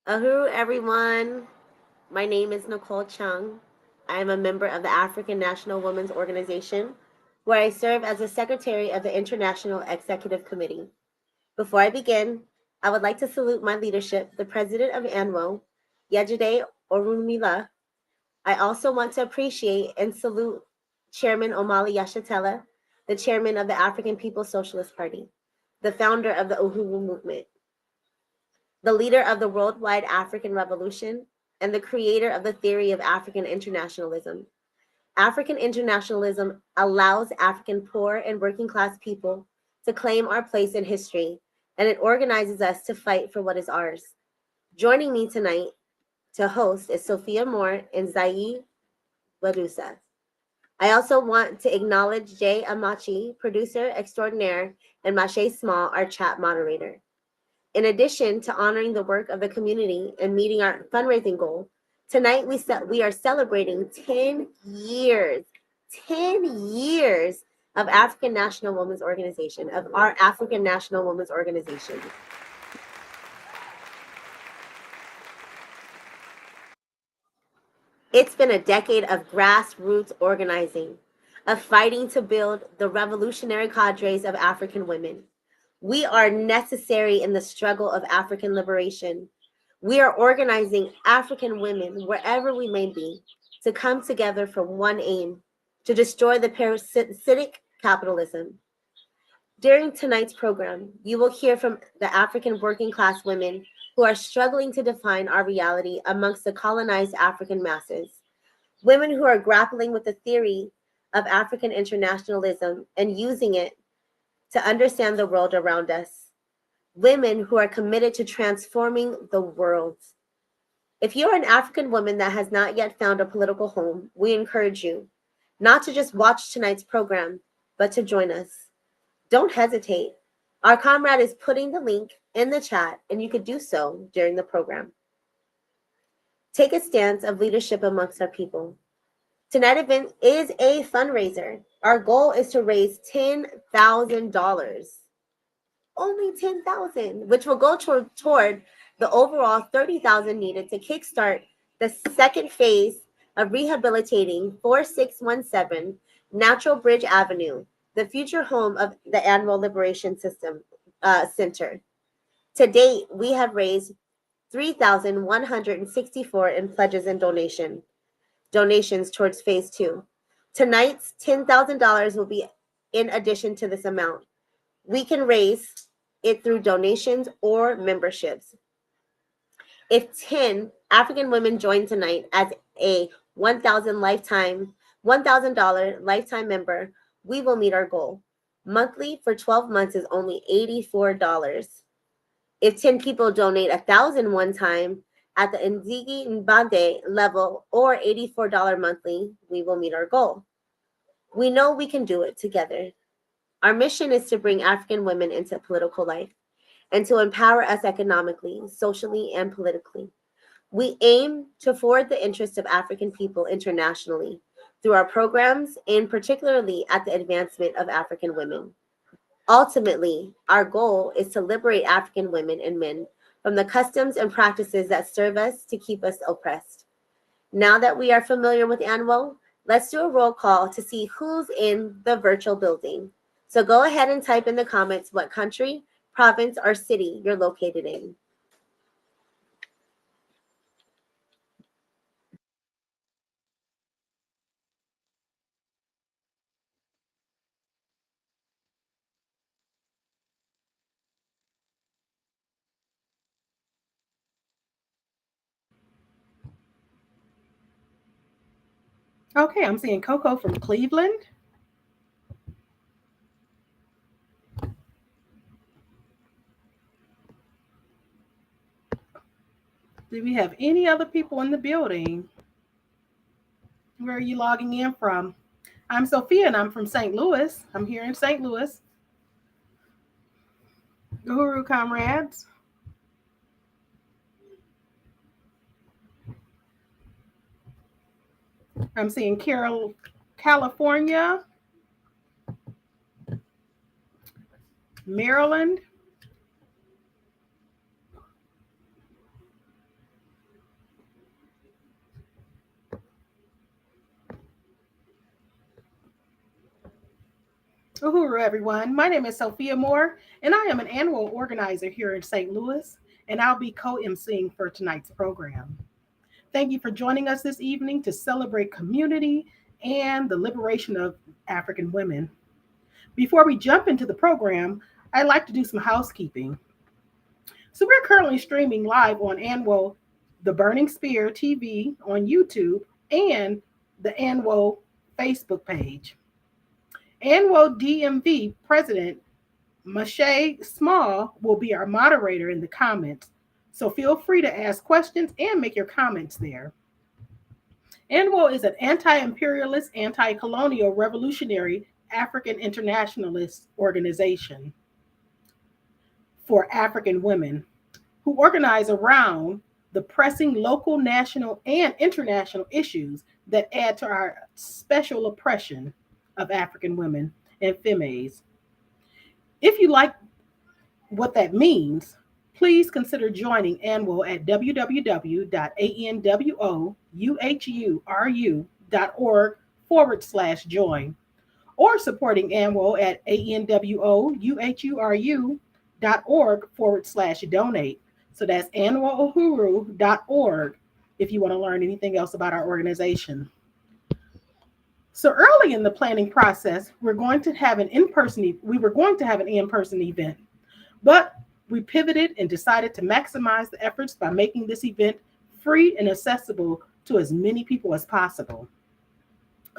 Ahuru, everyone. My name is Nicole Chung. I am a member of the African National Women's Organization, where I serve as the Secretary of the International Executive Committee. Before I begin, I would like to salute my leadership, the President of ANWO, Yejide Orunmila. I also want to appreciate and salute Chairman Omali Yashatella, the Chairman of the African People's Socialist Party, the founder of the Uhuru Movement, the leader of the worldwide African Revolution, and the creator of the theory of African internationalism. African internationalism allows African poor and working class people to claim our place in history, and it organizes us to fight for what is ours. Joining me tonight to host is Sophia Moore and Zai Badusa. I also want to acknowledge Jay Amachi, producer extraordinaire, and Mache Small, our chat moderator. In addition to honoring the work of the community and meeting our fundraising goal, tonight we are celebrating 10 years, 10 years of African National Women's Organization, of our African National Women's Organization. It's been a decade of grassroots organizing, of fighting to build the revolutionary cadres of African women. We are necessary in the struggle of African liberation. We are organizing African women, wherever we may be, to come together for one aim, to destroy the parasitic capitalism. During tonight's program, you will hear from the African working class women who are struggling to define our reality amongst the colonized African masses. Women who are grappling with the theory of African internationalism and using it to understand the world around us. Women who are committed to transforming the world. If you're an African woman that has not yet found a political home, we encourage you not to just watch tonight's program, but to join us. Don't hesitate. Our comrade is putting the link in the chat, and you could do so during the program. Take a stance of leadership amongst our people. Tonight's event is a fundraiser. Our goal is to raise $10,000. Only 10,000, which will go toward the overall 30,000 needed to kickstart the second phase of rehabilitating 4617 Natural Bridge Avenue, the future home of the ANWO Liberation System Center. To date, we have raised 3,164 in pledges and donations towards phase two. Tonight's $10,000 will be in addition to this amount. We can raise it through donations or memberships. If 10 African women join tonight as a $1,000 lifetime member, we will meet our goal. Monthly for 12 months is only $84. If 10 people donate $1,000 one time at the Nzigi Mbande level or $84 monthly, we will meet our goal. We know we can do it together. Our mission is to bring African women into political life and to empower us economically, socially, and politically. We aim to forward the interests of African people internationally through our programs and particularly at the advancement of African women. Ultimately, our goal is to liberate African women and men from the customs and practices that serve us to keep us oppressed. Now that we are familiar with ANWO, let's do a roll call to see who's in the virtual building. So go ahead and type in the comments what country, province, or city you're located in. Okay, I'm seeing Coco from Cleveland. Do we have any other people in the building? Where are you logging in from? I'm Sophia and I'm from St. Louis. I'm here in St. Louis. Guru comrades. I'm seeing Carol, California, Maryland, Uhuru, everyone. My name is Sophia Moore, and I am an annual organizer here in St. Louis, and I'll be co-emceeing for tonight's program. Thank you for joining us this evening to celebrate community and the liberation of African women. Before we jump into the program, I'd like to do some housekeeping. So we're currently streaming live on ANWO, the Burning Spear TV on YouTube, and the ANWO Facebook page. ANWO DMV President Mache Small will be our moderator in the comments, so feel free to ask questions and make your comments there. ANWO is an anti-imperialist, anti-colonial, revolutionary African internationalist organization for African women who organize around the pressing local, national, and international issues that add to our special oppression of African women and femmes. If you like what that means, please consider joining ANWO at www.anwouhuru.org/join or supporting ANWO at anwouhuru.org/donate. So that's anwouhuru.org if you want to learn anything else about our organization. So early in the planning process, we were going to have an in-person event, but we pivoted and decided to maximize the efforts by making this event free and accessible to as many people as possible.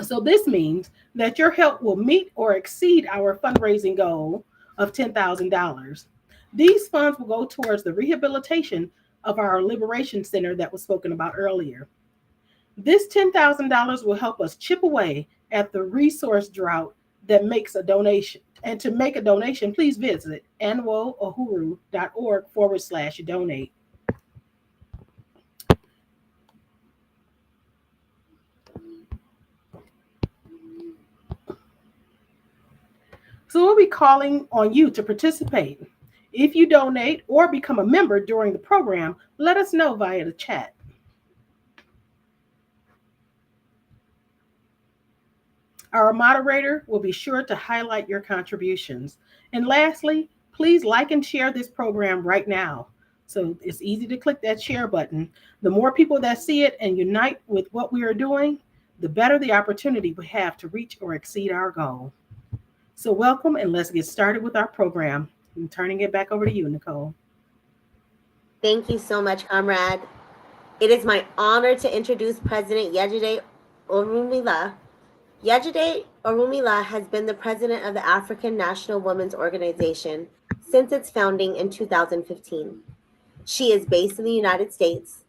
So this means that your help will meet or exceed our fundraising goal of $10,000. These funds will go towards the rehabilitation of our Liberation Center that was spoken about earlier. This $10,000 will help us chip away at the resource drought that makes a donation. And to make a donation, please visit anwouhuru.org/donate. So we'll be calling on you to participate. If you donate or become a member during the program, let us know via the chat. Our moderator will be sure to highlight your contributions. And lastly, please like and share this program right now. So it's easy to click that share button. The more people that see it and unite with what we are doing, the better the opportunity we have to reach or exceed our goal. So welcome, and let's get started with our program. I'm turning it back over to you, Nicole. Thank you so much, comrade. It is my honor to introduce President Yejide Orunmila. Yejide Orunmila has been the president of the African National Women's Organization since its founding in 2015. She is based in the United States.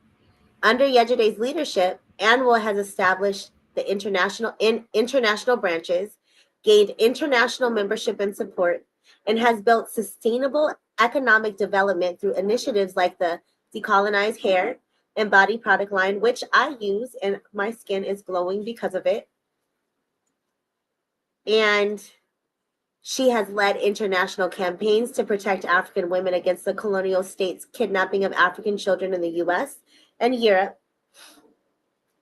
Under Yejide's leadership, ANWO has established the international branches, gained international membership and support, and has built sustainable economic development through initiatives like the Decolonize Hair and Body product line, which I use, and my skin is glowing because of it. And she has led international campaigns to protect African women against the colonial states' kidnapping of African children in the US and Europe,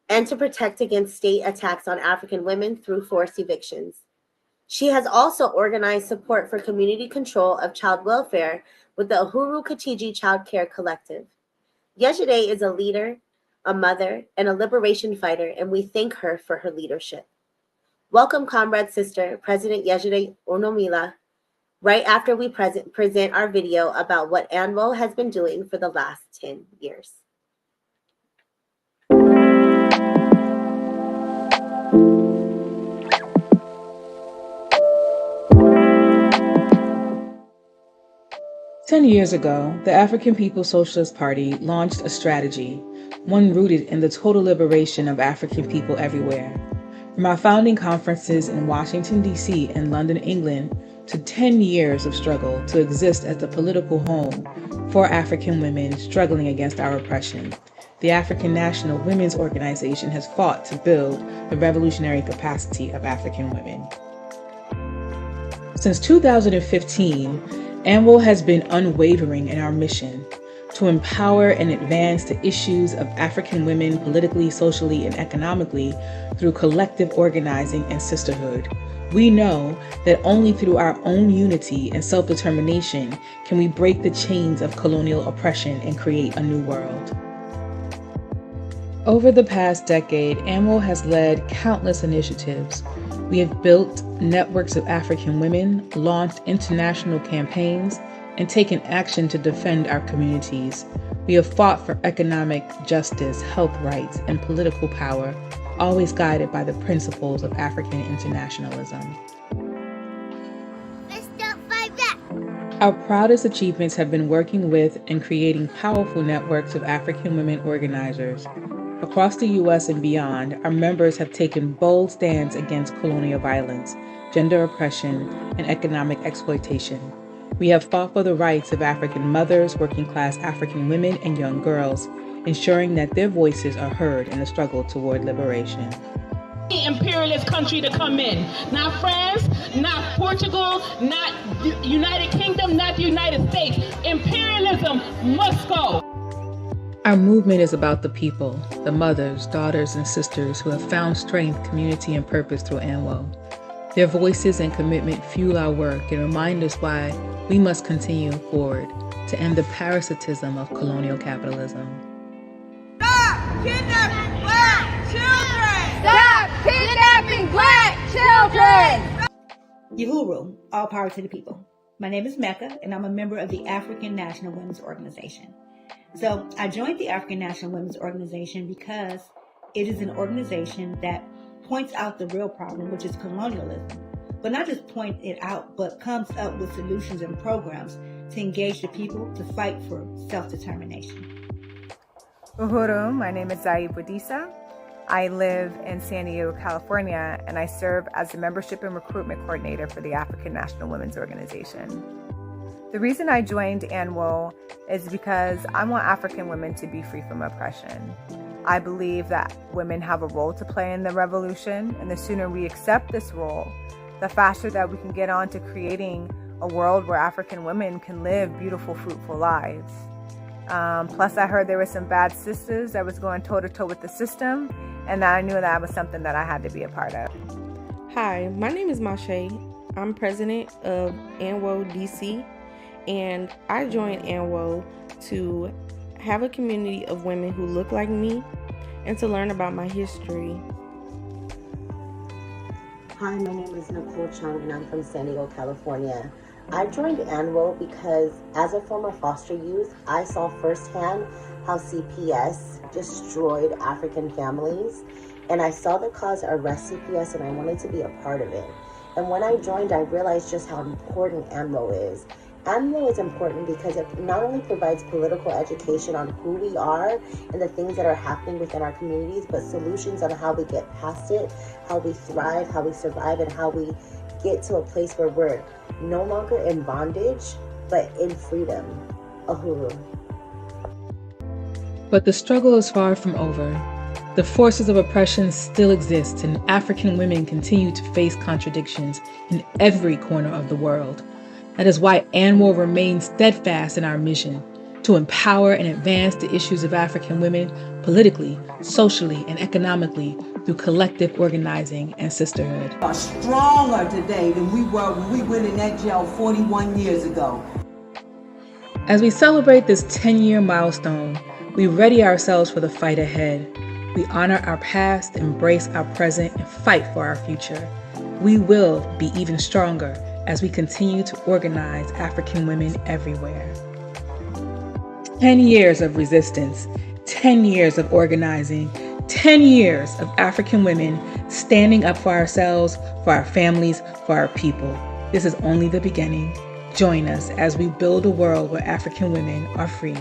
and to protect against state attacks on African women through forced evictions. She has also organized support for community control of child welfare with the Uhuru Katiji Child Care Collective. Yejide is a leader, a mother, and a liberation fighter, and we thank her for her leadership. Welcome, comrade sister, President Yejide Orunmila, right after we present our video about what ANWO has been doing for the last 10 years. Ten years ago, the African People's Socialist Party launched a strategy, one rooted in the total liberation of African people everywhere. From our founding conferences in Washington, D.C. and London, England, to 10 years of struggle to exist as the political home for African women struggling against our oppression, the African National Women's Organization has fought to build the revolutionary capacity of African women. Since 2015, ANWO has been unwavering in our mission to empower and advance the issues of African women politically, socially, and economically through collective organizing and sisterhood. We know that only through our own unity and self-determination can we break the chains of colonial oppression and create a new world. Over the past decade, ANWO has led countless initiatives. We have built networks of African women, launched international campaigns, and taken action to defend our communities. We have fought for economic justice, health rights, and political power, always guided by the principles of African internationalism. Let's not fight back. Our proudest achievements have been working with and creating powerful networks of African women organizers. Across the U.S. and beyond, our members have taken bold stands against colonial violence, gender oppression, and economic exploitation. We have fought for the rights of African mothers, working-class African women, and young girls, ensuring that their voices are heard in the struggle toward liberation. Imperialist country to come in. Not France, not Portugal, not the United Kingdom, not the United States. Imperialism must go. Our movement is about the people, the mothers, daughters, and sisters who have found strength, community, and purpose through ANWO. Their voices and commitment fuel our work and remind us why we must continue forward to end the parasitism of colonial capitalism. Stop kidnapping Black children! Stop kidnapping Black children! Uhuru, all power to the people. My name is Mecca, and I'm a member of the African National Women's Organization. So I joined the African National Women's Organization because it is an organization that points out the real problem, which is colonialism. But not just point it out, but comes up with solutions and programs to engage the people to fight for self-determination. Uhuru, my name is Zaid Wadisa. I live in San Diego, California, and I serve as the Membership and Recruitment Coordinator for the African National Women's Organization. The reason I joined ANWO is because I want African women to be free from oppression. I believe that women have a role to play in the revolution, and the sooner we accept this role, the faster that we can get on to creating a world where African women can live beautiful, fruitful lives. Plus, I heard there were some bad sisters that was going toe-to-toe with the system, and I knew that was something that I had to be a part of. Hi, my name is Mashe. I'm president of ANWO DC, and I joined ANWO to have a community of women who look like me and to learn about my history. Hi, my name is Nicole Chung and I'm from San Diego, California. I joined ANWO because as a former foster youth, I saw firsthand how CPS destroyed African families, and I saw the cause arrest CPS and I wanted to be a part of it. And when I joined, I realized just how important ANWO is. ANWO is important because it not only provides political education on who we are and the things that are happening within our communities, but solutions on how we get past it, how we thrive, how we survive, and how we get to a place where we're no longer in bondage, but in freedom. Uhuru. But the struggle is far from over. The forces of oppression still exist, and African women continue to face contradictions in every corner of the world. That is why ANWO remains steadfast in our mission to empower and advance the issues of African women politically, socially, and economically through collective organizing and sisterhood. Are stronger today than we were when we went in that jail 41 years ago. As we celebrate this 10-year milestone, we ready ourselves for the fight ahead. We honor our past, embrace our present, and fight for our future. We will be even stronger as we continue to organize African women everywhere. 10 years of resistance, 10 years of organizing, 10 years of African women standing up for ourselves, for our families, for our people. This is only the beginning. Join us as we build a world where African women are free.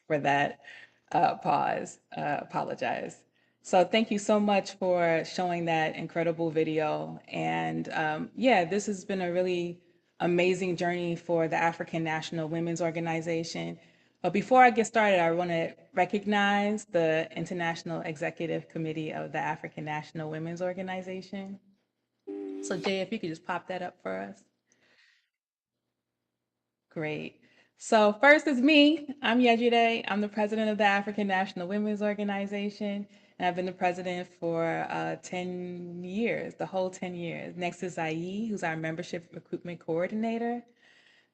for that pause. Apologize. So thank you so much for showing that incredible video. And yeah, this has been a really amazing journey for the African National Women's Organization. But before I get started, I want to recognize the International Executive Committee of the African National Women's Organization. So Jay, if you could just pop that up for us. Great. So first is me. I'm Yejide. I'm the president of the African National Women's Organization, and I've been the president for 10 years, the whole 10 years. Next is Ayi, who's our membership recruitment coordinator.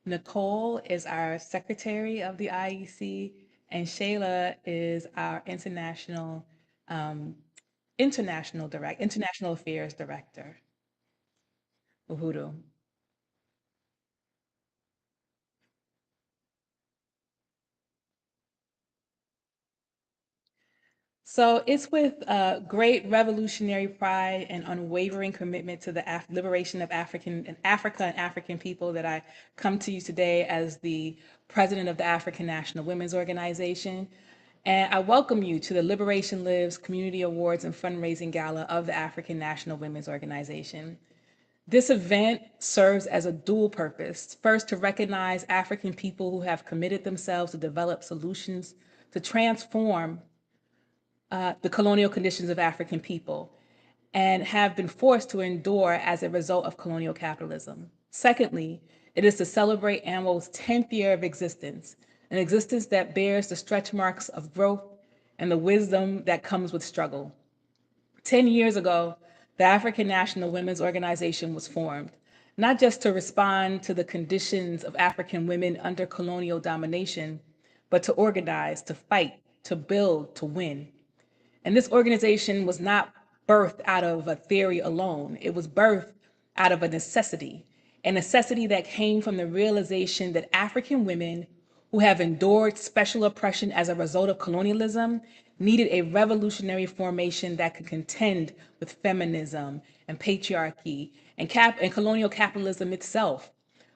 Nicole is our secretary of the IEC, and Shayla is our international affairs director. Uhuru. So it's with great revolutionary pride and unwavering commitment to the liberation of Africa and African people that I come to you today as the president of the African National Women's Organization. And I welcome you to the Liberation Lives Community Awards and Fundraising Gala of the African National Women's Organization. This event serves as a dual purpose. First, to recognize African people who have committed themselves to develop solutions to transform the colonial conditions of African people and have been forced to endure as a result of colonial capitalism. Secondly, it is to celebrate ANWO's 10th year of existence, an existence that bears the stretch marks of growth and the wisdom that comes with struggle. 10 years ago, the African National Women's Organization was formed, not just to respond to the conditions of African women under colonial domination, but to organize, to fight, to build, to win. And this organization was not birthed out of a theory alone. It was birthed out of a necessity that came from the realization that African women who have endured special oppression as a result of colonialism needed a revolutionary formation that could contend with feminism and patriarchy and colonial capitalism itself.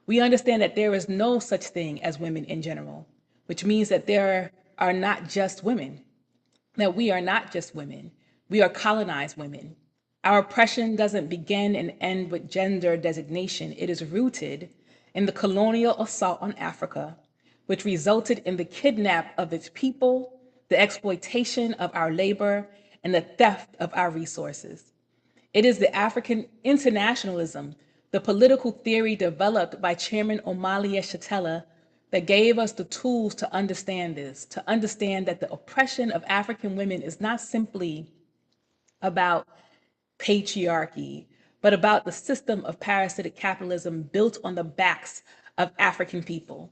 We understand that there is no such thing as women in general, which means that there are not just women, that we are not just women, we are colonized women. Our oppression doesn't begin and end with gender designation. It is rooted in the colonial assault on Africa, which resulted in the kidnap of its people, the exploitation of our labor, and the theft of our resources. It is the African internationalism, the political theory developed by Chairman Omali Yeshitela, that gave us the tools to understand this, to understand that the oppression of African women is not simply about patriarchy, but about the system of parasitic capitalism built on the backs of African people.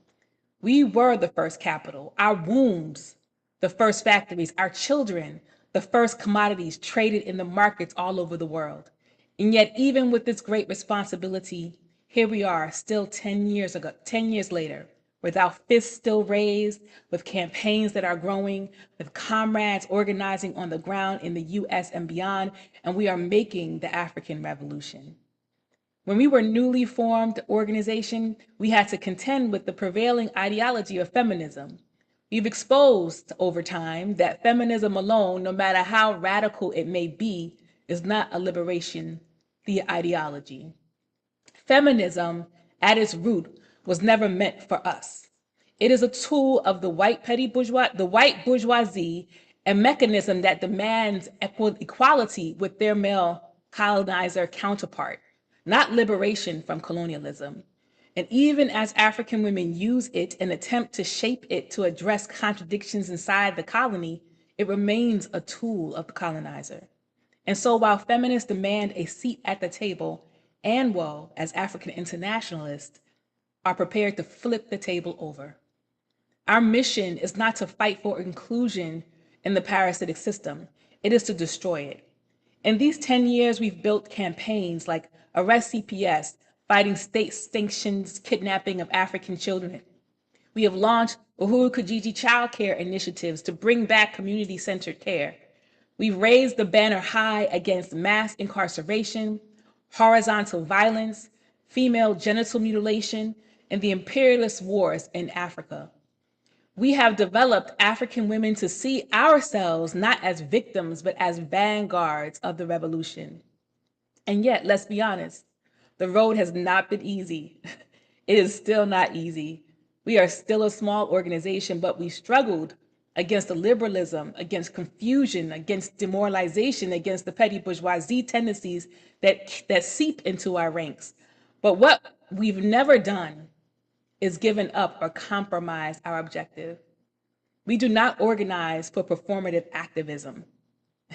We were the first capital, our wombs, the first factories, our children, the first commodities traded in the markets all over the world. And yet, even with this great responsibility, here we are still 10 years later, with our fists still raised, with campaigns that are growing, with comrades organizing on the ground in the US and beyond, and we are making the African Revolution. When we were newly formed organization, we had to contend with the prevailing ideology of feminism. We've exposed over time that feminism alone, no matter how radical it may be, is not a liberation ideology. Feminism, at its root, was never meant for us. It is a tool of the white bourgeoisie, a mechanism that demands equality with their male colonizer counterpart, not liberation from colonialism. And even as African women use it and attempt to shape it to address contradictions inside the colony, it remains a tool of the colonizer. And so while feminists demand a seat at the table, ANWO, as African internationalists, are prepared to flip the table over. Our mission is not to fight for inclusion in the parasitic system. It is to destroy it. In these 10 years, we've built campaigns like Arrest CPS, fighting state-sanctioned kidnapping of African children. We have launched Uhuru Kijiji child care initiatives to bring back community-centered care. We've raised the banner high against mass incarceration, horizontal violence, female genital mutilation, and the imperialist wars in Africa. We have developed African women to see ourselves not as victims, but as vanguards of the revolution. And yet, let's be honest, the road has not been easy. It is still not easy. We are still a small organization, but we struggled against the liberalism, against confusion, against demoralization, against the petty bourgeoisie tendencies that seep into our ranks. But what we've never done is given up or compromise our objective. We do not organize for performative activism.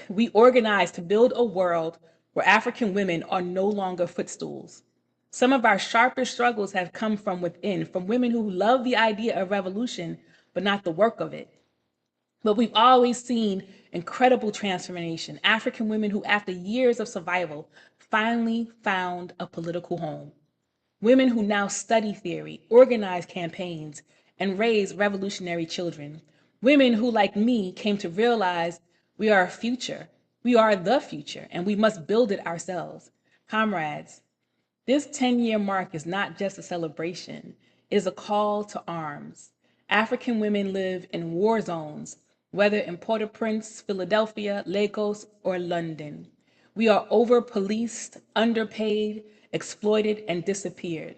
We organize to build a world where African women are no longer footstools. Some of our sharpest struggles have come from within, from women who love the idea of revolution, but not the work of it. But we've always seen incredible transformation. African women who, after years of survival, finally found a political home. Women who now study theory, organize campaigns, and raise revolutionary children. Women who, like me, came to realize we are a future. We are the future, and we must build it ourselves. Comrades, this 10-year mark is not just a celebration, it is a call to arms. African women live in war zones, whether in Port-au-Prince, Philadelphia, Lagos, or London. We are over-policed, underpaid, exploited, and disappeared.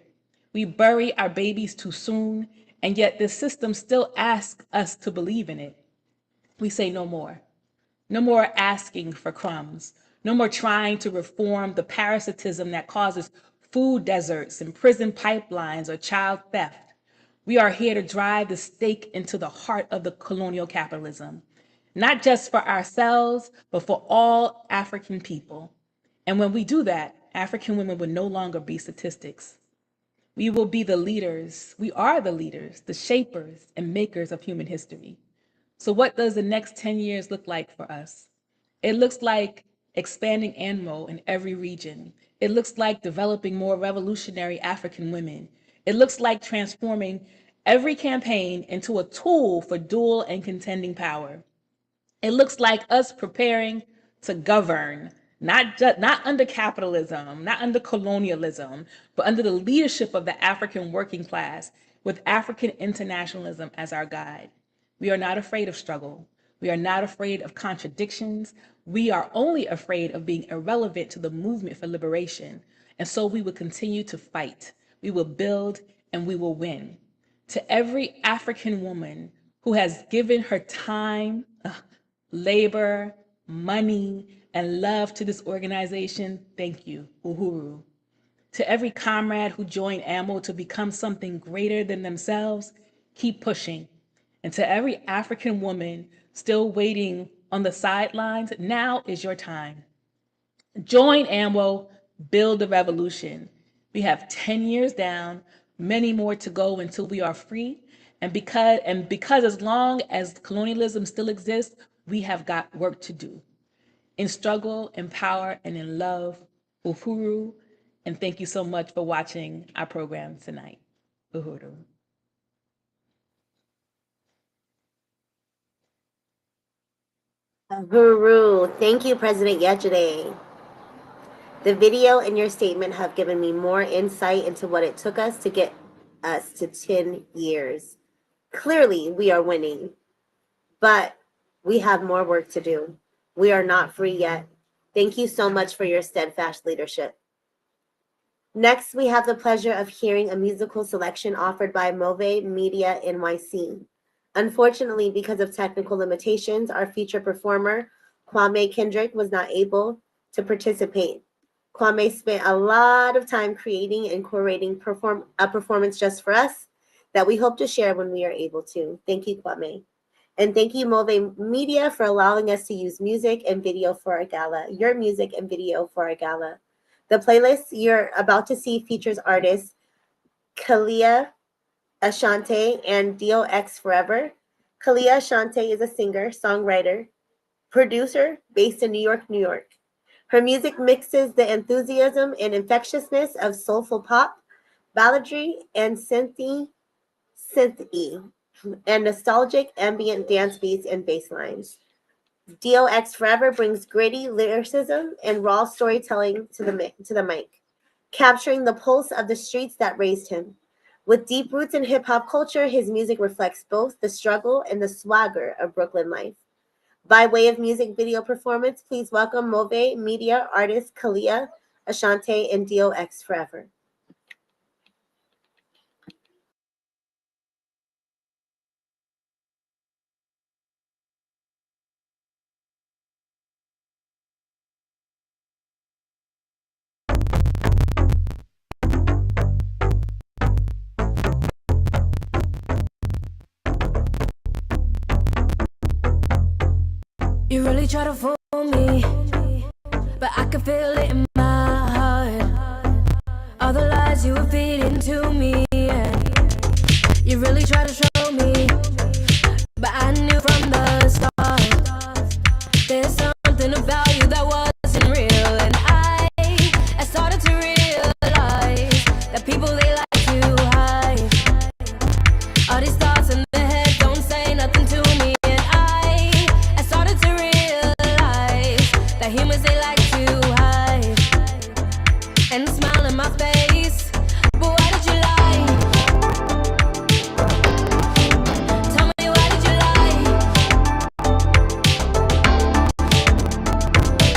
We bury our babies too soon, and yet this system still asks us to believe in it. We say no more. No more asking for crumbs. No more trying to reform the parasitism that causes food deserts and prison pipelines or child theft. We are here to drive the stake into the heart of the colonial capitalism, not just for ourselves, but for all African people. And when we do that, African women will no longer be statistics. We will be the leaders. We are the leaders, the shapers and makers of human history. So what does the next 10 years look like for us? It looks like expanding ANWO in every region. It looks like developing more revolutionary African women. It looks like transforming every campaign into a tool for dual and contending power. It looks like us preparing to govern, not under capitalism, not under colonialism, but under the leadership of the African working class, with African internationalism as our guide. We are not afraid of struggle. We are not afraid of contradictions. We are only afraid of being irrelevant to the movement for liberation. And so we will continue to fight. We will build and we will win. To every African woman who has given her time, labor, money, and love to this organization, thank you, Uhuru. To every comrade who joined ANWO to become something greater than themselves, keep pushing. And to every African woman still waiting on the sidelines, now is your time. Join ANWO, build the revolution. We have 10 years down, many more to go until we are free. And because as long as colonialism still exists, we have got work to do. In struggle, in power, and in love, Uhuru. And thank you so much for watching our program tonight. Uhuru. Uhuru. Thank you, President Yesterday. The video and your statement have given me more insight into what it took us to get us to 10 years. Clearly, we are winning, but we have more work to do. We are not free yet. Thank you so much for your steadfast leadership. Next, we have the pleasure of hearing a musical selection offered by Move Media NYC. Unfortunately, because of technical limitations, our featured performer, Kwame Kendrick, was not able to participate. Kwame spent a lot of time creating and curating a performance just for us that we hope to share when we are able to. Thank you, Kwame. And thank you, Move Media, for allowing us to use music and video for our gala, your music and video for our gala. The playlist you're about to see features artists Kalia Ashante and DOX Forever. Kalia Ashante is a singer, songwriter, producer based in New York, New York. Her music mixes the enthusiasm and infectiousness of soulful pop, balladry, and synth-y, and nostalgic ambient dance beats and bass lines. DOX Forever brings gritty lyricism and raw storytelling to the mic, capturing the pulse of the streets that raised him. With deep roots in hip hop culture, his music reflects both the struggle and the swagger of Brooklyn life. By way of music video performance, please welcome Move Media artists Kalia, Ashante, and DOX Forever. You really try to fool me, but I can feel it in my heart. All the lies you were feeding to me, and you really try to show me, but I knew from the start there's something about you that wasn't real, and I started to realize that people, they like to hide all these thoughts in their head, don't say nothing to me. Humans, they like to hide and smile in my face, but why did you lie? Tell me, why did you lie?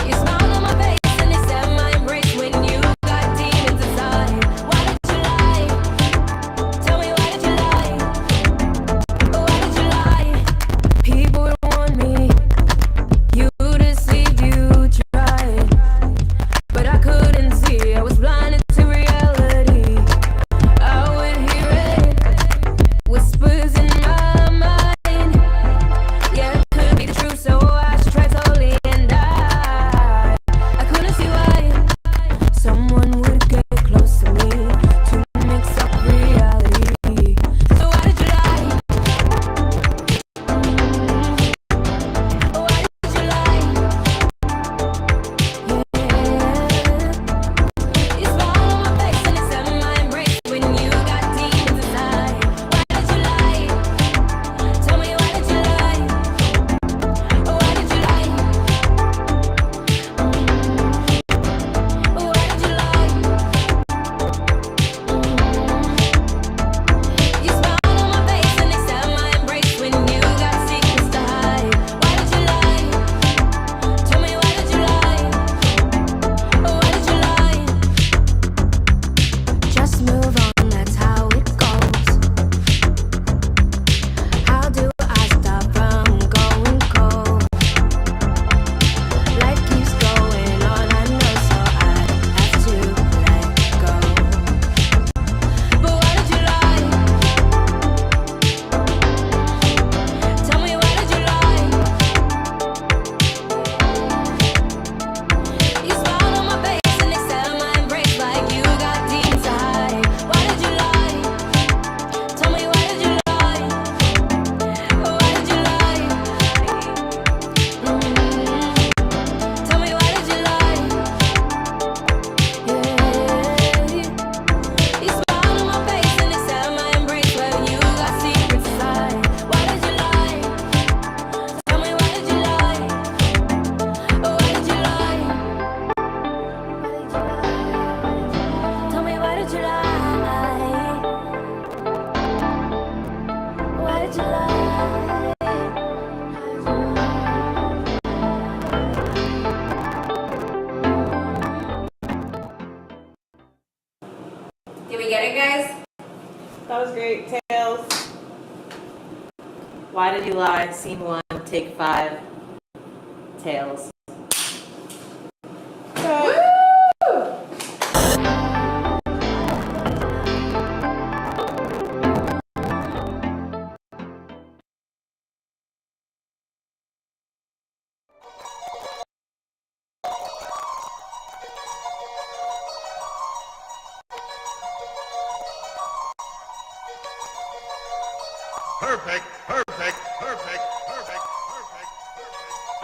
You smiled on my face and they said my embrace when you got demons inside. Why did you lie? Tell me, why did you lie? Why did you lie? People would warn me, you deceived, you tried, but I couldn't see. I was blinded to reality. I would hear it, whispers in my mind. Yeah, it could be the truth, so I should try totally. And I couldn't see why someone would get close to me to mix up reality. So why did you lie? Why did you lie? You smiled on my face and it's in my embrace when you got demons inside. Why did you lie? Tell me, why did you lie? Why did you lie? Why did you lie? You smiled on my face and it's in my embrace when you got secrets to hide. Why did you lie? Tell me, why did you lie? Why did you lie? Just move on, that's how it goes. How do I stop from going cold? Life keeps going on, I know, so I have to let go. But why did you lie? Tell me, why did you lie? You smiled on my face and accepted my embrace like you got demons to hide. Why did you lie? Tell me, why did you lie? Why did you lie? Tell me, why did you lie? You smiled on my face and accepted my embrace when you got secrets inside. Why did you lie? Tell me, why did you lie? Why did you lie? Tell me, why did you lie? Why did you lie? Did we get it, guys? That was great. Tails. Why did you lie? Scene 1, take 5. Tails. Perfect, perfect, perfect, perfect, perfect.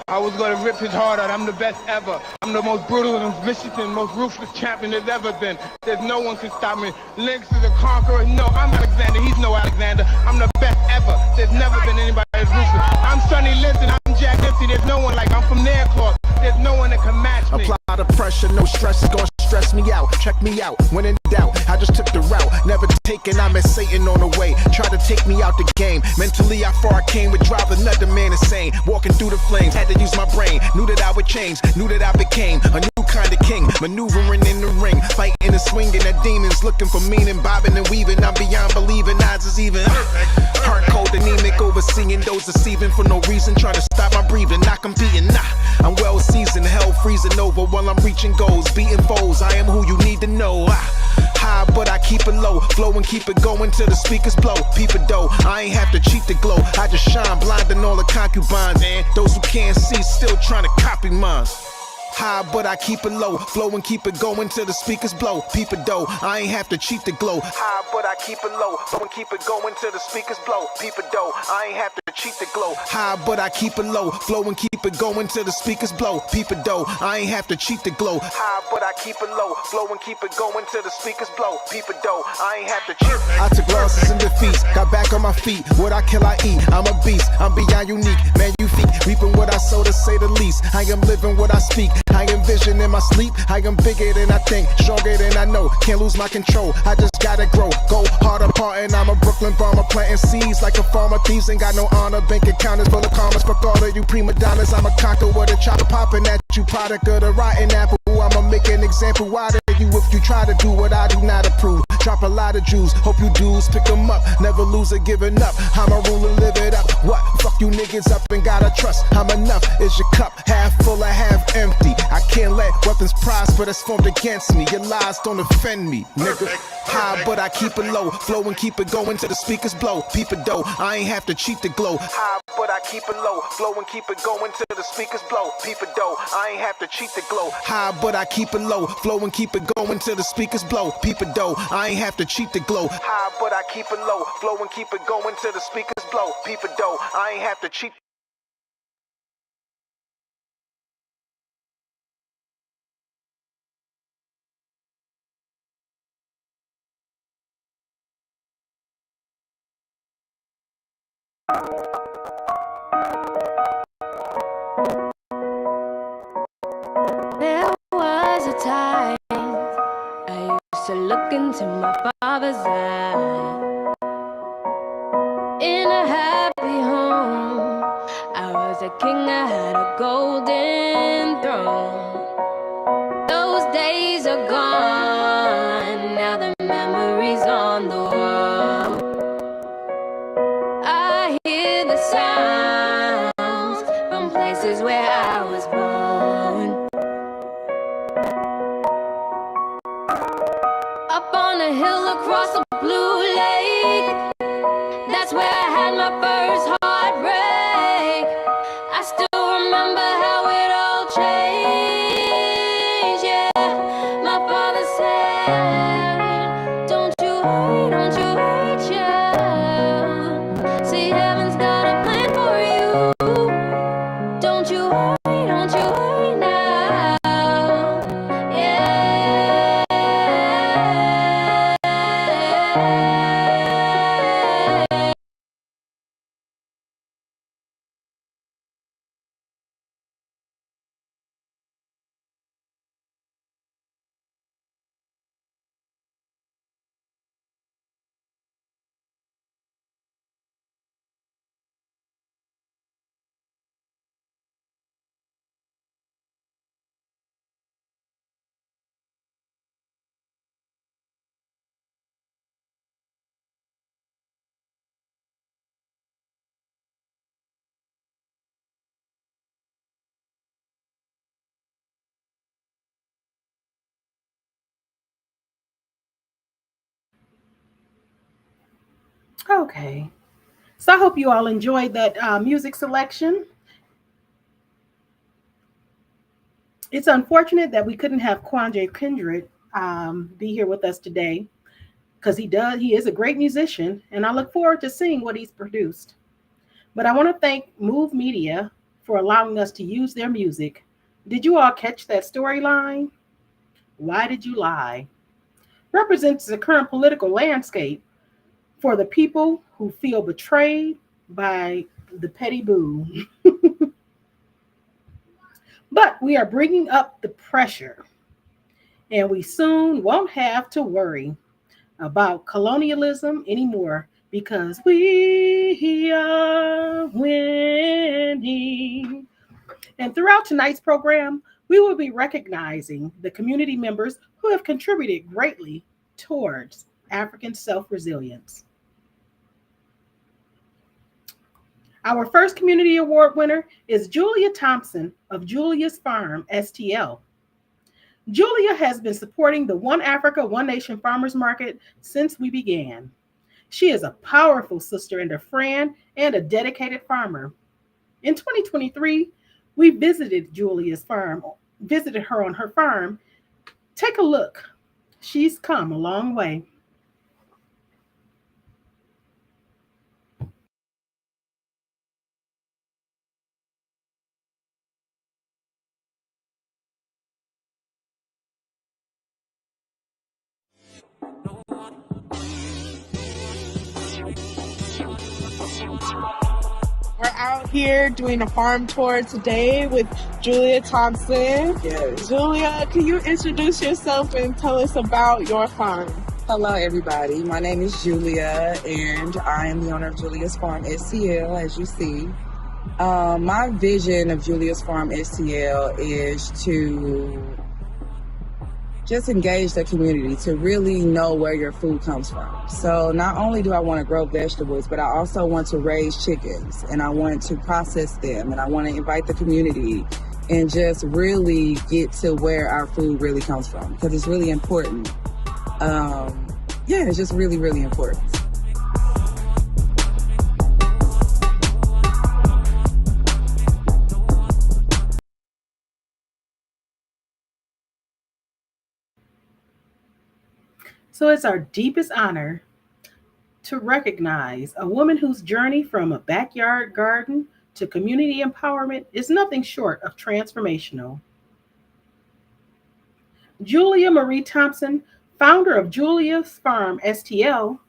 I was going to rip his heart out. I'm the best ever. I'm the most brutal and vicious and most ruthless champion there's ever been. There's no one can stop me. Lynx is a conqueror. No, I'm Alexander. He's no Alexander. I'm the best ever. There's never been anybody as ruthless. I'm Sonny Liston. I'm Jack Dempsey. There's no one like I'm from Nairclaw. There's no one that can match me. Apply the pressure, no stress, going stress me out, check me out, when in doubt, I just took the route, never taken, I met Satan on the way, tried to take me out the game, mentally how far I came would drive another man insane, walking through the flames, had to use my brain, knew that I would change, knew that I became a new kind of king, maneuvering in the ring, fighting and swinging at demons, looking for meaning, bobbing and weaving, I'm beyond believing, odds is even, heart cold, anemic, overseeing those deceiving for no reason, trying to stop my breathing, not competing, nah, I'm well seasoned, hell freezing over while I'm reaching goals, beating foes, I am who you need to know, high, but I keep it low, flow and keep it going till the speakers blow, peep it though, I ain't have to cheat the glow, I just shine, blinding all the concubines, and those who can't see still trying to copy mine. High, but I keep it low, flow and keep it going till the speakers blow, peep it though, I ain't have to cheat the glow. High, but I keep it low, flow and keep it going till the speakers blow, peep it though, I ain't have to cheat the glow. High, but I keep it low, flow and keep it going till the speakers blow, peep it though, I ain't have to cheat the glow. High, but I keep it low, flow and keep it going till the speakers blow, peep it though, I ain't have to cheat. I took losses and defeats, got back on my feet, what I kill I eat, I'm a beast, I'm beyond unique, man you feet, reaping what I sow to say the least, I am living what I speak, I envision in my sleep, I am bigger than I think, stronger than I know, can't lose my control, I just gotta grow, go hard apart and I'm a Brooklyn bomber, planting seeds like a farmer, thieves ain't got no honor, bank account is full of commas, fuck all of you prima donnas, I'm a conqueror with a chopper popping at you, product of the rotten apple, I'ma make an example out of you if you try to do what I do not approve, drop a lot of Jews, hope you dudes pick them up, never lose or giving up, I'm a ruler, live it up, what, fuck you niggas up and gotta trust, I'm enough, is your cup half full or half empty, I can't let weapons prosper that's formed against me, your lies don't offend me, nigga, high but I keep it low, flow and keep it going till the speakers blow, peep it though, I ain't have to cheat the glow, high but I keep it low, flow and keep it going till the speakers blow, peep it though, I ain't have to cheat the glow, high but I keep it low, flow and keep it going till the speakers blow, peep it though, I ain't have to cheat the glow, high but I keep it low, flow and keep it going till the speakers blow, peep it though, I ain't have to cheat. There was a time I used to look into my father's eye. In a happy home, I was a king, I had a golden throne. Those days are gone, now the memories on the wall. I hear the sounds from places where I was born. Up on a hill across a blue lake, that's where I had my first heartbreak. I still remember how it all changed, yeah. My father said, don't you worry, child. See, heaven's got a plan for you. Don't you worry now, yeah. Okay. So I hope you all enjoyed that music selection. It's unfortunate that we couldn't have Quandre Kindred be here with us today because he is a great musician, and I look forward to seeing what he's produced. But I want to thank Move Media for allowing us to use their music. Did you all catch that storyline? Why Did You Lie? Represents the current political landscape for the people who feel betrayed by the petty boo. But we are bringing up the pressure. And we soon won't have to worry about colonialism anymore because we are winning. And throughout tonight's program, we will be recognizing the community members who have contributed greatly towards African self resilience. Our first community award winner is Julia Thompson of Julia's Farm STL. Julia has been supporting the One Africa, One Nation Farmers Market since we began. She is a powerful sister and a friend and a dedicated farmer. In 2023, we visited her on her farm. Take a look. She's come a long way. We're out here doing a farm tour today with Julia Thompson. Yes. Julia, can you introduce yourself and tell us about your farm? Hello, everybody. My name is Julia, and I am the owner of Julia's Farm STL, as you see. My vision of Julia's Farm STL is to just engage the community to really know where your food comes from. So not only do I want to grow vegetables, but I also want to raise chickens, and I want to process them, and I want to invite the community and just really get to where our food really comes from, because it's really important. It's just really, really important. So it's our deepest honor to recognize a woman whose journey from a backyard garden to community empowerment is nothing short of transformational. Julia Marie Thompson, founder of Julia's Farm STL,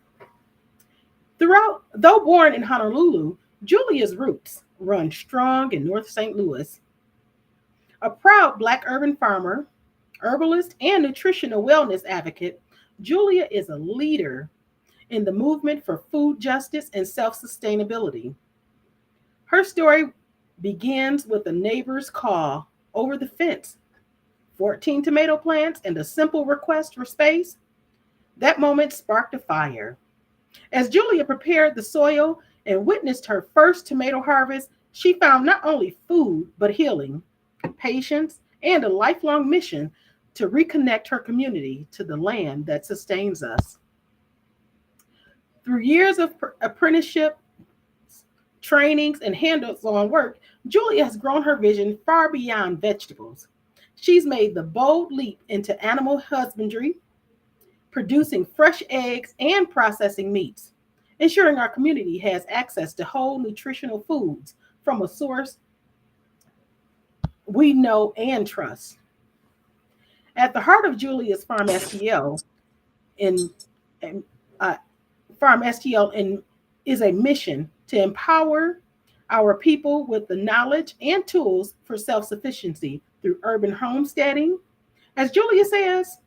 though born in Honolulu, Julia's roots run strong in North St. Louis. A proud Black urban farmer, herbalist, and nutritional wellness advocate, Julia is a leader in the movement for food justice and self-sustainability. Her story begins with a neighbor's call over the fence, 14 tomato plants, and a simple request for space. That moment sparked a fire. As Julia prepared the soil and witnessed her first tomato harvest, she found not only food, but healing, patience, and a lifelong mission to reconnect her community to the land that sustains us. Through years of apprenticeship, trainings, and hands-on work, Julia has grown her vision far beyond vegetables. She's made the bold leap into animal husbandry, producing fresh eggs and processing meats, ensuring our community has access to whole nutritional foods from a source we know and trust. At the heart of Julia's Farm STL in Farm STL is a mission to empower our people with the knowledge and tools for self-sufficiency through urban homesteading. As Julia says,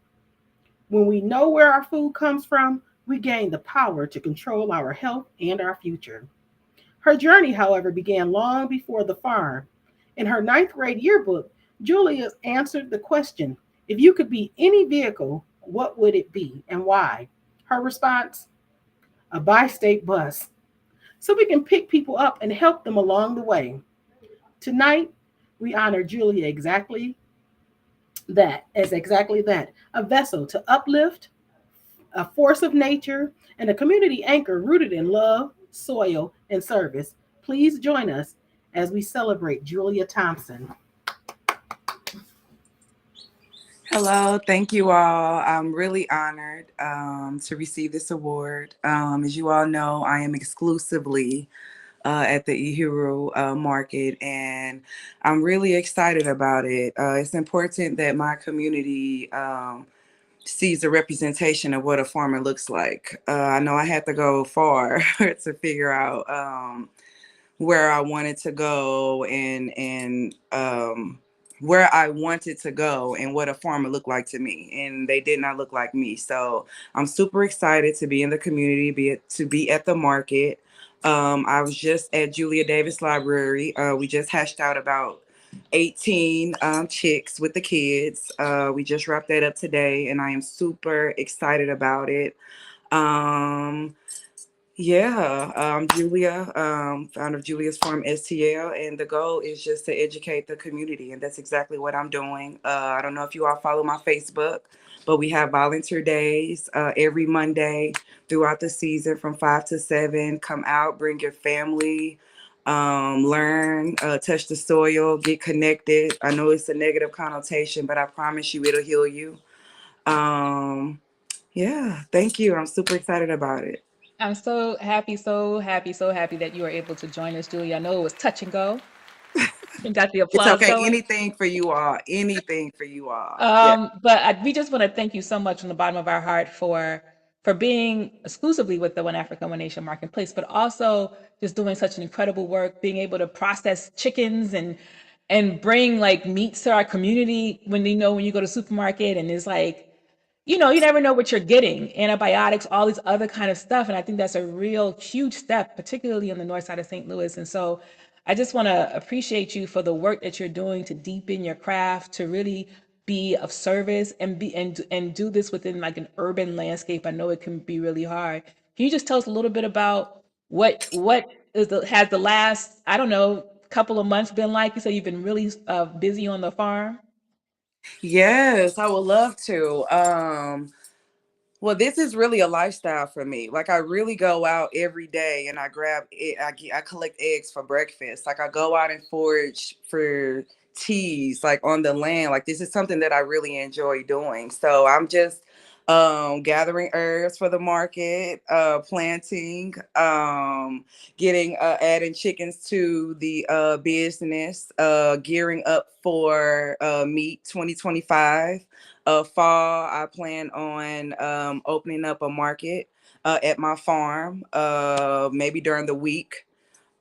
when we know where our food comes from, we gain the power to control our health and our future. Her journey, however, began long before the farm. In her ninth grade yearbook, Julia answered the question, if you could be any vehicle, what would it be and why? Her response, a bi-state bus, so we can pick people up and help them along the way. Tonight, we honor Julia exactly that, a vessel to uplift, a force of nature, and a community anchor rooted in love, soil, and service. Please join us as we celebrate Julia Thompson. Hello, thank you all. I'm really honored to receive this award. As you all know, I am exclusively at the Uhuru market, and I'm really excited about it. It's important that my community sees a representation of what a farmer looks like. I know I had to go far to figure out where I wanted to go and where I wanted to go and what a farmer looked like to me, and they did not look like me. So I'm super excited to be in the community, to be at the market. I was just at Julia Davis Library. We just hashed out about 18 chicks with the kids. We just wrapped that up today, and I am super excited about it. Um, yeah, Julia, founder of Julia's Farm STL, and the goal is just to educate the community, and that's exactly what I'm doing. I don't know if you all follow my Facebook, but we have volunteer days every Monday throughout the season from 5 to 7. Come out, bring your family, learn, touch the soil, get connected. I know it's a negative connotation, but I promise you it'll heal you. Um, yeah, thank you. I'm super excited about it. I'm so happy, so happy, so happy that you were able to join us, Julie. I know it was touch and go. You got the It's applause okay. going. Anything for you all. Anything for you all. Yeah. We just want to thank you so much from the bottom of our heart for being exclusively with the One Africa One Nation Marketplace, but also just doing such an incredible work, being able to process chickens and bring like meats to our community when when you go to supermarket and it's like, you never know what you're getting, antibiotics, all these other kind of stuff. And I think that's a real huge step, particularly on the north side of St. Louis. And so I just want to appreciate you for the work that you're doing to deepen your craft, to really be of service and do this within like an urban landscape. I know it can be really hard. Can you just tell us a little bit about has the last, I don't know, couple of months been like? You said you've been really busy on the farm. Yes, I would love to. Well, this is really a lifestyle for me. Like I really go out every day and I grab it. I collect eggs for breakfast. Like I go out and forage for teas, like on the land. Like this is something that I really enjoy doing. So I'm just gathering herbs for the market, planting, getting adding chickens to the business, gearing up for meat 2025. Fall, I plan on opening up a market at my farm, maybe during the week,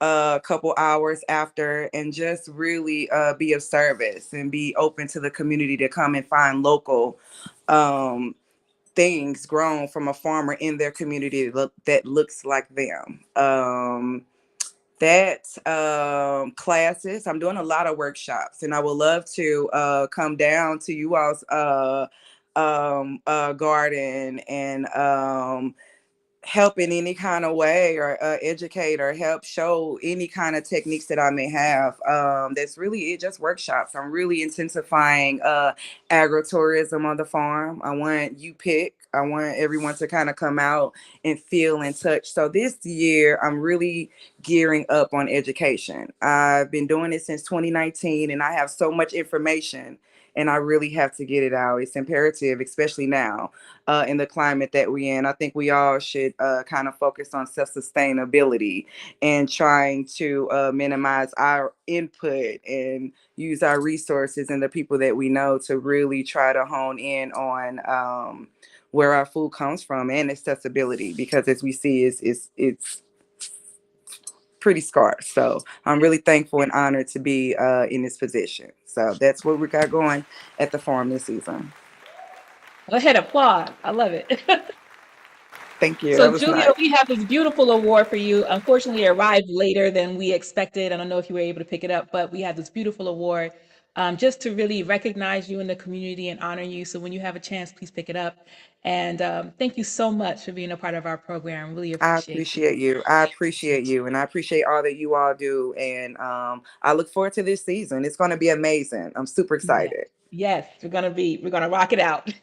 a couple hours after, and just really be of service and be open to the community to come and find local um, things grown from a farmer in their community that looks like them. That classes, I'm doing a lot of workshops, and I would love to come down to you all's garden and help in any kind of way, or educate or help show any kind of techniques that I may have. That's really it, just workshops. I'm really intensifying agritourism on the farm. I want you pick. I want everyone to kind of come out and feel and touch. So this year, I'm really gearing up on education. I've been doing it since 2019, and I have so much information, and I really have to get it out. It's imperative, especially now in the climate that we're in. I think we all should kind of focus on self-sustainability and trying to minimize our input and use our resources and the people that we know to really try to hone in on where our food comes from and accessibility, because as we see, it's pretty scarce. So I'm really thankful and honored to be in this position. So that's what we got going at the farm this season. Go ahead, applaud. I love it. Thank you. So, That was Julia, nice. we have this beautiful award for you. Unfortunately, it arrived later than we expected. I don't know if you were able to pick it up, but we have this beautiful award just to really recognize you in the community and honor you. So, when you have a chance, please pick it up. And thank you so much for being a part of our program. Really I appreciate you. appreciate you. I appreciate you. And I appreciate all that you all do. And I look forward to this season. It's going to be amazing. I'm super Yeah. excited. Yes, we're gonna rock it out.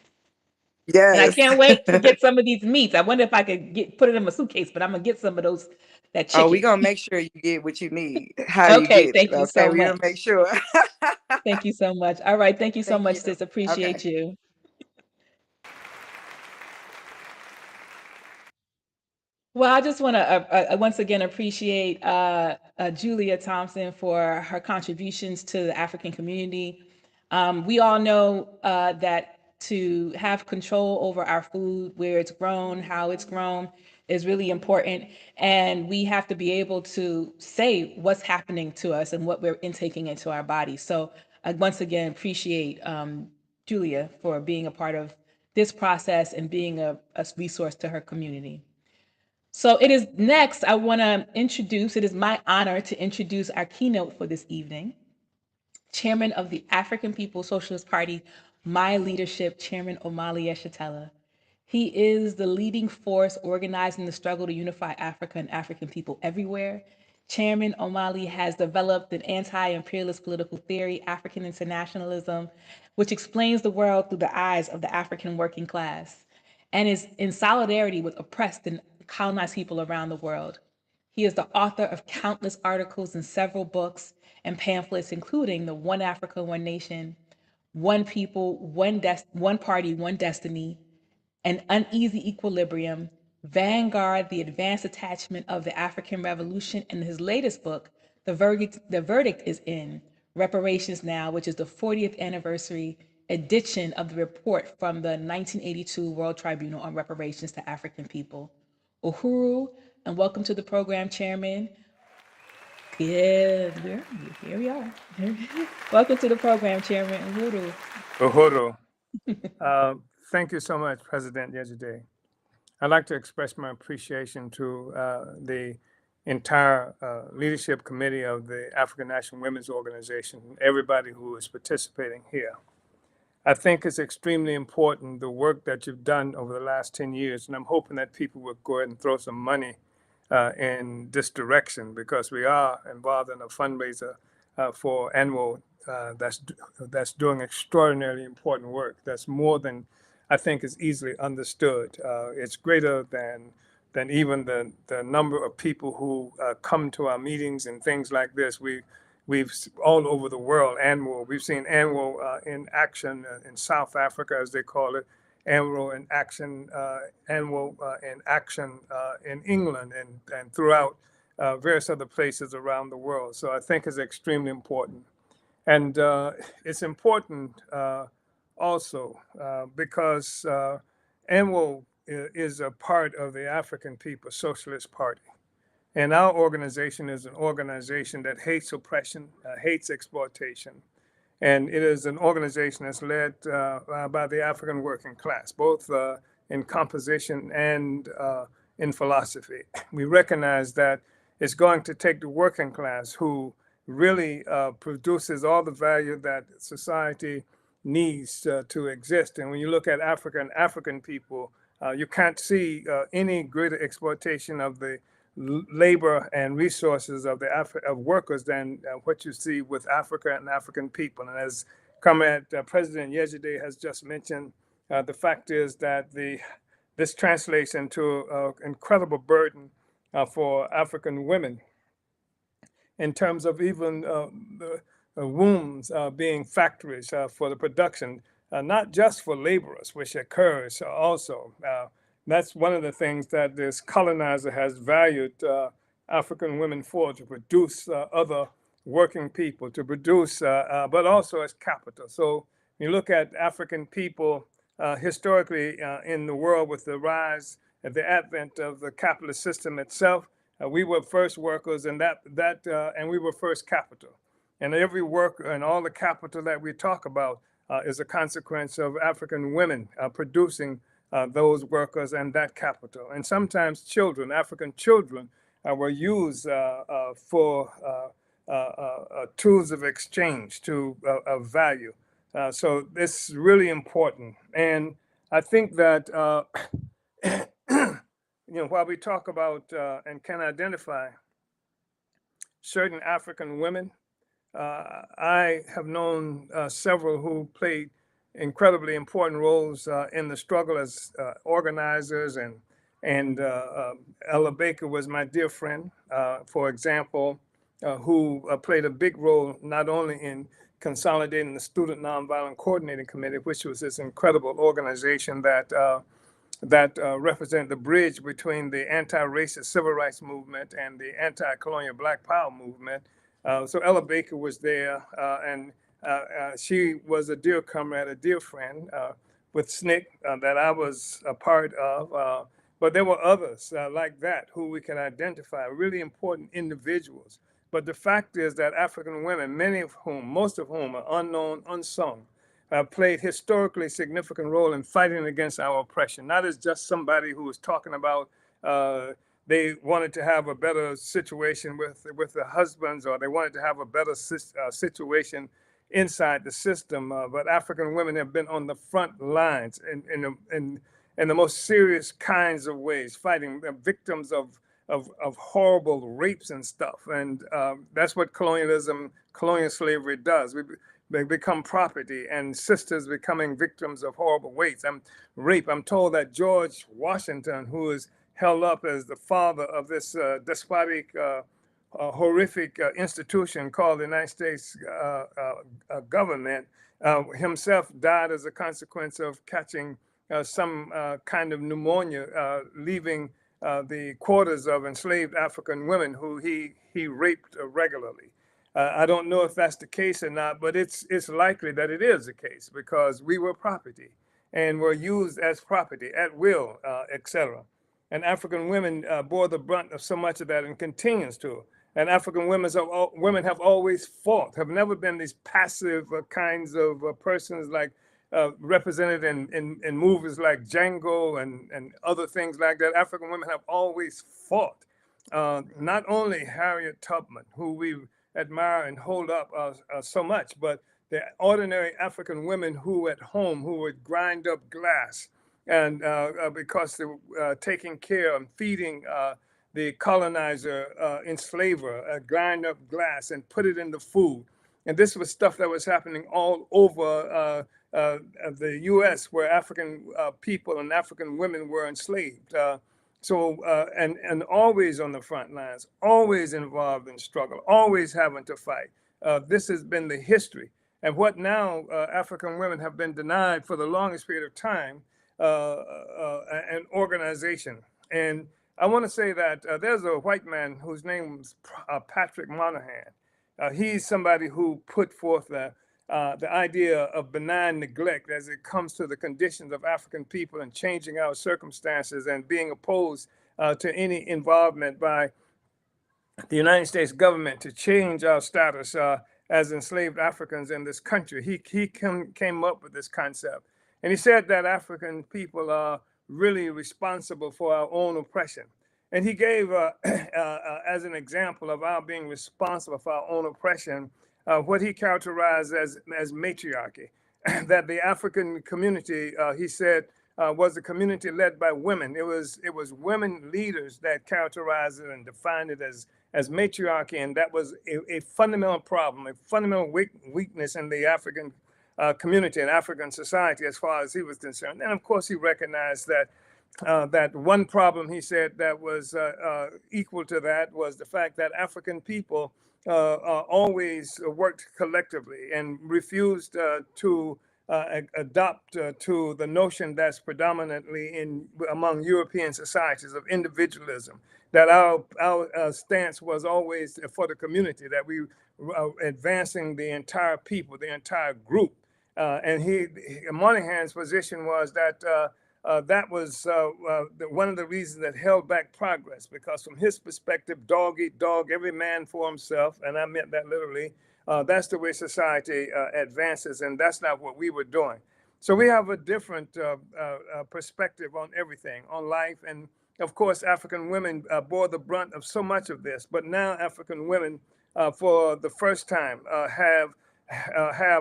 And I Yes. can't wait to get some of these meats. I wonder if I could put it in my suitcase, but I'm gonna get some of that Oh, we chicken. going to make sure you get what you need, how you Okay, get it. thank you Okay. so We're going much. to make sure. Thank you so much. All right, thank you so Thank much, you. sis. Okay. Appreciate you. Well, I just want to once again appreciate Julia Thompson for her contributions to the African community. We all know that to have control over our food, where it's grown, how it's grown, is really important. And we have to be able to say what's happening to us and what we're intaking into our bodies. So I once again appreciate Julia for being a part of this process and being a resource to her community. So it is next, I want to introduce, it is my honor to introduce our keynote for this evening, Chairman of the African People's Socialist Party, My Leadership, Chairman Omali Yeshitela. He is the leading force organizing the struggle to unify Africa and African people everywhere. Chairman Omali has developed an anti-imperialist political theory, African internationalism, which explains the world through the eyes of the African working class and is in solidarity with oppressed and colonized people around the world. He is the author of countless articles and several books and pamphlets, including the One Africa, One Nation, One People, One Party, One Destiny, An Uneasy Equilibrium, Vanguard, The Advanced Attachment of the African Revolution, and his latest book, The Verdict is In, Reparations Now, which is the 40th anniversary edition of the report from the 1982 World Tribunal on Reparations to African People. Uhuru, and welcome to the program, Chairman. Good, here we are. Welcome to the program, Chairman Uhuru. Uhuru. Thank you so much, President Yejide. I'd like to express my appreciation to the entire leadership committee of the African National Women's Organization, everybody who is participating here. I think it's extremely important, the work that you've done over the last 10 years, and I'm hoping that people will go ahead and throw some money in this direction, because we are involved in a fundraiser for ANWO that's doing extraordinarily important work. That's more than I think is easily understood. It's greater than even the number of people who come to our meetings and things like this. We've all over the world, ANWO. We've seen ANWO in action in South Africa, as they call it, ANWO in action, in England and throughout various other places around the world. So I think it's extremely important. And it's important also because ANWO is a part of the African People's Socialist Party. And our organization is an organization that hates oppression, hates exploitation. And it is an organization that's led by the African working class, both in composition and in philosophy. We recognize that it's going to take the working class, who really produces all the value that society needs to exist. And when you look at Africa and African people, you can't see any greater exploitation of the labor and resources of of workers than what you see with Africa and African people. And as Comrade President Yejide has just mentioned, the fact is that this translates into an incredible burden for African women in terms of even the wombs being factories for the production, not just for laborers, which occurs also. That's one of the things that this colonizer has valued African women for, to produce other working people, to produce, but also as capital. So you look at African people historically in the world, with the rise and the advent of the capitalist system itself, we were first workers, and and we were first capital. And every work and all the capital that we talk about is a consequence of African women producing those workers and that capital. And sometimes children, African children, were used for tools of exchange of value. So this is really important. And I think that while we talk about and can identify certain African women, I have known several who played incredibly important roles in the struggle as organizers, and Ella Baker was my dear friend, for example, who played a big role not only in consolidating the Student Nonviolent Coordinating Committee, which was this incredible organization that represented the bridge between the anti-racist civil rights movement and the anti-colonial Black Power movement. So Ella Baker was there, and she was a dear comrade, a dear friend with SNCC that I was a part of. But there were others like that who we can identify, really important individuals But the fact is that African women, many of whom, most of whom are unknown, unsung, have played historically significant role in fighting against our oppression, not as just somebody who was talking about they wanted to have a better situation with their husbands, or they wanted to have a better situation inside the system. But African women have been on the front lines in the most serious kinds of ways, fighting victims of horrible rapes and stuff. And that's what colonial slavery does. They become property, and sisters becoming victims of horrible rape. I'm told that George Washington, who is held up as the father of this despotic, horrific institution called the United States government, himself died as a consequence of catching some kind of pneumonia, leaving the quarters of enslaved African women who he raped regularly. I don't know if that's the case or not, but it's likely that it is the case, because we were property and were used as property at will, etc. And African women bore the brunt of so much of that, and continues to. And African women have always fought, have never been these passive kinds of persons like represented in movies like Django and other things like that. African women have always fought. Not only Harriet Tubman, who we admire and hold up so much, but the ordinary African women who at home who would grind up glass, and because they were taking care and feeding the colonizer, enslaver, grind up glass and put it in the food. And this was stuff that was happening all over the U.S., where African people and African women were enslaved. And always on the front lines, always involved in struggle, always having to fight. This has been the history. And what now African women have been denied for the longest period of time, an organization. And I want to say that there's a white man whose name was Patrick Monahan. He's somebody who put forth the idea of benign neglect as it comes to the conditions of African people and changing our circumstances, and being opposed to any involvement by the United States government to change our status as enslaved Africans in this country. He came up with this concept. And he said that African people are really responsible for our own oppression. And he gave, as an example of our being responsible for our own oppression, what he characterized as matriarchy. That the African community, he said, was a community led by women. It was women leaders that characterized it and defined it as matriarchy, and that was a fundamental problem, a fundamental weakness in the African community and African society, as far as he was concerned. And of course, he recognized that that one problem, he said, that was equal to that was the fact that African people always worked collectively and refused to adopt to the notion that's predominantly among European societies of individualism. That our stance was always for the community, that we were advancing the entire people, the entire group. And Monahan's position was that that was one of the reasons that held back progress, because from his perspective, dog eat dog, every man for himself, and I meant that literally. That's the way society advances, and that's not what we were doing. So we have a different perspective on everything, on life, and of course, African women bore the brunt of so much of this. But now African women, for the first time, have,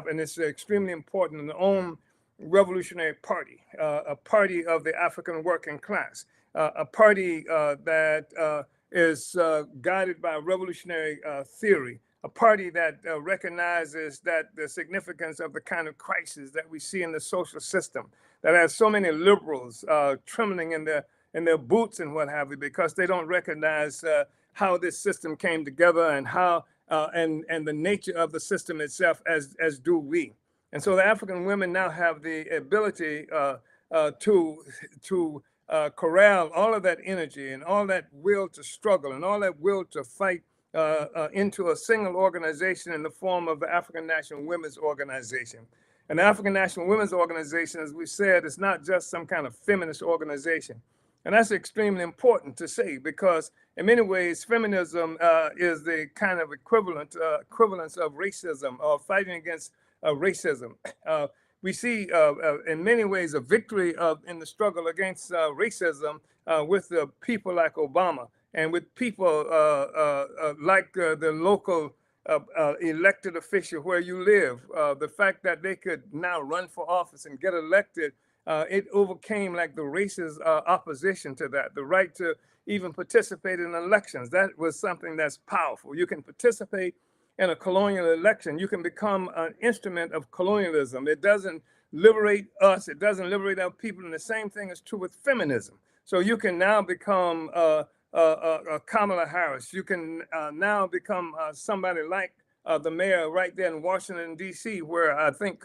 and it's extremely important, their own revolutionary party, a party of the African working class, a party that is guided by revolutionary theory, a party that recognizes that the significance of the kind of crisis that we see in the social system, that has so many liberals trembling in their boots and what have you, because they don't recognize how this system came together and how and the nature of the system itself, as do we. And so the African women now have the ability to corral all of that energy and all that will to struggle and all that will to fight into a single organization in the form of the African National Women's Organization. And the African National Women's Organization, as we said, is not just some kind of feminist organization. And that's extremely important to say because in many ways, feminism is the kind of equivalence of racism or fighting against racism. We see in many ways a victory in the struggle against racism with people like Obama and with people like the local elected official where you live. The fact that they could now run for office and get elected, it overcame like the racist opposition to that, the right to even participate in elections. That was something that's powerful. You can participate in a colonial election. You can become an instrument of colonialism. It doesn't liberate us. It doesn't liberate our people. And the same thing is true with feminism. So you can now become Kamala Harris. You can now become somebody like the mayor right there in Washington, D.C., where I think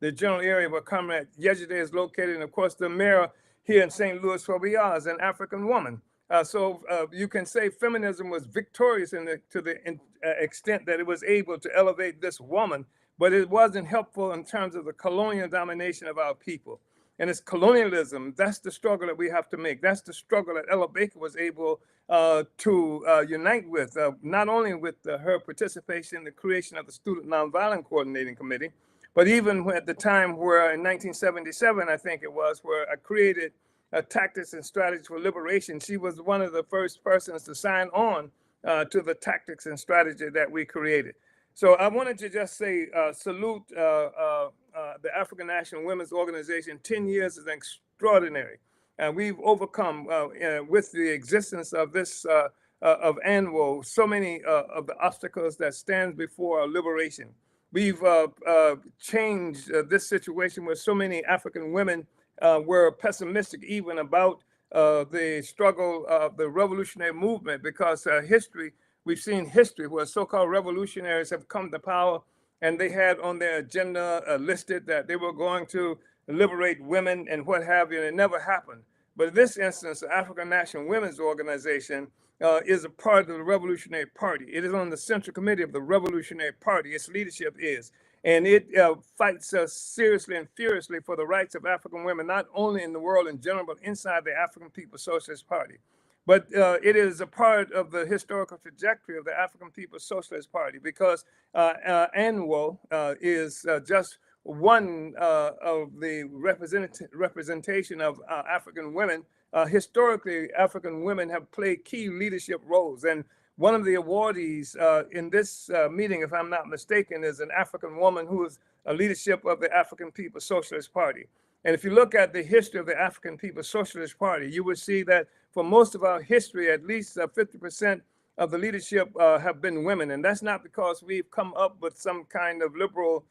the general area where Comrade Yejide is located, and of course the mayor here in St. Louis, where we are, is an African woman. So you can say feminism was victorious to the extent that it was able to elevate this woman, but it wasn't helpful in terms of the colonial domination of our people. And it's colonialism. That's the struggle that we have to make. That's the struggle that Ella Baker was able to unite with, not only with her participation in the creation of the Student Nonviolent Coordinating Committee, but even at the time where in 1977, I think it was, where I created Tactics and Strategies for Liberation. She was one of the first persons to sign on to the tactics and strategy that we created. So I wanted to just say salute the African National Women's Organization. 10 years is extraordinary. We've overcome with the existence of this of ANWO so many of the obstacles that stand before our liberation. We've changed this situation where so many African women were pessimistic even about the struggle of the revolutionary movement because we've seen history where so-called revolutionaries have come to power and they had on their agenda listed that they were going to liberate women and what have you, and it never happened. But in this instance, the African National Women's Organization is a part of the Revolutionary Party. It is on the Central Committee of the Revolutionary Party. Its leadership is. And it fights seriously and furiously for the rights of African women, not only in the world in general, but inside the African People's Socialist Party. But it is a part of the historical trajectory of the African People's Socialist Party because ANWO is just one of the representation of African women. Historically, African women have played key leadership roles. And one of the awardees in this meeting, if I'm not mistaken, is an African woman who is a leadership of the African People's Socialist Party. And if you look at the history of the African People's Socialist Party, you will see that for most of our history, at least 50% of the leadership have been women. And that's not because we've come up with some kind of liberal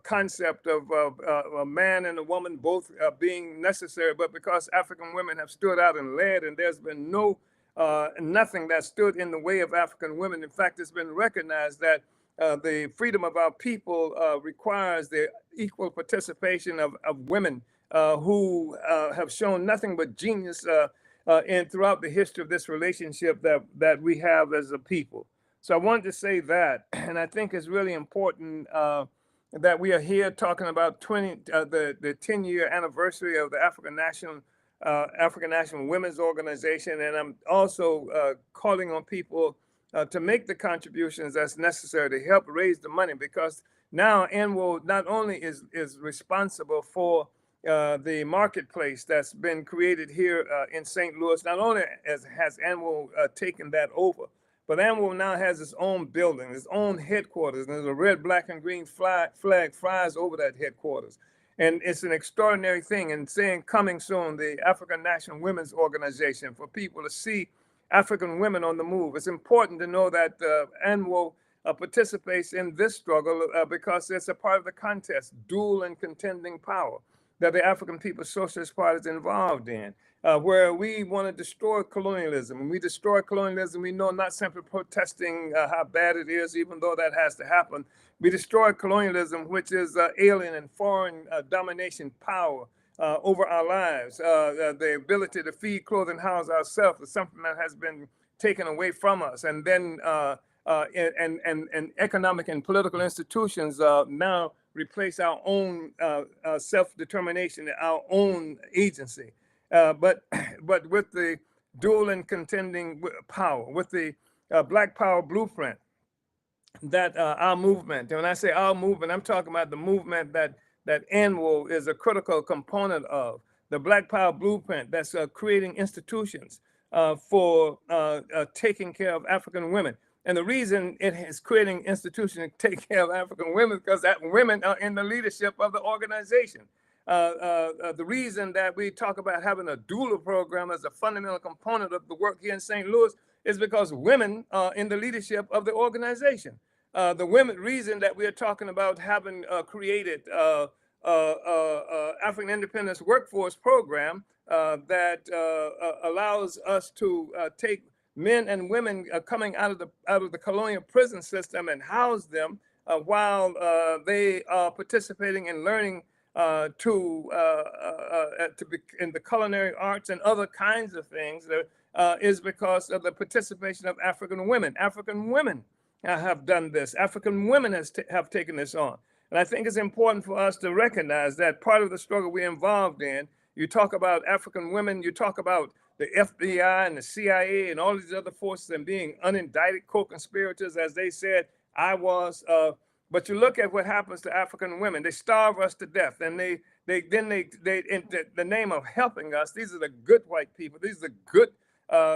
concept of a man and a woman both being necessary, but because African women have stood out and led, and there's been nothing that stood in the way of African women. In fact, it's been recognized that the freedom of our people requires the equal participation of women who have shown nothing but genius throughout the history of this relationship that we have as a people. So I wanted to say that, and I think it's really important that we are here talking about the 10-year anniversary of the African National Women's Organization, and I'm also calling on people to make the contributions that's necessary to help raise the money, because now ANWO not only is responsible for the marketplace that's been created here in St. Louis, not only has ANWO taken that over, but ANWO now has its own building, its own headquarters, and there's a red, black, and green flag flies over that headquarters. And it's an extraordinary thing. And saying coming soon, the African National Women's Organization, for people to see African women on the move. It's important to know that ANWO participates in this struggle because it's a part of the contest, dual and contending power that the African People's Socialist Party is involved in. Where we want to destroy colonialism. When we destroy colonialism, we know not simply protesting how bad it is, even though that has to happen. We destroy colonialism, which is alien and foreign domination power over our lives. The ability to feed, clothe, and house ourselves is something that has been taken away from us. And then and economic and political institutions now replace our own self-determination, our own agency. But but with the dual and contending power, with the Black Power blueprint, that our movement, and when I say our movement, I'm talking about the movement that ANWO is a critical component of, the Black Power blueprint that's creating institutions for taking care of African women. And the reason it is creating institutions to take care of African women is because that women are in the leadership of the organization. The reason that we talk about having a doula program as a fundamental component of the work here in St. Louis is because women are in the leadership of the organization. The women reason that we're talking about having created African Independence Workforce Program that allows us to take men and women coming out of the colonial prison system and house them while they are participating in learning to be in the culinary arts and other kinds of things is because of the participation of African women. African women have done this. African women have taken this on. And I think it's important for us to recognize that part of the struggle we're involved in, you talk about African women, you talk about the FBI and the CIA and all these other forces and being unindicted co-conspirators, as they said I was. But you look at what happens to African women. They starve us to death. And they in the name of helping us, these are the good white people. These are the good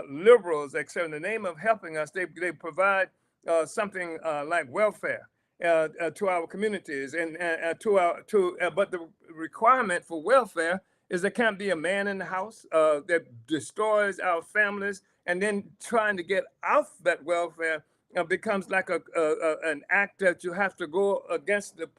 liberals, except in the name of helping us, they provide something like welfare to our communities and but the requirement for welfare is there can't be a man in the house that destroys our families, and then trying to get out that welfare becomes like an act that you have to go against the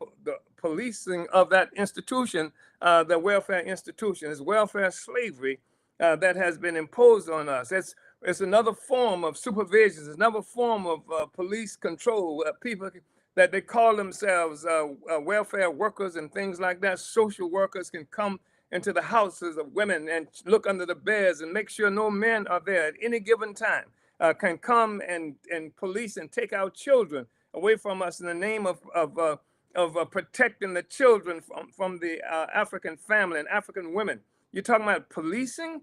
policing of that institution, the welfare institution. It's welfare slavery that has been imposed on us. It's another form of supervision. It's another form of police control. People that they call themselves welfare workers and things like that. Social workers can come into the houses of women and look under the beds and make sure no men are there at any given time. Can come and police and take our children away from us in the name of protecting the children from the African family and African women. You're talking about policing?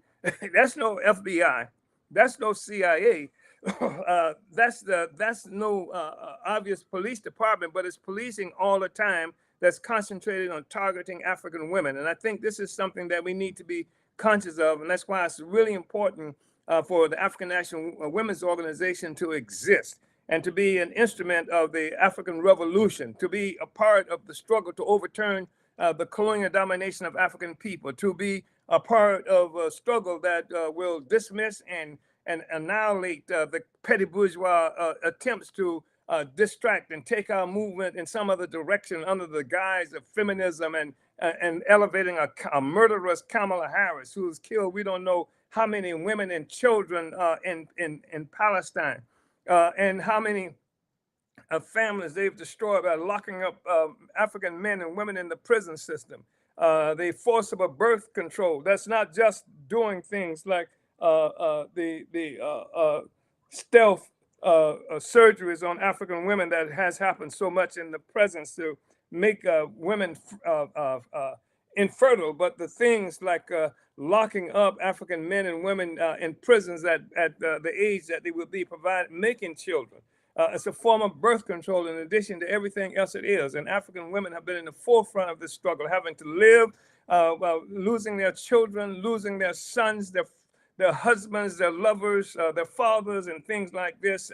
That's no FBI. That's no CIA. That's no obvious police department, but it's policing all the time that's concentrated on targeting African women. And I think this is something that we need to be conscious of. And that's why it's really important for the African National Women's Organization to exist and to be an instrument of the African Revolution, to be a part of the struggle to overturn the colonial domination of African people, to be a part of a struggle that will dismiss and annihilate the petty bourgeois attempts to distract and take our movement in some other direction under the guise of feminism and elevating a murderous Kamala Harris, who's killed we don't know how many women and children in Palestine, and how many families they've destroyed by locking up African men and women in the prison system. The forcible birth control. That's not just doing things like the stealth surgeries on African women that has happened so much in the presence to make women infertile, but the things like locking up African men and women in prisons at the age that they will be making children. It's a form of birth control in addition to everything else it is. And African women have been in the forefront of this struggle, having to live, losing their children, losing their sons, their husbands, their lovers, their fathers, and things like this.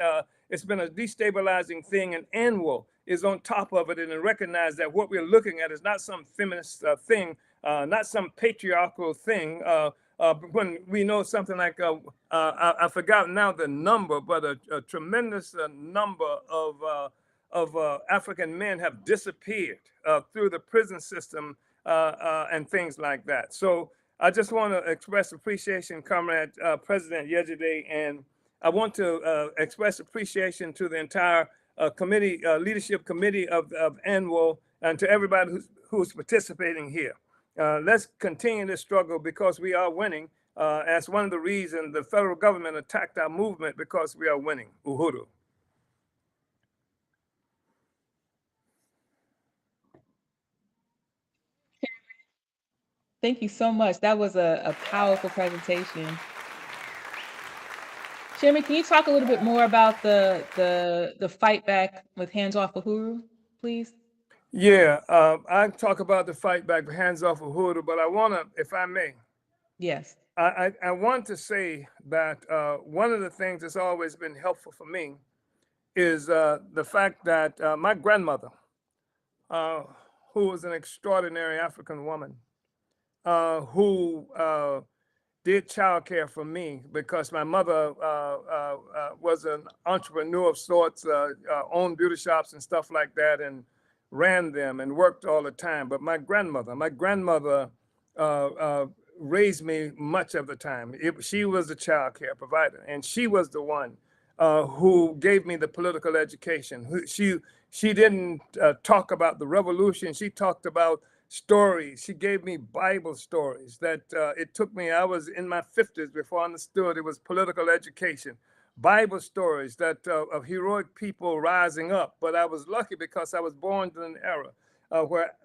It's been a destabilizing thing, and ANWO is on top of it and recognize that what we're looking at is not some feminist thing, not some patriarchal thing. When we know something like, I forgot now the number, but a tremendous number of African men have disappeared through the prison system and things like that. So I just want to express appreciation, Comrade President Yejide, and I want to express appreciation to the entire committee, leadership committee of ANWO, and to everybody who's participating here. Let's continue this struggle because we are winning. That's one of the reasons the federal government attacked our movement, because we are winning. Uhuru. Thank you so much. That was a powerful presentation. Chairman, can you talk a little bit more about the fight back with Hands Off Uhuru, please? Yeah, I talk about the fight back, hands off of Uhuru, but I want to, if I may, Yes. I want to say that one of the things that's always been helpful for me is the fact that my grandmother, who was an extraordinary African woman, who did childcare for me because my mother was an entrepreneur of sorts, owned beauty shops and stuff like that, and ran them and worked all the time. But my grandmother raised me much of the time. She was the childcare provider, and she was the one who gave me the political education. She didn't talk about the revolution. She talked about stories. She gave me Bible stories that it took me, I was in my 50s before I understood it was political education. Bible stories that of heroic people rising up. But I was lucky because I was born in an era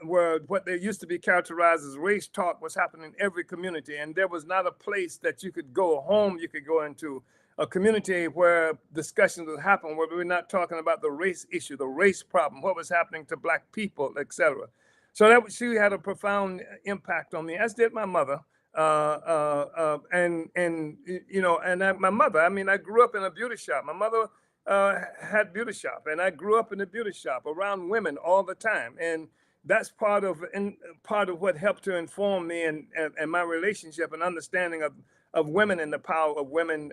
where what they used to be characterized as race talk was happening in every community. And there was not a place that you could go, a home you could go into, a community where discussions would happen, where we're not talking about the race issue, the race problem, what was happening to Black people, etc. So she had a profound impact on me, as did my mother. My mother. I mean, I grew up in a beauty shop. My mother had beauty shop, and I grew up in a beauty shop around women all the time, and that's part of what helped to inform me and my relationship and understanding of women and the power of women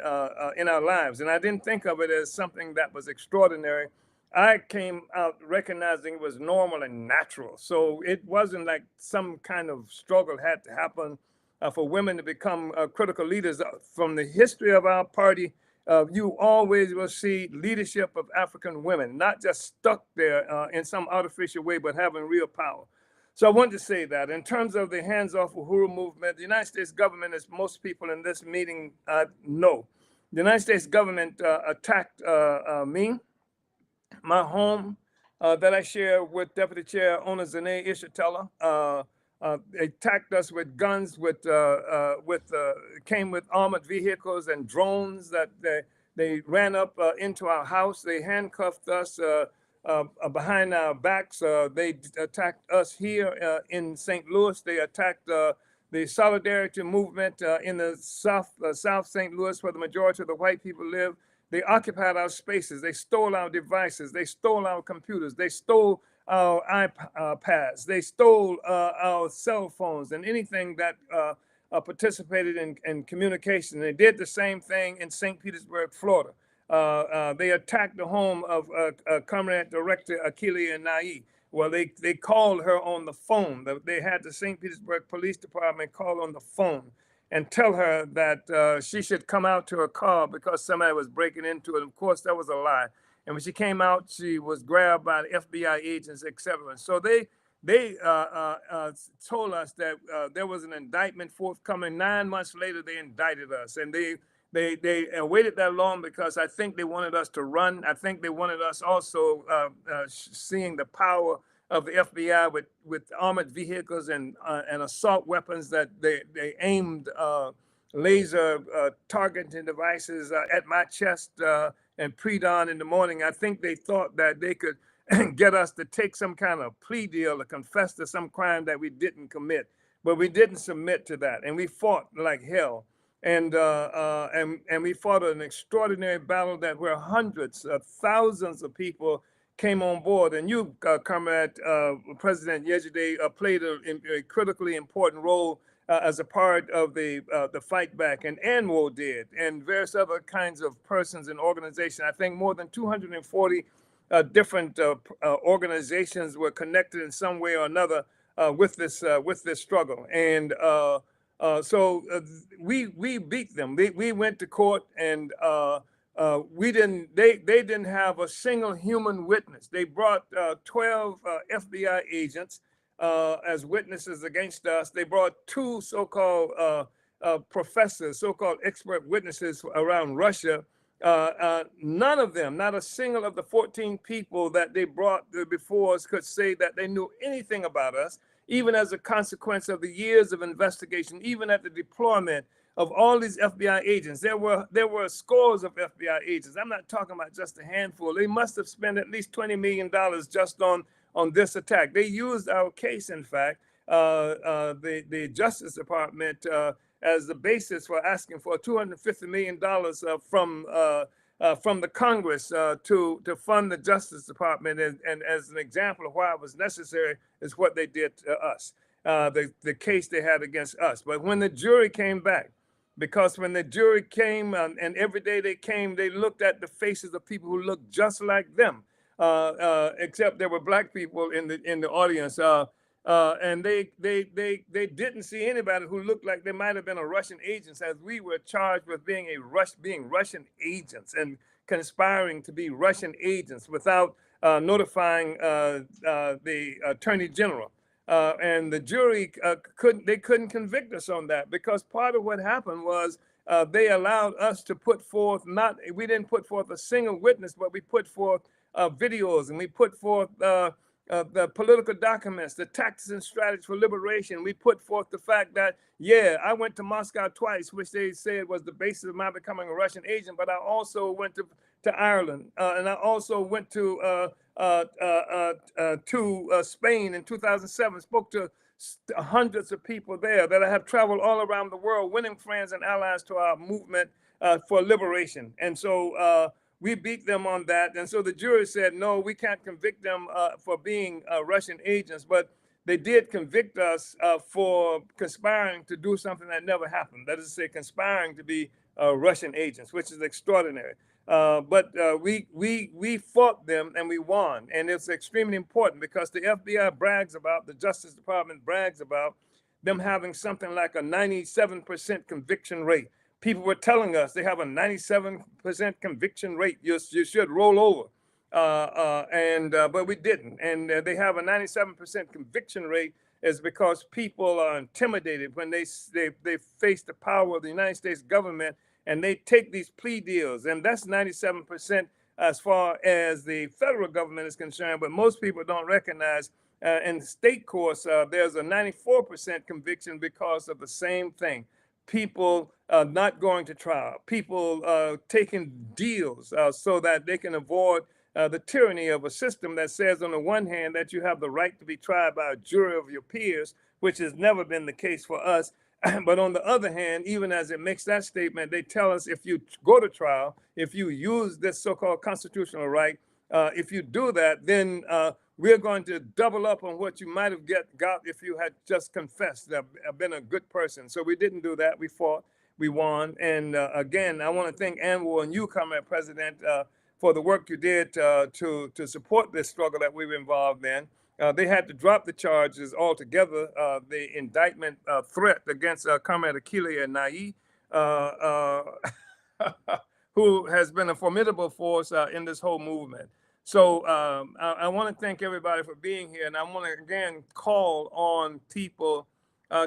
in our lives. And I didn't think of it as something that was extraordinary. I came out recognizing it was normal and natural. So it wasn't like some kind of struggle had to happen for women to become critical leaders. From the history of our party, you always will see leadership of African women, not just stuck there in some artificial way, but having real power. So I wanted to say that in terms of the Hands Off Uhuru movement, the United States government, as most people in this meeting know, the United States government attacked me, my home that I share with Deputy Chair Ona Zane Ishatella. They attacked us with guns, came with armored vehicles and drones that they ran up into our house. They handcuffed us behind our backs. They attacked us here in St. Louis. They attacked the solidarity movement in the South St. Louis, where the majority of the white people live. They occupied our spaces. They stole our devices. They stole our computers. They stole our iPads. They stole our cell phones and anything that participated in communication. They did the same thing in St. Petersburg, Florida. They attacked the home of Comrade Director Akilia Nai. Well, they called her on the phone. They had the St. Petersburg Police Department call on the phone and tell her that she should come out to her car because somebody was breaking into it. Of course, that was a lie. And when she came out, she was grabbed by the FBI agents, etc. So they told us that there was an indictment forthcoming. 9 months later, they indicted us, and they waited that long because I think they wanted us to run. I think they wanted us also seeing the power of the FBI with armored vehicles and assault weapons that they aimed laser targeting devices at my chest and pre-dawn in the morning. I think they thought that they could get us to take some kind of plea deal or confess to some crime that we didn't commit. But we didn't submit to that, and we fought like hell. And we fought an extraordinary battle that where hundreds of thousands of people came on board. And you, Comrade President Yejide, played a critically important role as a part of the fight back, and ANWO did, and various other kinds of persons and organizations. I think more than 240 different organizations were connected in some way or another with this struggle. And so we beat them. We went to court, and we didn't. They didn't have a single human witness. They brought 12 FBI agents as witnesses against us. They brought 2 so-called professors, so-called expert witnesses around Russia. None of them, not a single of the 14 people that they brought before us, could say that they knew anything about us. even as a consequence of the years of investigation, even at the deployment of all these FBI agents. There were scores of FBI agents. I'm not talking about just a handful. They must have spent at least $20 million just on this attack. They used our case, in fact, the Justice Department as the basis for asking for $250 million from the Congress to fund the Justice Department. And as an example of why it was necessary is what they did to us, the case they had against us. But when the jury came back, because when the jury came and every day they came, they looked at the faces of people who looked just like them, except there were black people in the audience. And they didn't see anybody who looked like they might have been a Russian agents, as we were charged with being Russian agents and conspiring to be Russian agents without notifying the Attorney General. And the jury couldn't convict us on that, because part of what happened was they allowed us to put forth we didn't put forth a single witness, but we put forth videos, and we put forth the political documents, the tactics and strategies for liberation. We put forth the fact that, yeah, I went to Moscow twice, which they said was the basis of my becoming a Russian agent, but I also went to Ireland, and I also went to Spain in 2007, spoke to hundreds of people there, that I have traveled all around the world, winning friends and allies to our movement for liberation. And so we beat them on that. And so the jury said, no, we can't convict them for being Russian agents, but they did convict us for conspiring to do something that never happened. That is to say, conspiring to be Russian agents, which is extraordinary. But we fought them and we won. And it's extremely important, because the FBI brags about, the Justice Department brags about them having something like a 97% conviction rate. People were telling us they have a 97% conviction rate. You should roll over. But we didn't. And they have a 97% conviction rate is because people are intimidated when they face the power of the United States government, and they take these plea deals. And that's 97% as far as the federal government is concerned. But most people don't recognize in state courts, there's a 94% conviction because of the same thing. People not going to trial, people taking deals so that they can avoid the tyranny of a system that says, on the one hand, that you have the right to be tried by a jury of your peers, which has never been the case for us. But on the other hand, even as it makes that statement, they tell us if you go to trial, if you use this so-called constitutional right, if you do that, then we're going to double up on what you might have got if you had just confessed, been a good person. So we didn't do that. We fought, we won. And again, I want to thank ANWO and you, Comrade President, for the work you did to support this struggle that we were involved in. They had to drop the charges altogether, the indictment threat against Comrade Akilia Nai, who has been a formidable force in this whole movement. So I want to thank everybody for being here. And I want to, again, call on people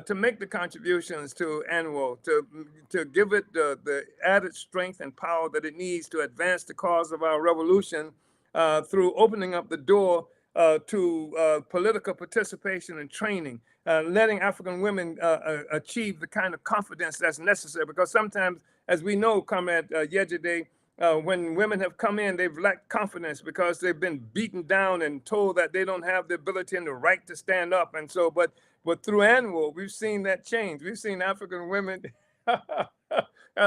to make the contributions to ANWO, to give it the added strength and power that it needs to advance the cause of our revolution through opening up the door to political participation and training, letting African women achieve the kind of confidence that's necessary. Because sometimes, as we know, Comrade Yejide, when women have come in, they've lacked confidence because they've been beaten down and told that they don't have the ability and the right to stand up. And so, but through ANWO, we've seen that change. We've seen African women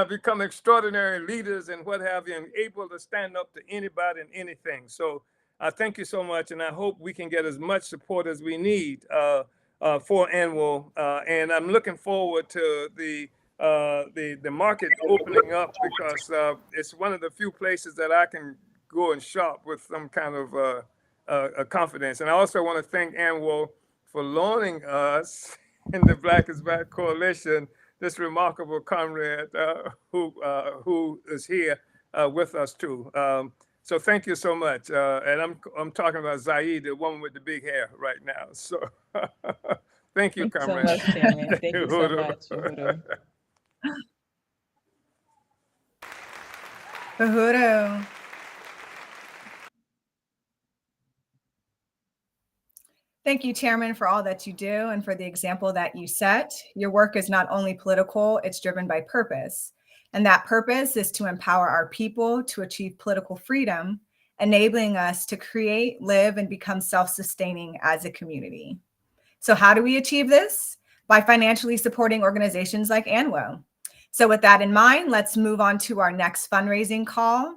become extraordinary leaders and what have you, and able to stand up to anybody and anything. So I thank you so much, and I hope we can get as much support as we need for ANWO. And I'm looking forward to the market opening up, because it's one of the few places that I can go and shop with some kind of confidence. And I also want to thank ANWO for loaning us in the Black is Back Coalition this remarkable comrade who is here with us too. So thank you so much. And I'm talking about Zaid, the woman with the big hair right now. So thank you, comrade. Thank you so much, Chairman. Thank you so much, Uhuru. Uhuru. Thank you, Chairman, for all that you do and for the example that you set. Your work is not only political, it's driven by purpose. And that purpose is to empower our people to achieve political freedom, enabling us to create, live, and become self-sustaining as a community. So how do we achieve this? By financially supporting organizations like ANWO. So with that in mind, let's move on to our next fundraising call.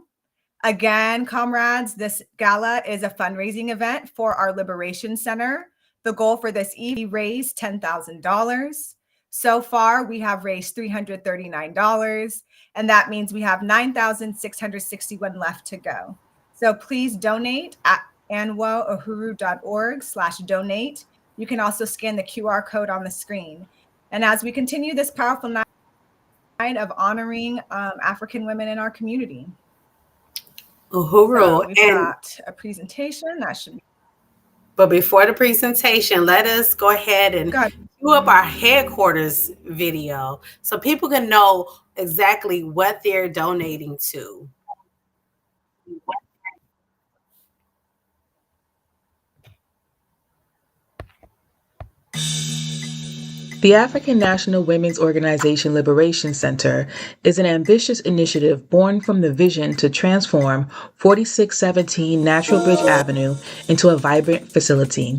Again, comrades, this gala is a fundraising event for our Liberation Center. The goal for this evening raised $10,000. So far, we have raised $339, and that means we have $9,661 left to go. So please donate at anwoohuru.org/donate. You can also scan the QR code on the screen. And as we continue this powerful night of honoring African women in our community. Uhuru. So we've And got a presentation that should be. but before the presentation, let us go ahead and cue up our headquarters video so people can know exactly what they're donating to. The African National Women's Organization Liberation Center is an ambitious initiative born from the vision to transform 4617 Natural Bridge Avenue into a vibrant facility.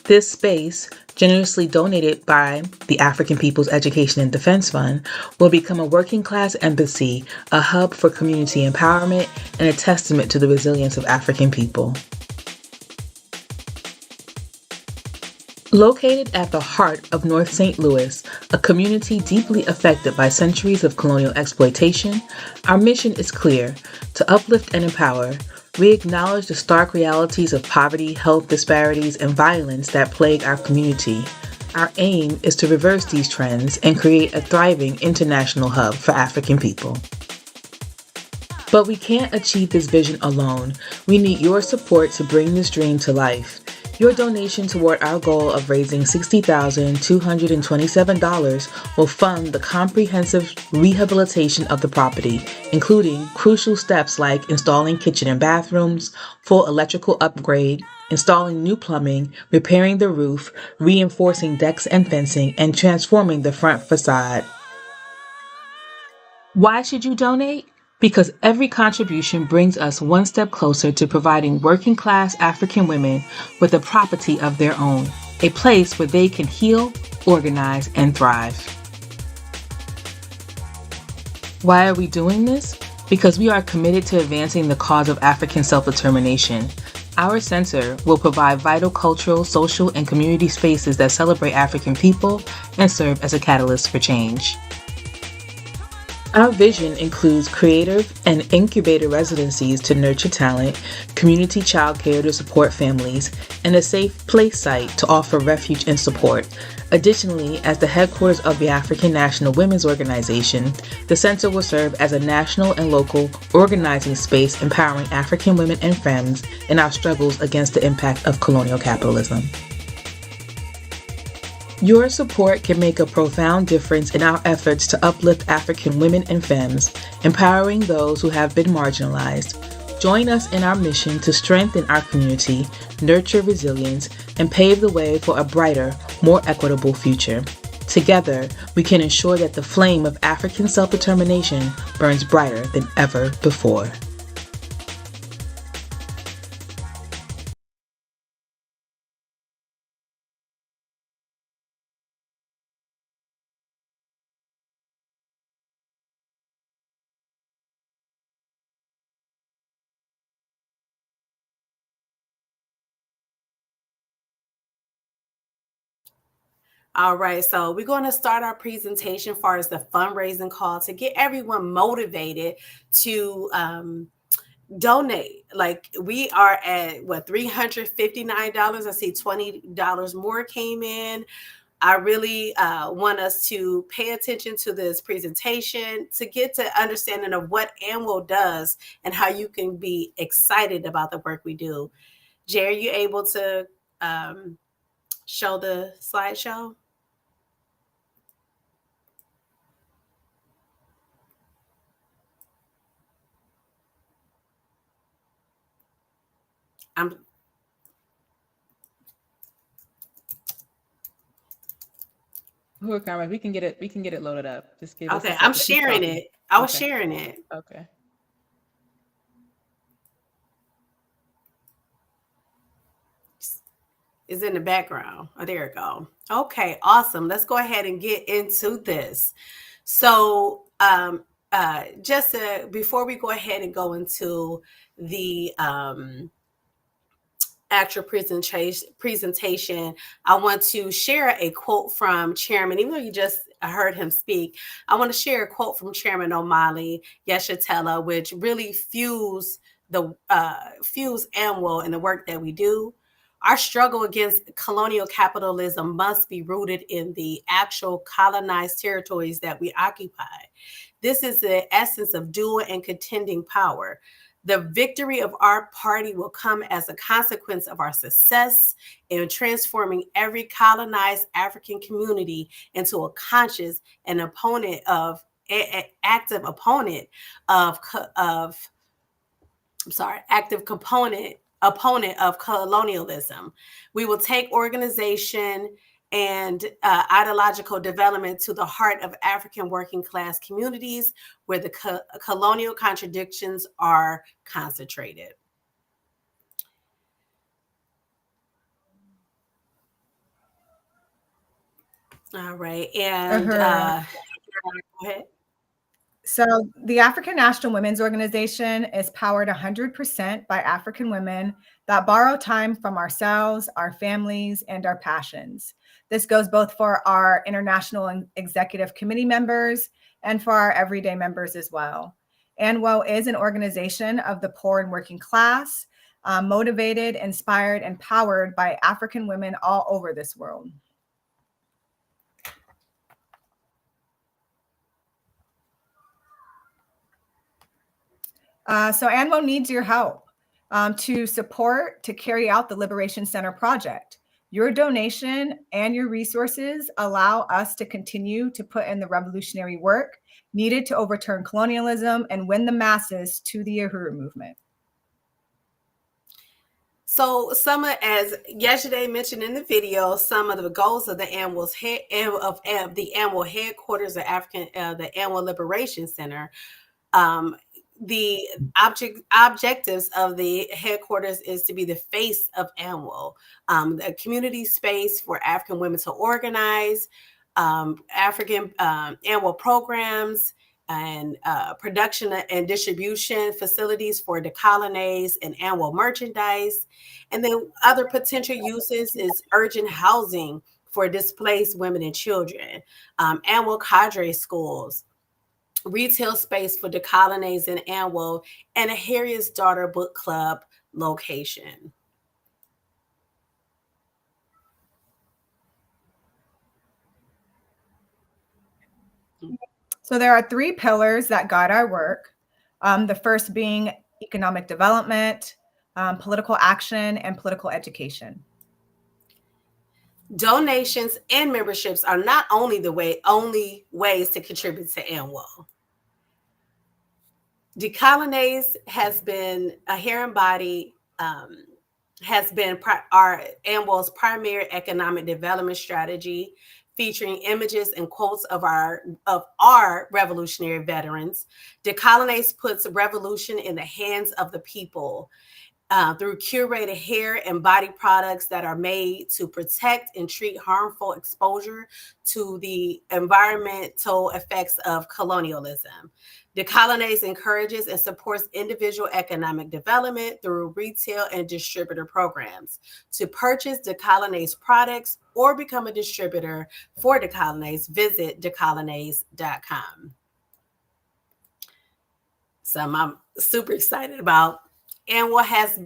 This space, generously donated by the African People's Education and Defense Fund, will become a working-class embassy, a hub for community empowerment, and a testament to the resilience of African people. Located at the heart of North St. Louis, a community deeply affected by centuries of colonial exploitation, our mission is clear: to uplift and empower. We acknowledge the stark realities of poverty, health disparities, and violence that plague our community. Our aim is to reverse these trends and create a thriving international hub for African people. But we can't achieve this vision alone. We need your support to bring this dream to life. Your donation toward our goal of raising $60,227 will fund the comprehensive rehabilitation of the property, including crucial steps like installing kitchen and bathrooms, full electrical upgrade, installing new plumbing, repairing the roof, reinforcing decks and fencing, and transforming the front facade. Why should you donate? Because every contribution brings us one step closer to providing working-class African women with a property of their own, a place where they can heal, organize, and thrive. Why are we doing this? Because we are committed to advancing the cause of African self-determination. Our center will provide vital cultural, social, and community spaces that celebrate African people and serve as a catalyst for change. Our vision includes creative and incubator residencies to nurture talent, community childcare to support families, and a safe place site to offer refuge and support. Additionally, as the headquarters of the African National Women's Organization, the center will serve as a national and local organizing space empowering African women and femmes in our struggles against the impact of colonial capitalism. Your support can make a profound difference in our efforts to uplift African women and femmes, empowering those who have been marginalized. Join us in our mission to strengthen our community, nurture resilience, and pave the way for a brighter, more equitable future. Together, we can ensure that the flame of African self-determination burns brighter than ever before. All right, so we're going to start our presentation as far as the fundraising call to get everyone motivated to donate. Like we are at what, $359. I see $20 more came in. I really want us to pay attention to this presentation to get to understanding of what ANWO does and how you can be excited about the work we do. Jerry, you able to show the slideshow? Who are Carmen? We can get it loaded up. Just give us a Okay, I'm second. Keep sharing talking. it. I was Okay. sharing it. Okay. Is in the background. Oh, there we go. Okay, awesome. Let's go ahead and get into this. So, just before we go ahead and go into the actual presentation, I want to share a quote from Chairman, even though you just heard him speak, I want to share a quote from Chairman O'Malley Yeshatela, which really fuels ANWO and the work that we do. Our struggle against colonial capitalism must be rooted in the actual colonized territories that we occupy. This is the essence of dual and contending power. The victory of our party will come as a consequence of our success in transforming every colonized African community into a conscious and active opponent active opponent of colonialism. We will take organization and ideological development to the heart of African working class communities where the colonial contradictions are concentrated. All right. And Uhuru. go ahead. So, the African National Women's Organization is powered 100% by African women that borrow time from ourselves, our families, and our passions. This goes both for our international and executive committee members and for our everyday members as well. ANWO is an organization of the poor and working class, motivated, inspired, and powered by African women all over this world. So ANWO needs your help to support, to carry out the Liberation Center project. Your donation and your resources allow us to continue to put in the revolutionary work needed to overturn colonialism and win the masses to the Uhuru movement. So, as yesterday mentioned in the video, some of the goals of the the ANWO headquarters of the ANWO Liberation Center. The objectives of the headquarters is to be the face of ANWO, a community space for African women to organize, African ANWO programs, and production and distribution facilities for decolonize and ANWO merchandise. And then other potential uses is urgent housing for displaced women and children, ANWO cadre schools, retail space for decolonize and ANWO, and a Harriet's Daughter Book Club location. So there are three pillars that guide our work. The first being economic development, political action, and political education. Donations and memberships are not only only ways to contribute to ANWO. Decolonize has been a hearing body, has been our ANWO's primary economic development strategy, featuring images and quotes of our revolutionary veterans. Decolonize puts revolution in the hands of the people. Through curated hair and body products that are made to protect and treat harmful exposure to the environmental effects of colonialism. Decolonize encourages and supports individual economic development through retail and distributor programs. To purchase Decolonize products or become a distributor for Decolonize, visit decolonize.com. Something I'm super excited about. And what has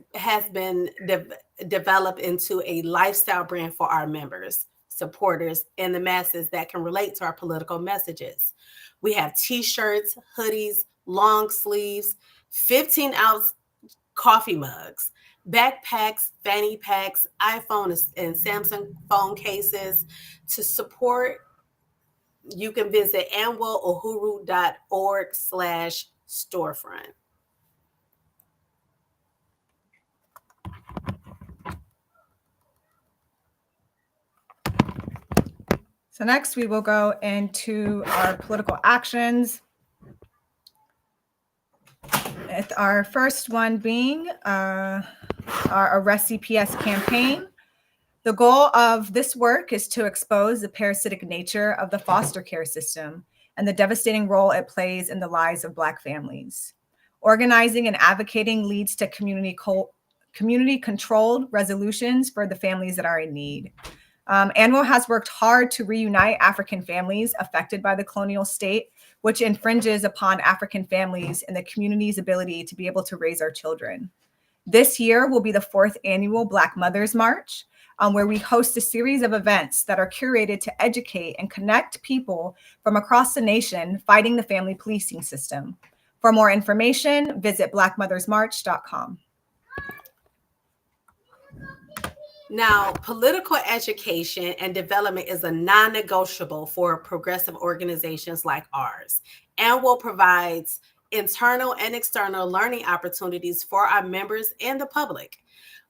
been developed into a lifestyle brand for our members, supporters, and the masses that can relate to our political messages. We have t-shirts, hoodies, long sleeves, 15-ounce coffee mugs, backpacks, fanny packs, iPhone and Samsung phone cases. To support, you can visit anwouhuru.org/storefront. So next we will go into our political actions. Our first one being our Arrest CPS campaign. The goal of this work is to expose the parasitic nature of the foster care system and the devastating role it plays in the lives of Black families. Organizing and advocating leads to community-controlled resolutions for the families that are in need. ANWO has worked hard to reunite African families affected by the colonial state, which infringes upon African families and the community's ability to be able to raise our children. This year will be the 4th annual Black Mothers March, where we host a series of events that are curated to educate and connect people from across the nation fighting the family policing system. For more information, visit blackmothersmarch.com. Now, political education and development is a non-negotiable for progressive organizations like ours. ANWO provides internal and external learning opportunities for our members and the public,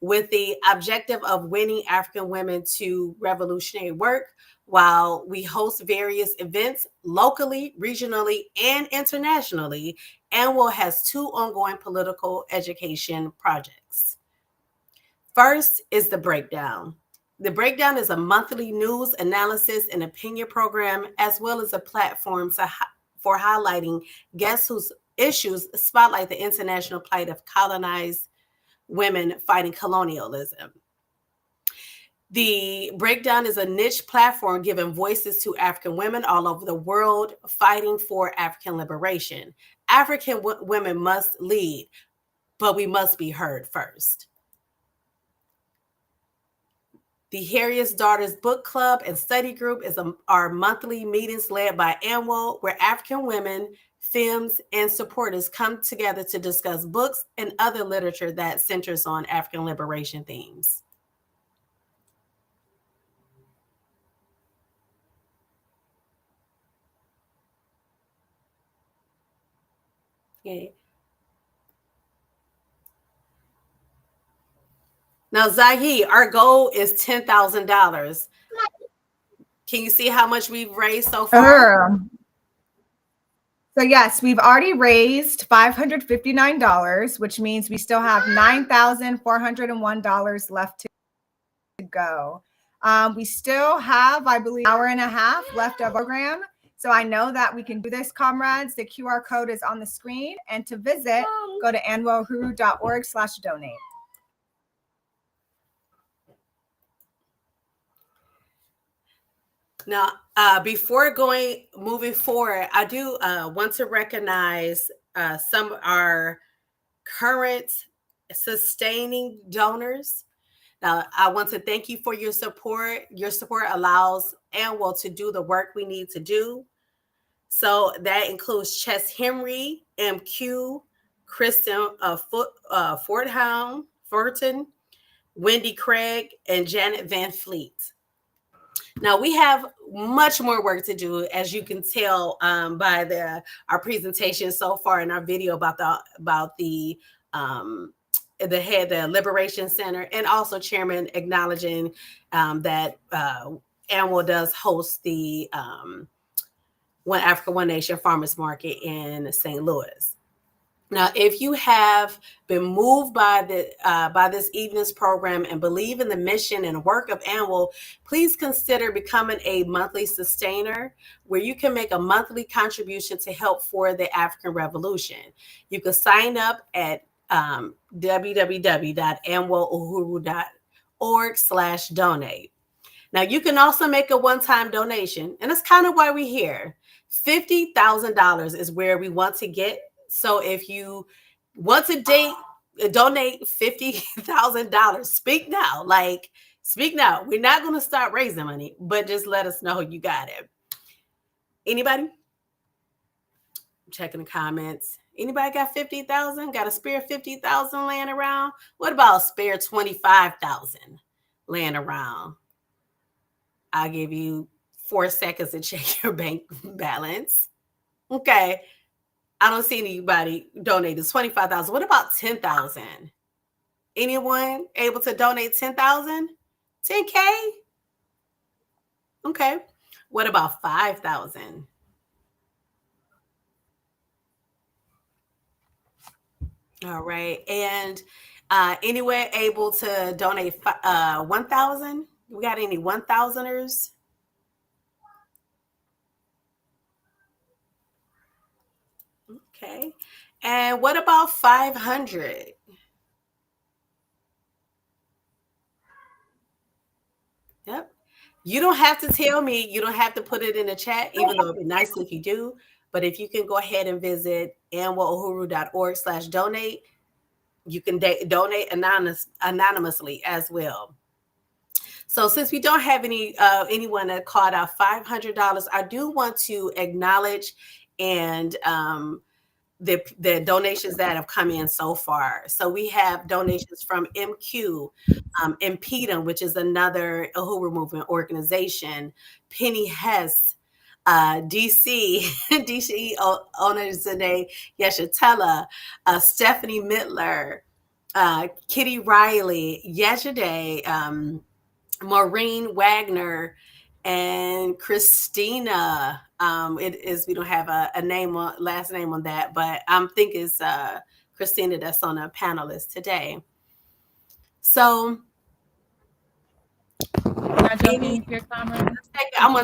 with the objective of winning African women to revolutionary work, while we host various events locally, regionally, and internationally. ANWO has 2 ongoing political education projects. First is the Breakdown. The Breakdown is a monthly news analysis and opinion program, as well as a platform for highlighting guests whose issues spotlight the international plight of colonized women fighting colonialism. The Breakdown is a niche platform giving voices to African women all over the world fighting for African liberation. African women must lead, but we must be heard first. The Harriet's Daughters Book Club and Study Group is our monthly meetings led by ANWO, where African women, femmes, and supporters come together to discuss books and other literature that centers on African liberation themes. Okay. Now, Zahi, our goal is $10,000. Can you see how much we've raised so far? So yes, we've already raised $559, which means we still have $9,401 left to go. We still have, I believe, an hour and a half left of our program. So I know that we can do this, comrades. The QR code is on the screen. And to visit, go to anwohuru.org/donate. Now, before moving forward, I do want to recognize some of our current sustaining donors. Now, I want to thank you for your support. Your support allows ANWO to do the work we need to do. So that includes Chess Henry, MQ, Kristen Fortin, Wendy Craig, and Janet Van Fleet. Now, we have much more work to do, as you can tell by our presentation so far in our video about the head, the Liberation Center, and also Chairman acknowledging that ANWO does host the One Africa, One Nation Farmers Market in St. Louis. Now, if you have been moved by this evening's program and believe in the mission and work of ANWO, please consider becoming a monthly sustainer, where you can make a monthly contribution to help for the African Revolution. You can sign up at www.anwouhuru.org/donate. Now, you can also make a one-time donation, and that's kind of why we're here. $50,000 is where we want to get. So if you want to donate $50,000, speak now. Speak now. We're not going to start raising money, but just let us know you got it. Anybody? I'm checking the comments. Anybody got 50,000? Got a spare 50,000 laying around? What about a spare 25,000 laying around? I'll give you 4 seconds to check your bank balance. Okay. I don't see anybody donate. It's 25,000. What about 10,000? Anyone able to donate 10,000? 10K? Okay. What about 5,000? All right. And anywhere able to donate 1,000? We got any 1,000ers? Okay. And what about 500? Yep. You don't have to tell me. You don't have to put it in the chat, even though it'd be nice if you do. But if you can go ahead and visit anwoohuru.org/donate, you can donate anonymously as well. So since we don't have anyone that called out $500, I do want to acknowledge and the donations that have come in so far. So we have donations from MQ, Impedum, which is another Uhuru Movement organization, Penny Hess, DC, DC owners today, Yeshatella, Stephanie Mittler, Kitty Riley, yesterday, Maureen Wagner, and Christina. It is, we don't have a last name on that, but I'm thinking it's Christina that's on a panelist today. So I'm going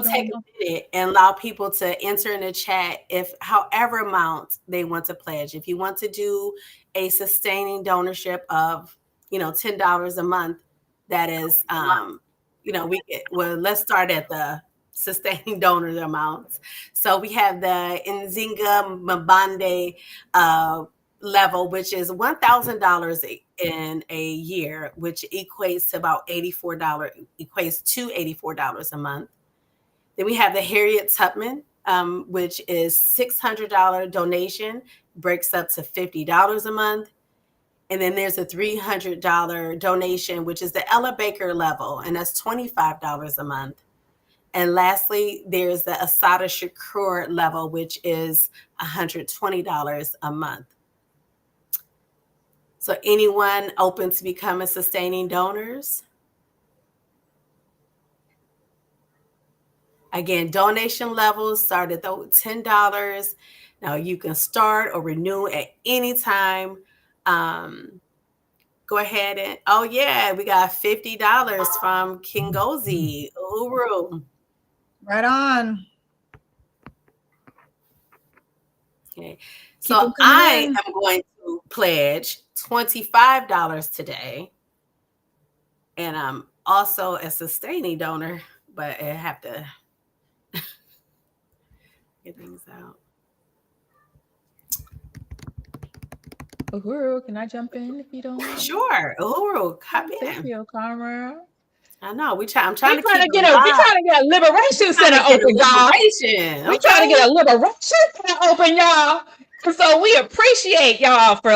to take a minute and allow people to enter in the chat if however amount they want to pledge. If you want to do a sustaining donorship of, $10 a month, that is, let's start at the sustaining donor amounts. So we have the Nzinga Mbande level, which is $1,000 in a year, which equates to about $84 a month. Then we have the Harriet Tubman, which is $600 donation, breaks up to $50 a month. And then there's a $300 donation, which is the Ella Baker level, and that's $25 a month. And lastly, there's the Asada Shakur level, which is $120 a month. So anyone open to becoming sustaining donors? Again, donation levels start at $10. Now you can start or renew at any time. Go ahead and, oh yeah, we got $50 from Kingozi, Uhuru. Right on. Okay, so I am going to pledge $25 today, and I'm also a sustaining donor, but I have to get things out. Uhuru, can I jump in if you don't mind? Sure, Uhuru, hop in. Thank you, Karma. I know. I'm trying to get a liberation center open, y'all. We trying to get a liberation center open, y'all. So we appreciate y'all for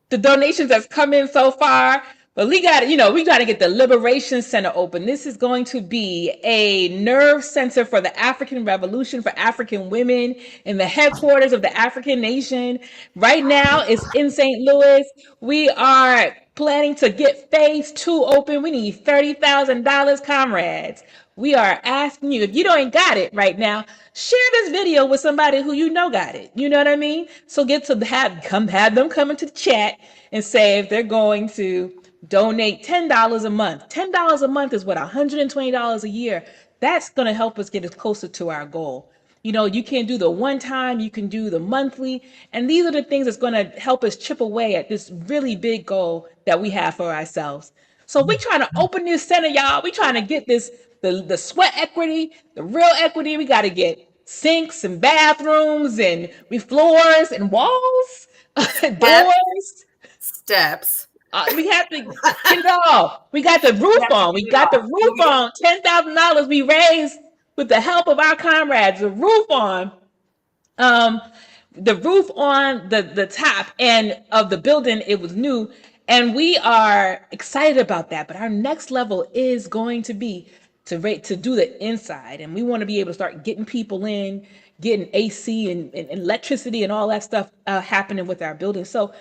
the donations that's come in so far. But we got to get the Liberation Center open. This is going to be a nerve center for the African Revolution, for African women in the headquarters of the African nation. Right now, it's in St. Louis. We are planning to get phase 2 open. We need $30,000, comrades. We are asking you, if you don't got it right now, share this video with somebody who you know got it. You know what I mean? So get to have them come into the chat and say if they're going to donate $10 a month. $10 a month is what, $120 a year. That's going to help us get us closer to our goal. You can do the one time, you can do the monthly, and these are the things that's going to help us chip away at this really big goal that we have for ourselves. So we trying to open this center, y'all. We trying to get the sweat equity, the real equity. We got to get sinks and bathrooms and floors and walls, doors, steps. We have to get it all. We got the roof on. We got the roof on. $10,000 we raised with the help of our comrades. The roof on. The roof on the top and of the building, it was new, and we are excited about that. But our next level is going to be to do the inside, and we want to be able to start getting people in, getting AC and electricity and all that stuff happening with our building. So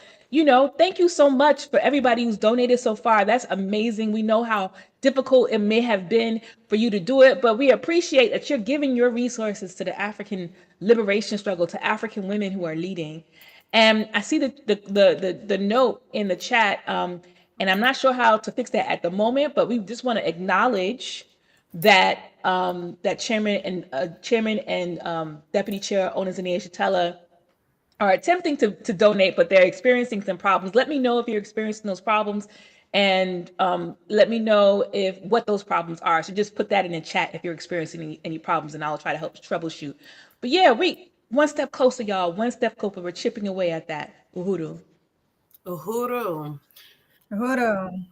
thank you so much for everybody who's donated so far. That's amazing. We know how difficult it may have been for you to do it, but we appreciate that you're giving your resources to the African liberation struggle, to African women who are leading. And I see the note in the chat, and I'm not sure how to fix that at the moment, but we just want to acknowledge that that chairman and deputy chair Onizania Shatella are attempting to donate, but they're experiencing some problems. Let me know if you're experiencing those problems, and let me know if what those problems are. So just put that in the chat if you're experiencing any problems, and I'll try to help troubleshoot. But yeah, we one step closer, y'all. One step closer. We're chipping away at that. Uhuru. Uhuru. Uhuru.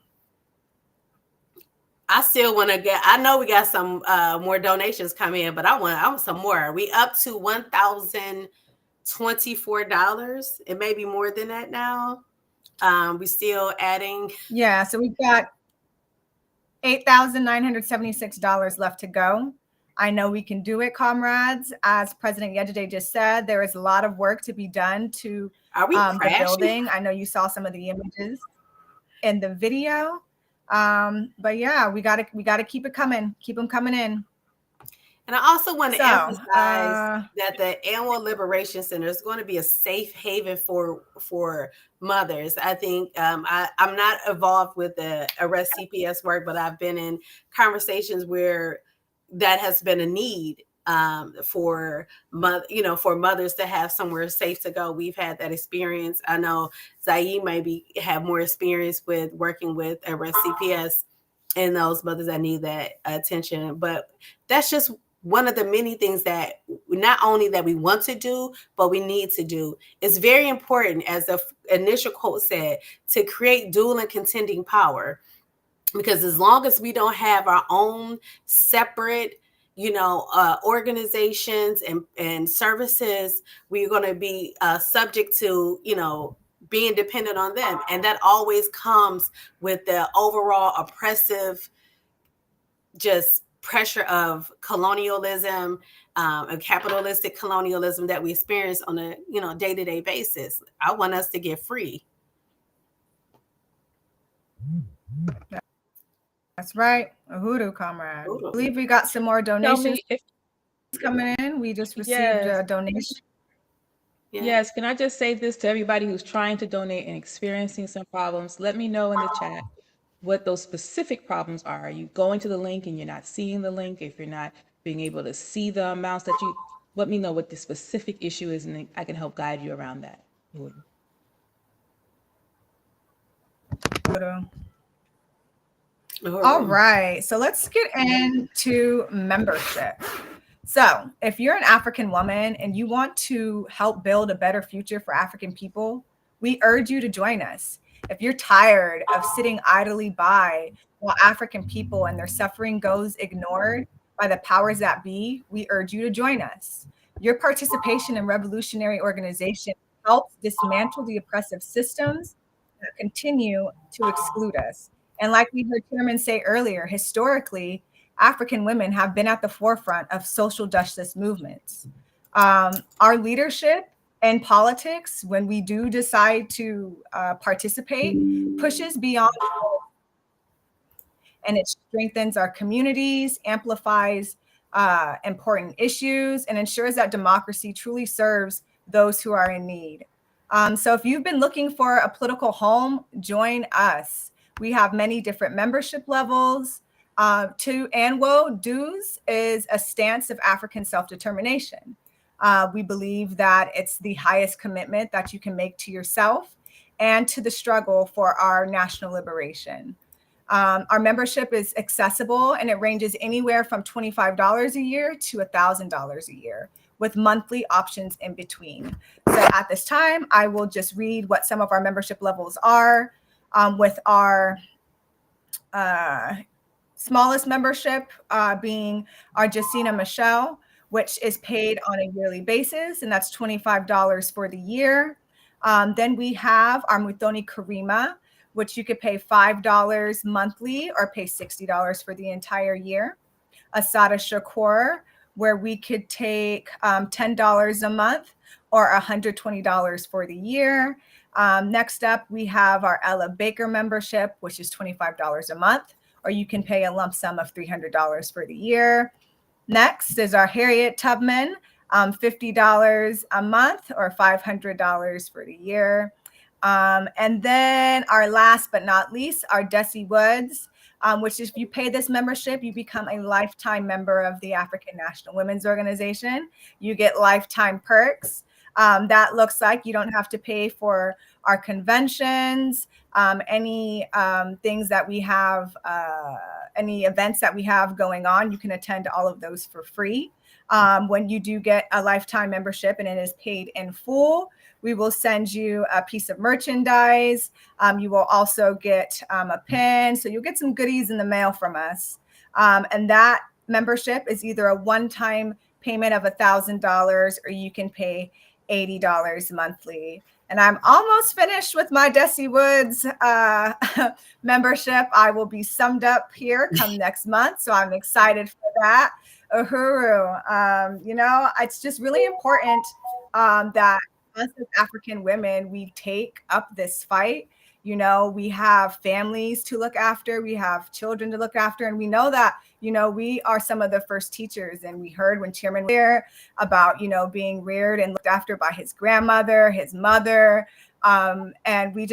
I still want to get. I know we got some more donations coming in, but I want some more. We up to $1,024. It may be more than that now. We still adding. Yeah, so we've got $8,976 left to go. I know we can do it, comrades. As President Yejide just said, there is a lot of work to be done to the building. I know you saw some of the images in the video. But yeah, we gotta keep it coming. Keep them coming in. And I also want to emphasize that the ANWO Liberation Center is going to be a safe haven for mothers. I think I'm not involved with the arrest CPS work, but I've been in conversations where that has been a need for mothers to have somewhere safe to go. We've had that experience. I know Zaid maybe have more experience with working with arrest CPS and those mothers that need that attention, but that's just one of the many things that not only that we want to do, but we need to do. It's very important, as the initial quote said, to create dual and contending power. Because as long as we don't have our own separate, organizations and services, we're going to be subject to, being dependent on them. And that always comes with the overall oppressive, just pressure of colonialism and capitalistic colonialism that we experience on a day-to-day basis. I want us to get free. That's right. Uhuru, comrade. I believe we got some more donations coming in. We just received a donation. Yes, can I just say this to everybody who's trying to donate and experiencing some problems? Let me know in the chat what those specific problems are. Are you going to the link and you're not seeing the link? If you're not being able to see the amounts that you, let me know what the specific issue is, and I can help guide you around that. All right, so let's get into membership. So if you're an African woman and you want to help build a better future for African people, we urge you to join us. If you're tired of sitting idly by while African people and their suffering goes ignored by the powers that be, we urge you to join us. Your participation in revolutionary organization helps dismantle the oppressive systems that continue to exclude us. And like we heard Chairman say earlier, historically, African women have been at the forefront of social justice movements. Our leadership in politics, when we do decide to participate, pushes beyond, and it strengthens our communities, amplifies important issues, and ensures that democracy truly serves those who are in need. So if you've been looking for a political home, join us. We have many different membership levels. To ANWO, dues is a stance of African self-determination. We believe that it's the highest commitment that you can make to yourself and to the struggle for our national liberation. Our membership is accessible, and it ranges anywhere from $25 a year to $1,000 a year, with monthly options in between. So at this time, I will just read what some of our membership levels are. With our smallest membership being our Jacina Michelle, which is paid on a yearly basis, and that's $25 for the year. Then we have our Muthoni Karima, which you could pay $5 monthly or pay $60 for the entire year. Asada Shakur, where we could take $10 a month or $120 for the year. Next up, we have our Ella Baker membership, which is $25 a month, or you can pay a lump sum of $300 for the year. Next is our Harriet Tubman, $50 a month or $500 for the year. And then our last but not least, our Desi Woods, which is if you pay this membership, you become a lifetime member of the African National Women's Organization. You get lifetime perks. That looks like you don't have to pay for our conventions, any things that we have, any events that we have going on. You can attend all of those for free. When you do get a lifetime membership and it is paid in full, we will send you a piece of merchandise. You will also get a pin. So you'll get some goodies in the mail from us. And that membership is either a one-time payment of $1,000 or you can pay $80 monthly. And I'm almost finished with my Desi Woods membership. I will be summed up here come next month. So I'm excited for that. Uhuru. It's just really important that us as African women, we take up this fight. We have families to look after, we have children to look after, and we know that, we are some of the first teachers. And we heard when Chairman was here about, being reared and looked after by his grandmother, his mother. And we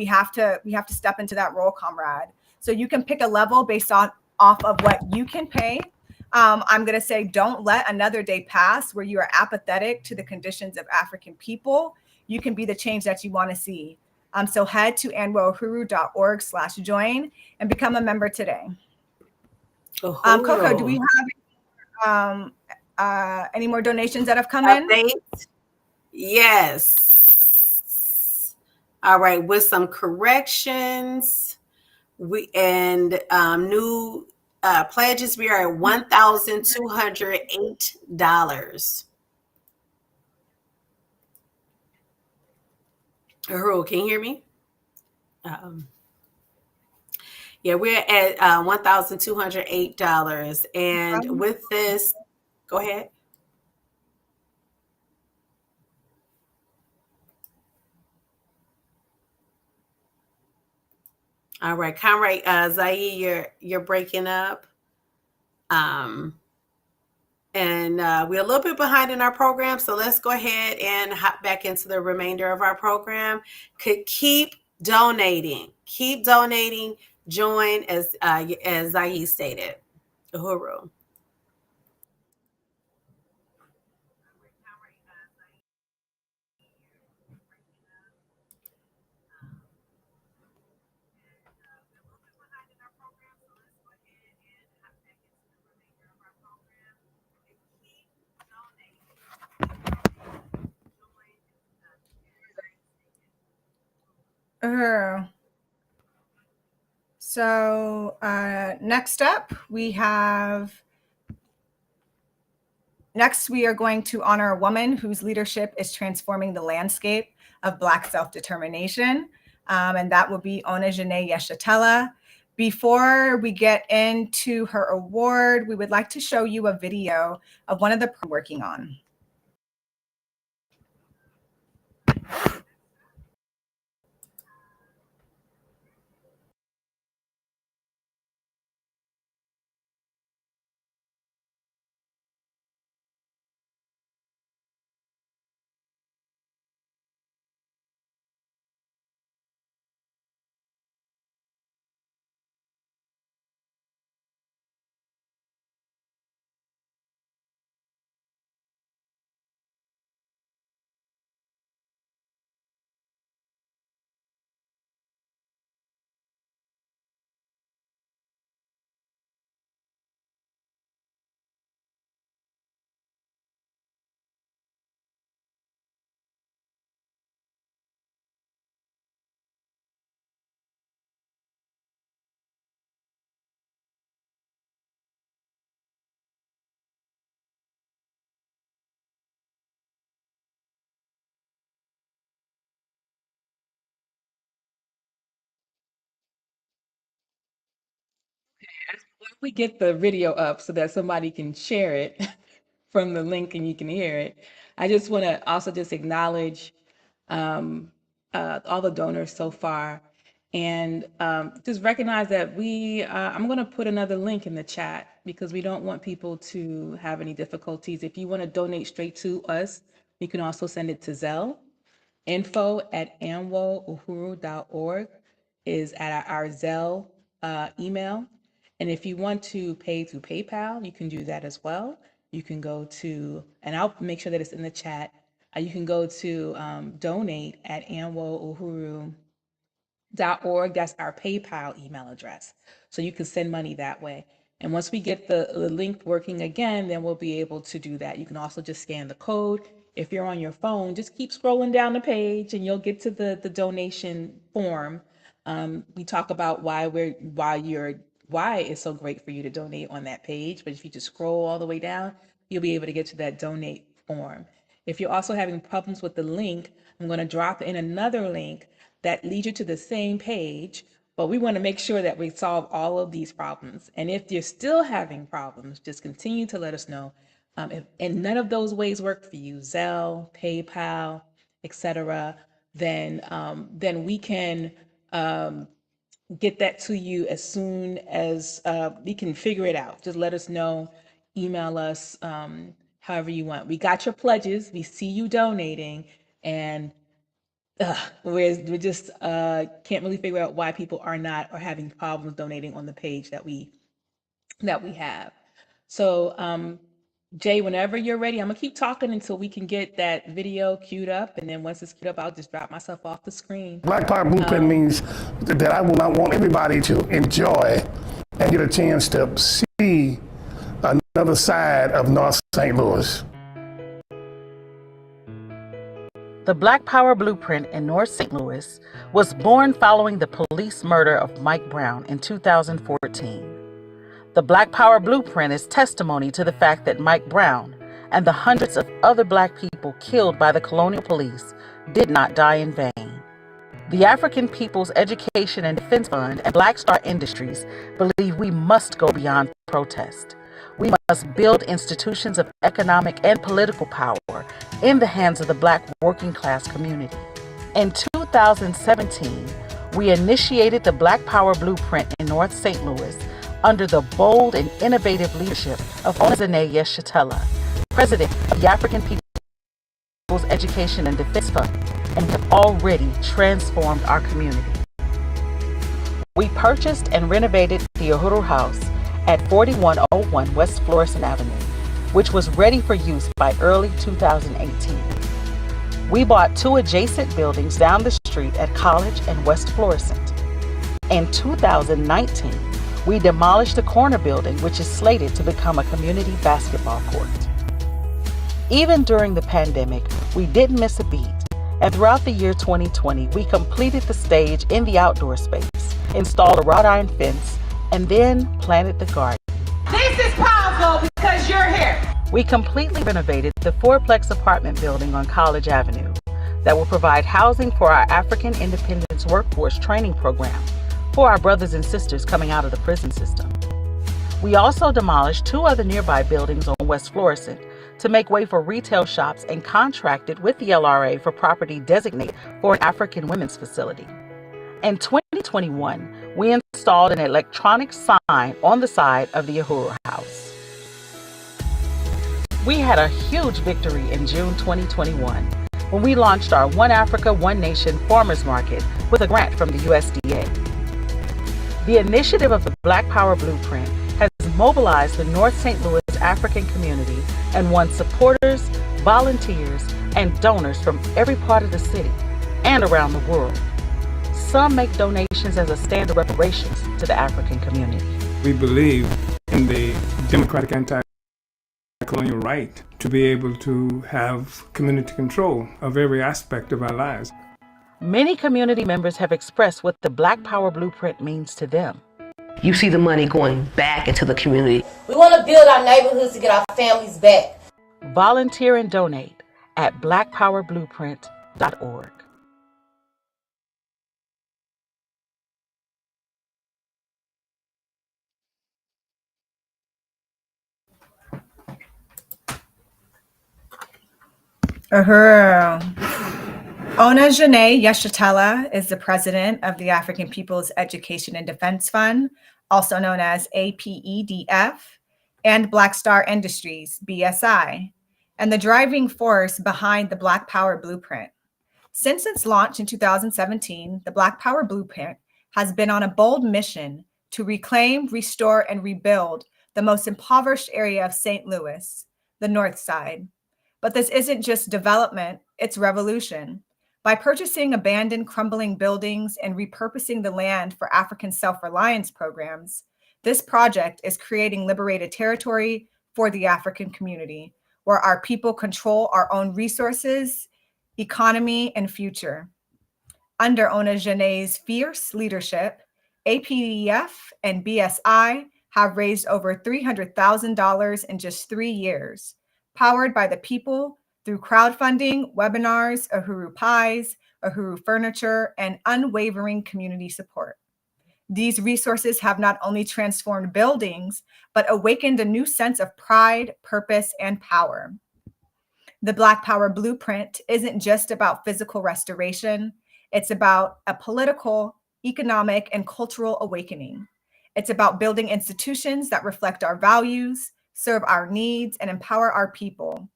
have to step into that role, comrade. So you can pick a level based off of what you can pay. I'm going to say, don't let another day pass where you are apathetic to the conditions of African people. You can be the change that you want to see. So head to anwohuru.org/join and become a member today. Coco, do we have any more donations that have come in? Yes. All right, with some corrections, new pledges, we are at $1,208. Uhuru, can you hear me? Yeah, we're at $1,208. And with this, go ahead. All right, Comrade Zai, you're breaking up. And we're a little bit behind in our program, so let's go ahead and hop back into the remainder of our program. Keep donating. Join as Zai stated. Uhuru. So next up, we are going to honor a woman whose leadership is transforming the landscape of Black self-determination. And that will be Ona Janae Yeshatela. Before we get into her award, we would like to show you a video of one of the working on. When we get the video up so that somebody can share it from the link and you can hear it, I just want to also just acknowledge all the donors so far. And just recognize that I'm going to put another link in the chat because we don't want people to have any difficulties. If you want to donate straight to us, you can also send it to Zelle. info@anwouhuru.org is at our Zelle email. And if you want to pay through PayPal, you can do that as well. You can go to, and I'll make sure that it's in the chat. You can go to donate@anwouhuru.org. That's our PayPal email address. So you can send money that way. And once we get the link working again, then we'll be able to do that. You can also just scan the code. If you're on your phone, just keep scrolling down the page and you'll get to the donation form. We talk about why it's so great for you to donate on that page. But if you just scroll all the way down, you'll be able to get to that donate form. If you're also having problems with the link, I'm going to drop in another link that leads you to the same page, but we want to make sure that we solve all of these problems. And if you're still having problems, just continue to let us know. And none of those ways work for you, Zelle, PayPal, etc., then we can get that to you as soon as we can figure it out. Just let us know, email us, however you want. We got your pledges. We see you donating, and we just can't really figure out why people are not or having problems donating on the page that we have. So Jay, whenever you're ready, I'm gonna keep talking until we can get that video queued up, and then once it's queued up, I'll just drop myself off the screen. Black Power Blueprint means that I want everybody to enjoy and get a chance to see another side of North St. Louis. The Black Power Blueprint in North St. Louis was born following the police murder of Mike Brown in 2014. The Black Power Blueprint is testimony to the fact that Mike Brown and the hundreds of other Black people killed by the colonial police did not die in vain. The African People's Education and Defense Fund and Black Star Industries believe we must go beyond protest. We must build institutions of economic and political power in the hands of the Black working class community. In 2017, we initiated the Black Power Blueprint in North St. Louis under the bold and innovative leadership of Onezene Shatella, president of the African People's Education and Defense Fund, and we have already transformed our community. We purchased and renovated the Uhuru House at 4101 West Florissant Avenue, which was ready for use by early 2018. We bought 2 adjacent buildings down the street at College and West Florissant. In 2019, we demolished the corner building, which is slated to become a community basketball court. Even during the pandemic, we didn't miss a beat, and throughout the year 2020, we completed the stage in the outdoor space, installed a wrought iron fence, and then planted the garden. This is powerful because you're here. We completely renovated the 4-plex apartment building on College Avenue that will provide housing for our African Independence Workforce Training Program for our brothers and sisters coming out of the prison system. We also demolished 2 other nearby buildings on West Florissant to make way for retail shops and contracted with the LRA for property designated for an African women's facility. In 2021, we installed an electronic sign on the side of the Uhuru House. We had a huge victory in June 2021 when we launched our One Africa, One Nation Farmers Market with a grant from the USDA. The initiative of the Black Power Blueprint has mobilized the North St. Louis African community and won supporters, volunteers, and donors from every part of the city and around the world. Some make donations as a stand of reparations to the African community. We believe in the democratic anti-colonial right to be able to have community control of every aspect of our lives. Many community members have expressed what the Black Power Blueprint means to them. You see the money going back into the community. We want to build our neighborhoods to get our families back. Volunteer and donate at blackpowerblueprint.org. Uhuru. Ona Janae Yeshatella is the president of the African People's Education and Defense Fund, also known as APEDF, and Black Star Industries, BSI, and the driving force behind the Black Power Blueprint. Since its launch in 2017, the Black Power Blueprint has been on a bold mission to reclaim, restore, and rebuild the most impoverished area of St. Louis, the North Side. But this isn't just development, it's revolution. By purchasing abandoned, crumbling buildings and repurposing the land for African self-reliance programs, this project is creating liberated territory for the African community, where our people control our own resources, economy, and future. Under Ona Janae's fierce leadership, APDF and BSI have raised over $300,000 in just 3 years, powered by the people through crowdfunding, webinars, Uhuru Pies, Uhuru Furniture, and unwavering community support. These resources have not only transformed buildings, but awakened a new sense of pride, purpose, and power. The Black Power Blueprint isn't just about physical restoration, it's about a political, economic, and cultural awakening. It's about building institutions that reflect our values, serve our needs, and empower our people.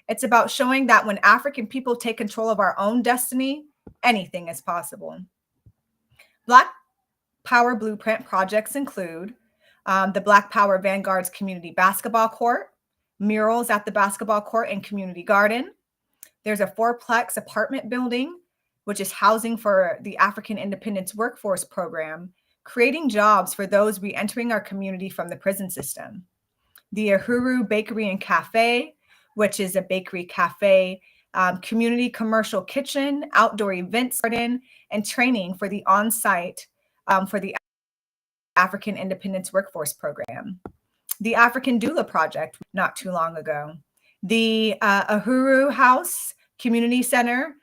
It's about showing that when African people take control of our own destiny, anything is possible. Black Power Blueprint projects include the Black Power Vanguard's community basketball court, murals at the basketball court and community garden. There's a fourplex apartment building, which is housing for the African Independence Workforce Program, creating jobs for those re-entering our community from the prison system. The Uhuru Bakery and Cafe, which is a bakery cafe, community commercial kitchen, outdoor events garden, and training for the on-site for the African Independence Workforce Program. The African Doula Project, not too long ago. The Uhuru House Community Center,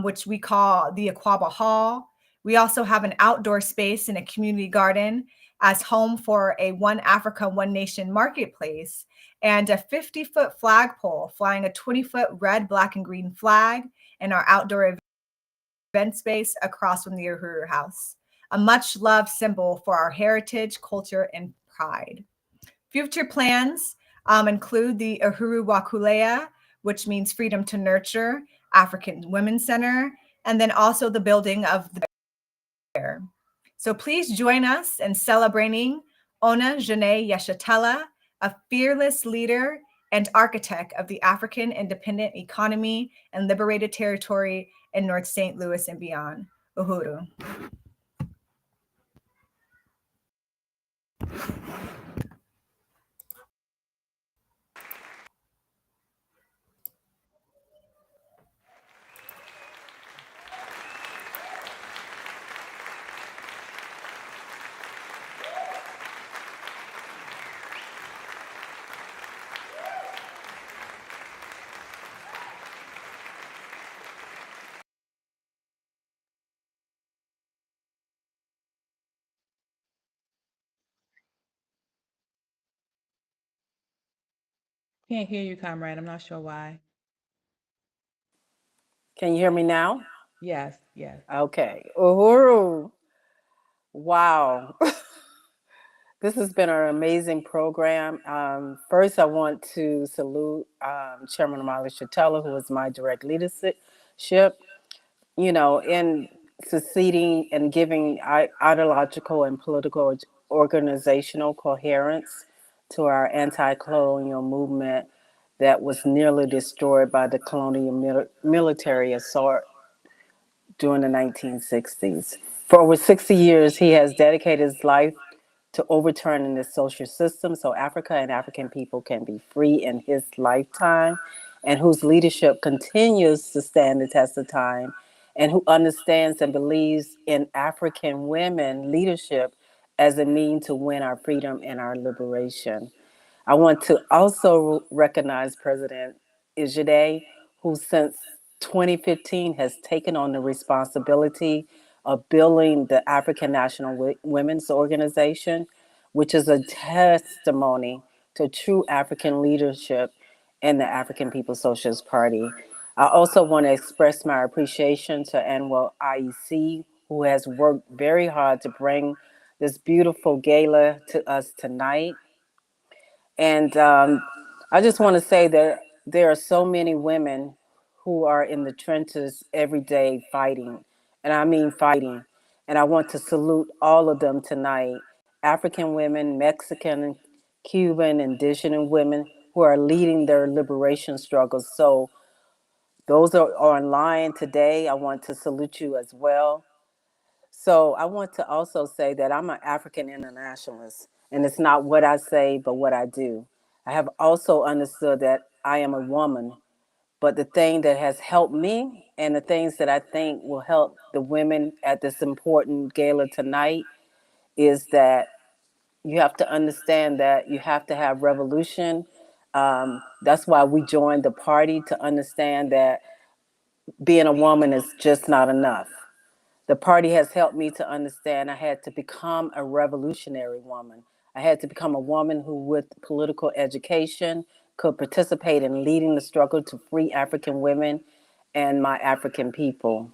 which we call the Aquaba Hall. We also have an outdoor space in a community garden as home for a One Africa, One Nation marketplace, and a 50-foot flagpole flying a 20-foot red, black, and green flag in our outdoor event space across from the Uhuru House, a much-loved symbol for our heritage, culture, and pride. Future plans include the Uhuru Wakulea, which means freedom to nurture, African Women's Center, and then also the building of the bear. So please join us in celebrating Ona Janae Yeshatella, a fearless leader and architect of the African independent economy and liberated territory in North St. Louis and beyond. Uhuru. Can't hear you, comrade. I'm not sure why. Can you hear me now? Yes, yes. Okay. Uhuru. Wow. This has been an amazing program. First, I want to salute Chairman Amali Shatella, who is my direct leadership, in succeeding and giving ideological and political organizational coherence to our anti-colonial movement that was nearly destroyed by the colonial military assault during the 1960s. For over 60 years, he has dedicated his life to overturning the social system so Africa and African people can be free in his lifetime, and whose leadership continues to stand the test of time, and who understands and believes in African women leadership as a means to win our freedom and our liberation. I want to also recognize President Ijide, who since 2015 has taken on the responsibility of building the African National Women's Organization, which is a testimony to true African leadership in the African People's Socialist Party. I also want to express my appreciation to ANWO IEC, who has worked very hard to bring this beautiful gala to us tonight. And I just want to say that there are so many women who are in the trenches every day fighting, and I mean fighting. And I want to salute all of them tonight: African women, Mexican, Cuban, indigenous women who are leading their liberation struggles. So those are online today. I want to salute you as well. So I want to also say that I'm an African internationalist, and it's not what I say, but what I do. I have also understood that I am a woman, but the thing that has helped me and the things that I think will help the women at this important gala tonight is that you have to understand that you have to have revolution. That's why we joined the party, to understand that being a woman is just not enough. The party has helped me to understand I had to become a revolutionary woman. I had to become a woman who, with political education, could participate in leading the struggle to free African women and my African people.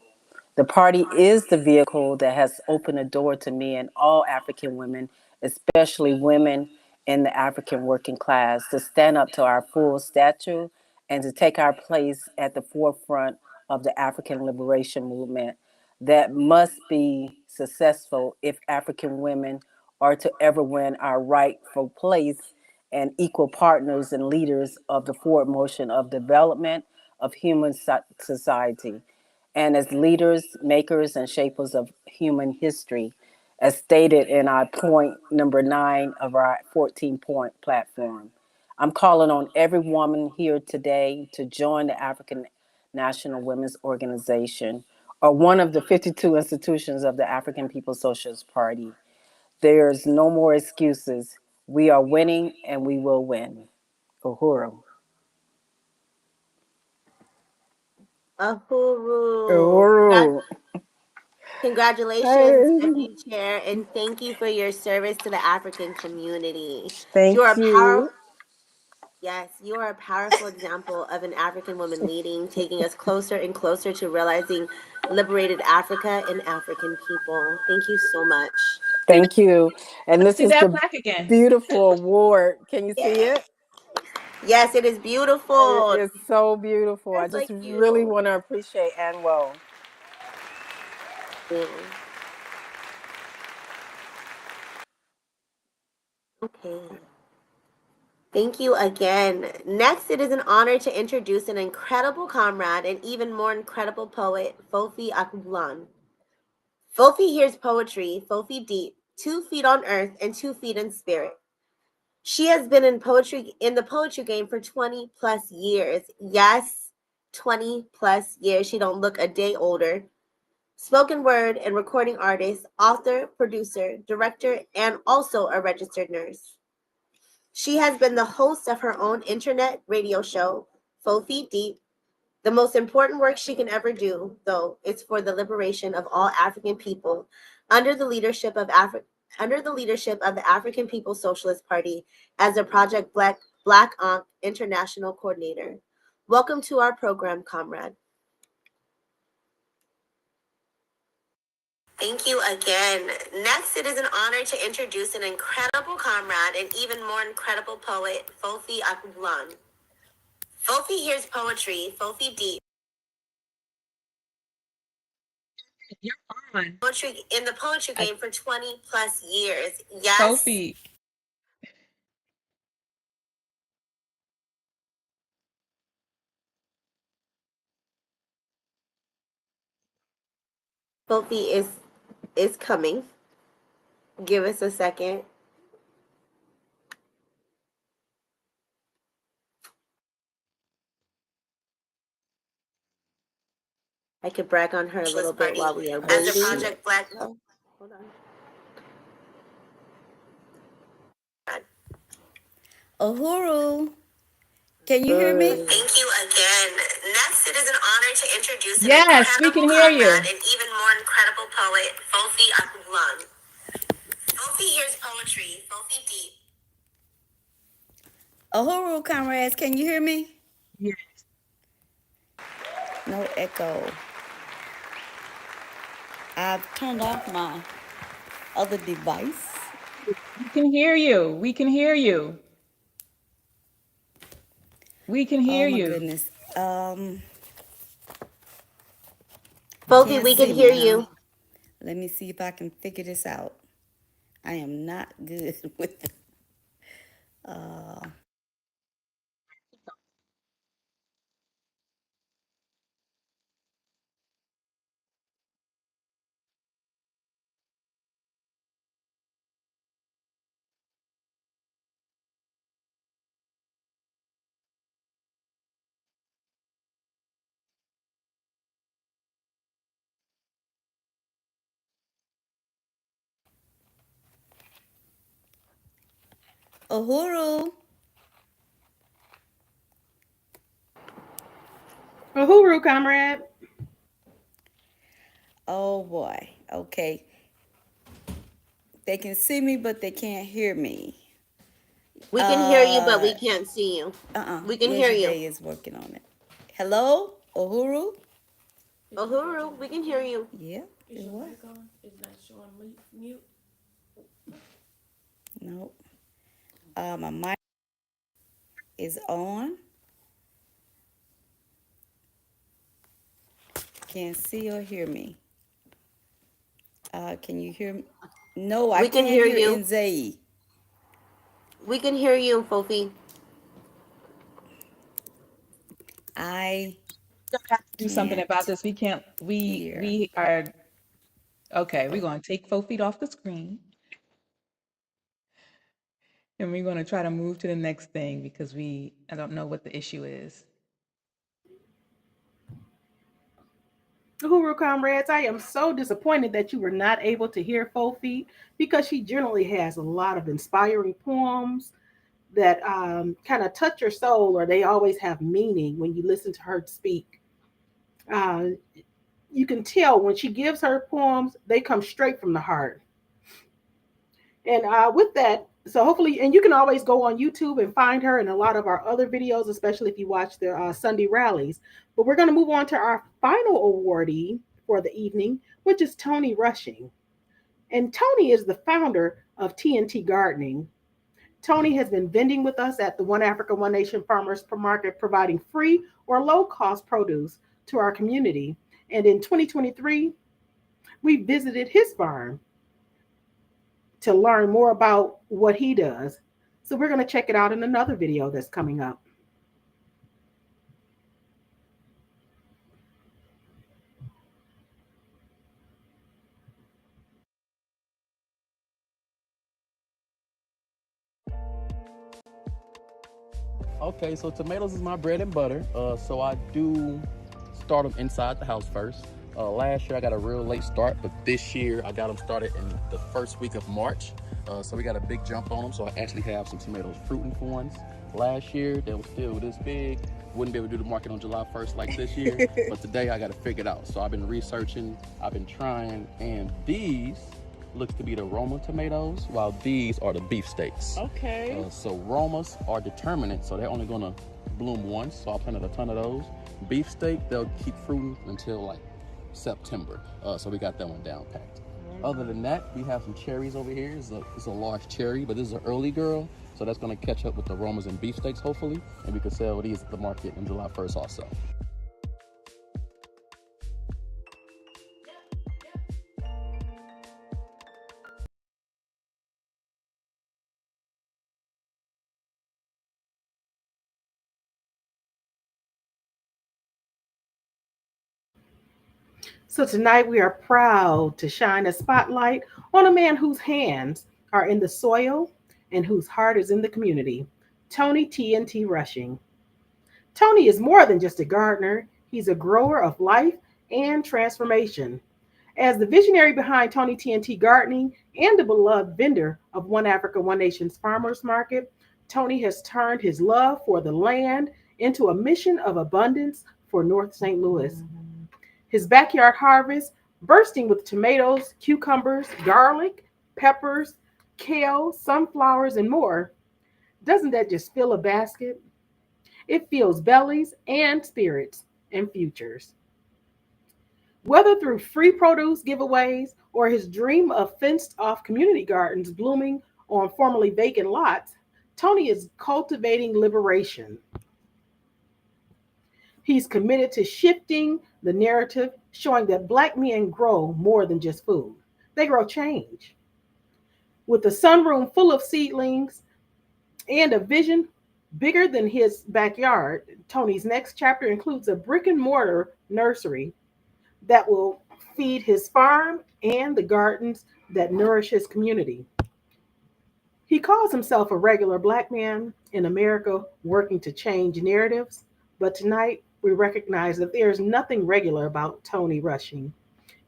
The party is the vehicle that has opened a door to me and all African women, especially women in the African working class, to stand up to our full stature and to take our place at the forefront of the African liberation movement that must be successful if African women are to ever win our rightful place and equal partners and leaders of the forward motion of development of human society, and as leaders, makers, and shapers of human history, as stated in our point number 9 of our 14-point platform. I'm calling on every woman here today to join the African National Women's Organization, or one of the 52 institutions of the African People's Socialist Party. There's no more excuses. We are winning and we will win. Uhuru. Ahuru. Uhuru. Congratulations, Hey. Deputy Chair, and thank you for your service to the African community. You are Thank a power. you. Yes, you are a powerful example of an African woman leading, taking us closer and closer to realizing liberated Africa and African people. Thank you so much. Thank you. And this See is that the plaque again. beautiful award. Can you see it? Yes, it is It beautiful. is so beautiful. I Just just like really you. want to appreciate ANWO. Yeah. Okay. Thank you again. Next, it is an honor to introduce an incredible comrade and even more incredible poet, Fofi Akbulan. Fofi hears poetry, Fofi deep, 2 feet on earth and 2 feet in spirit. She has been in the poetry game for 20 plus years. Yes, 20 plus years. She don't look a day older. Spoken word and recording artist, author, producer, director, and also a registered nurse. She has been the host of her own internet radio show, 4 Feet Deep. The most important work she can ever do, though, is for the liberation of all African people under the leadership of the African People's Socialist Party as a Project Black Ankh International Coordinator. Welcome to our program, comrade. Thank you again. Next, it is an honor to introduce an incredible comrade and even more incredible poet, Fofi Akbulan. Fofi hears poetry, Fofi deep. You're on. Poetry in the poetry I, game for 20 plus years. Yes. Sophie. Fofi is coming. Give us a second. I could brag on her a little bit while we are Oh, waiting. As a shoot. Project Black. Oh, hold on. Uhuru. Can you hear me? Thank you again. Next, it is an honor to introduce an Yes, we incredible can hear you. comrade and even more incredible poet, Fofi Akbulan. Fofi hears poetry, Fofi deep. Uhuru, comrades, can you hear me? Yes. No echo. I've turned off my other device. We can hear you. We can hear you. We can Oh hear my you. goodness. You Fofi, can't we can see me, hear huh? you. Let me see if I can figure this out. I am not good with it. Uhuru. Uhuru, comrade. Oh boy. Okay. They can see me, but they can't hear me. We can hear you, but we can't see you. We can hear Leisure you. Day is working on it. Hello, Uhuru? Uhuru, we can hear you. Yeah, it was. No. My mic is on. Can't see or hear me. Can you hear me? No, I We can can't hear hear you. Nzei. We can hear you, Fofi. I Have to do something can't about this. We can't. hear. We are okay. We're going to take 4 feet off the screen, and we're going to try to move to the next thing because I don't know what the issue is. Uhuru, comrades, I am so disappointed that you were not able to hear Fofi because she generally has a lot of inspiring poems that kind of touch your soul, or they always have meaning when you listen to her speak. Uh, you can tell when she gives her poems, they come straight from the heart. And with that, so hopefully, and you can always go on YouTube and find her in a lot of our other videos, especially if you watch the Sunday rallies. But we're going to move on to our final awardee for the evening, which is Tony Rushing. And Tony is the founder of TNT Gardening. Tony has been vending with us at the One Africa, One Nation Farmers Market, providing free or low cost produce to our community. And in 2023, we visited his farm to learn more about what he does. So we're going to check it out in another video that's coming up. Okay, so tomatoes is my bread and butter. So I do start them inside the house first. Last year I got a real late start, but this year I got them started in the first week of March. So we got a big jump on them. So I actually have some tomatoes fruiting for once. Last year they were still this big. Wouldn't be able to do the market on July 1st like this year, but today I got it figured out. So I've been researching, I've been trying, and these looks to be the Roma tomatoes, while these are the beefsteaks. Okay. So Romas are determinate, so they're only gonna bloom once, so I planted a ton of those. Beefsteak, they'll keep fruiting until like September. So we got that one down packed. Other than that, we have some cherries over here. It's a large cherry, but this is an early girl, so that's gonna catch up with the Romas and beefsteaks hopefully, and we can sell these at the market on July 1st also. So tonight we are proud to shine a spotlight on a man whose hands are in the soil and whose heart is in the community, Tony TNT Rushing. Tony is more than just a gardener, he's a grower of life and transformation. As the visionary behind Tony TNT Gardening and the beloved vendor of One Africa, One Nation's Farmers Market, Tony has turned his love for the land into a mission of abundance for North St. Louis. His backyard harvest, bursting with tomatoes, cucumbers, garlic, peppers, kale, sunflowers, and more. Doesn't that just fill a basket? It fills bellies and spirits and futures. Whether through free produce giveaways or his dream of fenced off community gardens blooming on formerly vacant lots, Tony is cultivating liberation. He's committed to shifting the narrative, showing that Black men grow more than just food, they grow change. With a sunroom full of seedlings and a vision bigger than his backyard, Tony's next chapter includes a brick and mortar nursery that will feed his farm and the gardens that nourish his community. He calls himself a regular Black man in America working to change narratives, but tonight we recognize that there is nothing regular about Tony Rushing.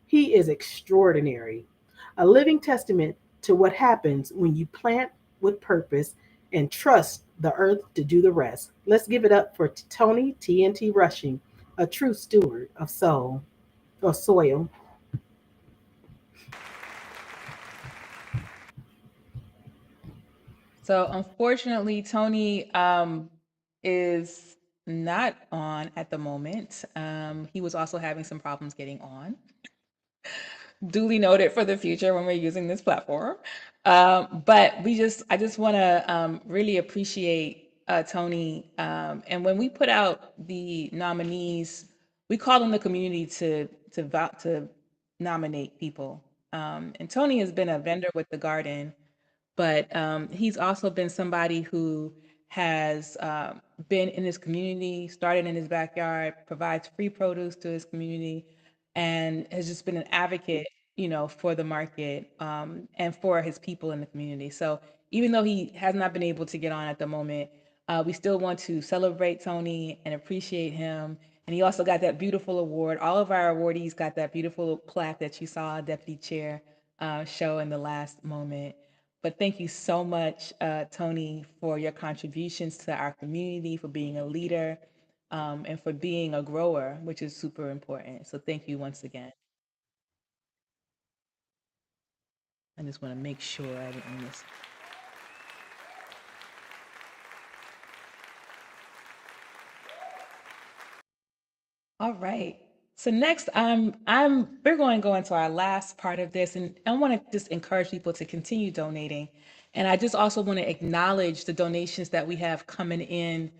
He is extraordinary, a living testament to what happens when you plant with purpose and trust the earth to do the rest. Let's give it up for Tony TNT Rushing, a true steward of soul or soil. So unfortunately, Tony is not on at the moment. He was also having some problems getting on. Duly noted for the future when we're using this platform. But I just want to really appreciate Tony. And when we put out the nominees, we call on the community to nominate people. And Tony has been a vendor with the garden, but he's also been somebody who has been in his community, started in his backyard, provides free produce to his community, and has just been an advocate, you know, for the market and for his people in the community. So even though he has not been able to get on at the moment, we still want to celebrate Tony and appreciate him. And he also got that beautiful award. All of our awardees got that beautiful plaque that you saw Deputy Chair show in the last moment. But thank you so much, Tony, for your contributions to our community, for being a leader, and for being a grower, which is super important. So thank you once again. I just want to make sure I didn't miss. All right. So next, we're going to go into our last part of this, and I want to just encourage people to continue donating. And I just also want to acknowledge the donations that we have coming in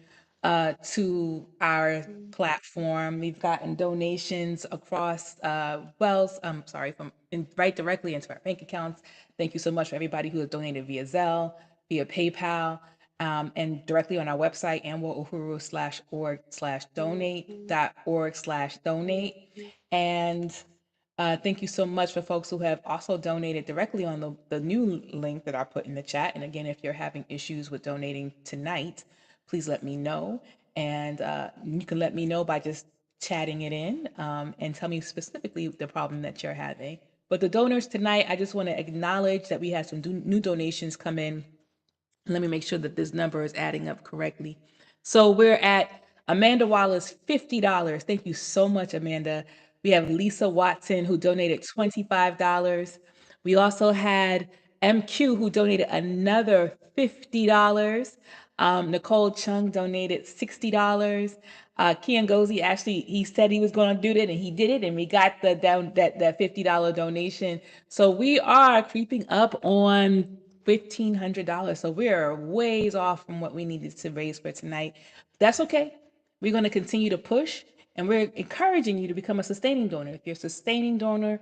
to our platform. We've gotten donations across Wells, I'm sorry, right directly into our bank accounts. Thank you so much for everybody who has donated via Zelle, via PayPal, and directly on our website, anwouhuru.org/donate. And thank you so much for folks who have also donated directly on the new link that I put in the chat. And again, if you're having issues with donating tonight, please let me know. And you can let me know by just chatting it in and tell me specifically the problem that you're having. But the donors tonight, I just want to acknowledge that we had some new donations come in. Let me make sure that this number is adding up correctly. So we're at Amanda Wallace, $50. Thank you so much, Amanda. We have Lisa Watson, who donated $25. We also had MQ, who donated another $50. Nicole Chung donated $60. Kian Gozi, actually, he said he was going to do it, and he did it, and we got that $50 donation. So we are creeping up on $1,500. So we're ways off from what we needed to raise for tonight. That's okay. We're going to continue to push, and we're encouraging you to become a sustaining donor. If you're a sustaining donor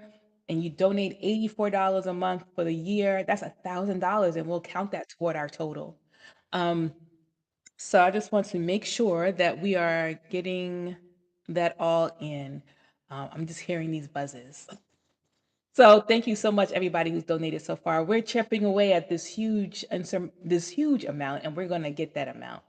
and you donate $84 a month for the year, that's $1,000, and we'll count that toward our total. So I just want to make sure that we are getting that all in. I'm just hearing these buzzes. So thank you so much, everybody who's donated so far. We're chipping away at this huge amount, and we're going to get that amount.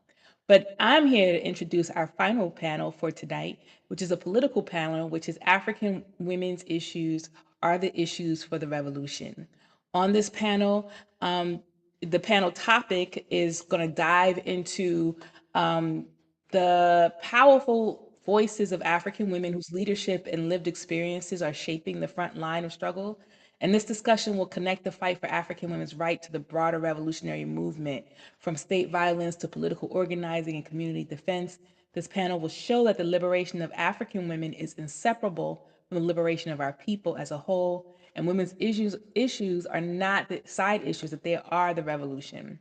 But I'm here to introduce our final panel for tonight, which is a political panel, which is African women's issues are the issues for the revolution. On this panel, the panel topic is going to dive into the powerful voices of African women whose leadership and lived experiences are shaping the front line of struggle. And this discussion will connect the fight for African women's right to the broader revolutionary movement, from state violence to political organizing and community defense. This panel will show that the liberation of African women is inseparable from the liberation of our people as a whole. And women's issues are not the side issues, that they are the revolution.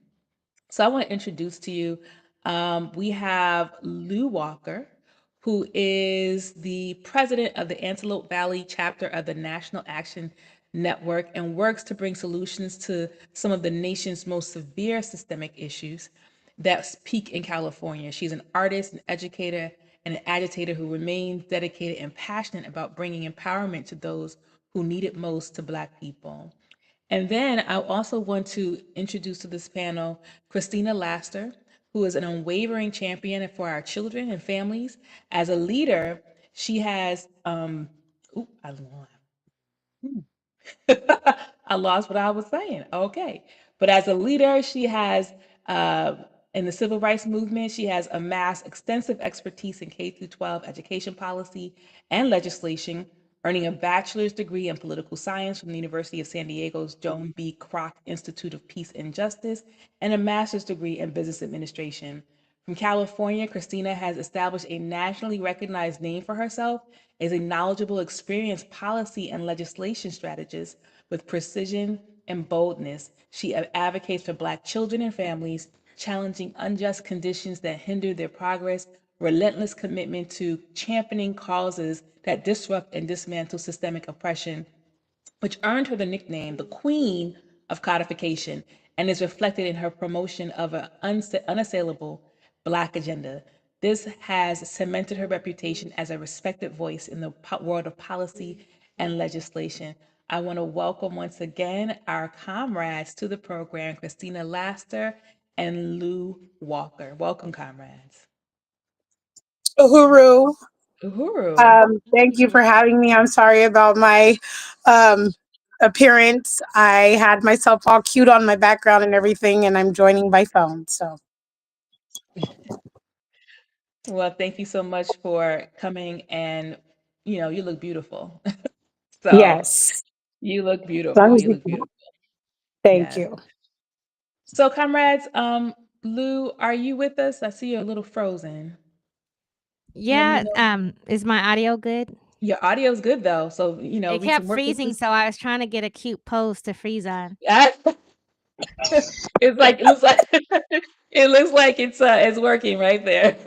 So I want to introduce to you, we have Lou Walker, who is the president of the Antelope Valley chapter of the National Action Network and works to bring solutions to some of the nation's most severe systemic issues that peak in California. She's an artist, an educator, and an agitator who remains dedicated and passionate about bringing empowerment to those who need it most to Black people. And then I also want to introduce to this panel Christina Laster, who is an unwavering champion for our children and families. As a leader, she has, I lost what I was saying. Okay. But as a leader, she has, uh, in the civil rights movement, she has amassed extensive expertise in K through 12 education policy and legislation, earning a bachelor's degree in political science from the University of San Diego's Joan B. Kroc Institute of Peace and Justice, and a master's degree in business administration. From California, Christina has established a nationally recognized name for herself as a knowledgeable, experienced policy and legislation strategist with precision and boldness. She advocates for Black children and families, challenging unjust conditions that hinder their progress, relentless commitment to championing causes that disrupt and dismantle systemic oppression, which earned her the nickname the Queen of Codification and is reflected in her promotion of an unassailable Black agenda. This has cemented her reputation as a respected voice in the world of policy and legislation. I want to welcome once again our comrades to the program, Christina Laster and Lou Walker. Welcome, comrades. Uhuru. Uhuru. Thank you for having me. I'm sorry about my um, appearance. I had myself all cute on my background and everything, and I'm joining by phone. So, Well, thank you so much for coming, and you look beautiful. So yes, you look as long beautiful. as You you look can. beautiful. Thank Yes. you. So, comrades, Lou, are you with us? I see you're a little frozen. Let me Yeah, know. is my audio good? Your audio's good though, so It we can kept work with freezing, this. so I was trying to get a cute pose to freeze on. It's like it looks like it looks like it's working right there.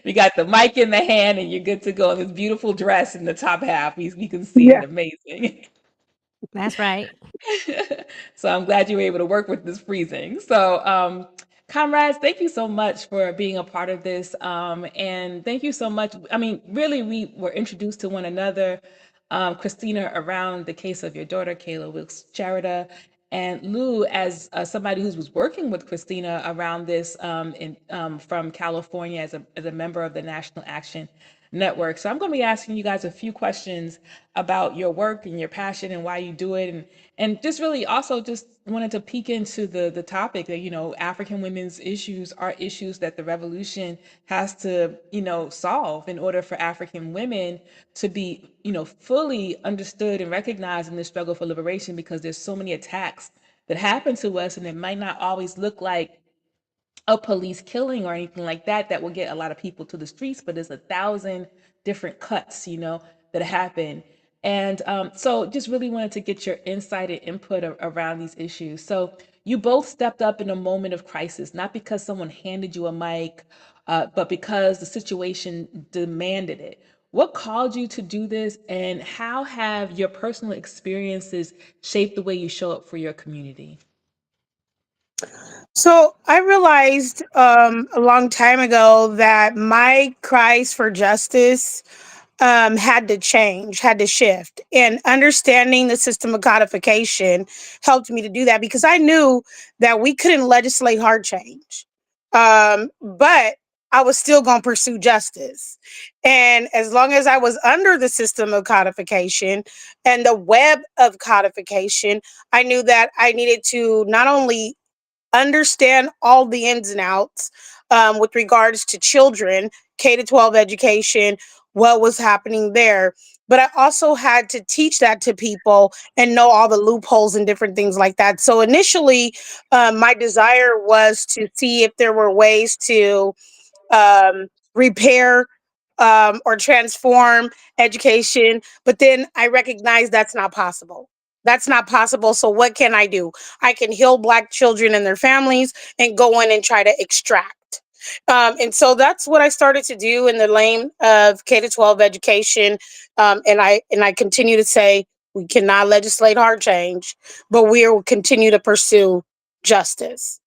We got the mic in the hand, and you're good to go. This beautiful dress in the top half. We can see it. Yeah. Amazing. That's right. So I'm glad you were able to work with this freezing. So, comrades, thank you so much for being a part of this. And thank you so much. I mean, really, we were introduced to one another, Christina, around the case of your daughter, Kayla Wilkes Charita, and Lou, as somebody who was working with Christina around this from California as a member of the National Action Network. So I'm going to be asking you guys a few questions about your work and your passion and why you do it, and just really also just wanted to peek into the topic that African women's issues are issues that the revolution has to solve in order for African women to be fully understood and recognized in the struggle for liberation, because there's so many attacks that happen to us, and it might not always look like a police killing or anything like that that will get a lot of people to the streets, but there's 1,000 different cuts that happen. And so just really wanted to get your insight and input around these issues. So you both stepped up in a moment of crisis, not because someone handed you a mic, but because the situation demanded it. What called you to do this, and how have your personal experiences shaped the way you show up for your community? So I realized a long time ago that my cries for justice had to change, had to shift. And understanding the system of codification helped me to do that, because I knew that we couldn't legislate hard change. But I was still going to pursue justice. And as long as I was under the system of codification and the web of codification, I knew that I needed to not only understand all the ins and outs with regards to children, K to 12 education, what was happening there. But I also had to teach that to people and know all the loopholes and different things like that. So initially, my desire was to see if there were ways to repair or transform education. But then I recognize that's not possible. That's not possible. So what can I do? I can heal Black children and their families and go in and try to extract. And so that's what I started to do in the lane of K to 12 education. And I continue to say we cannot legislate hard change, but we will continue to pursue justice.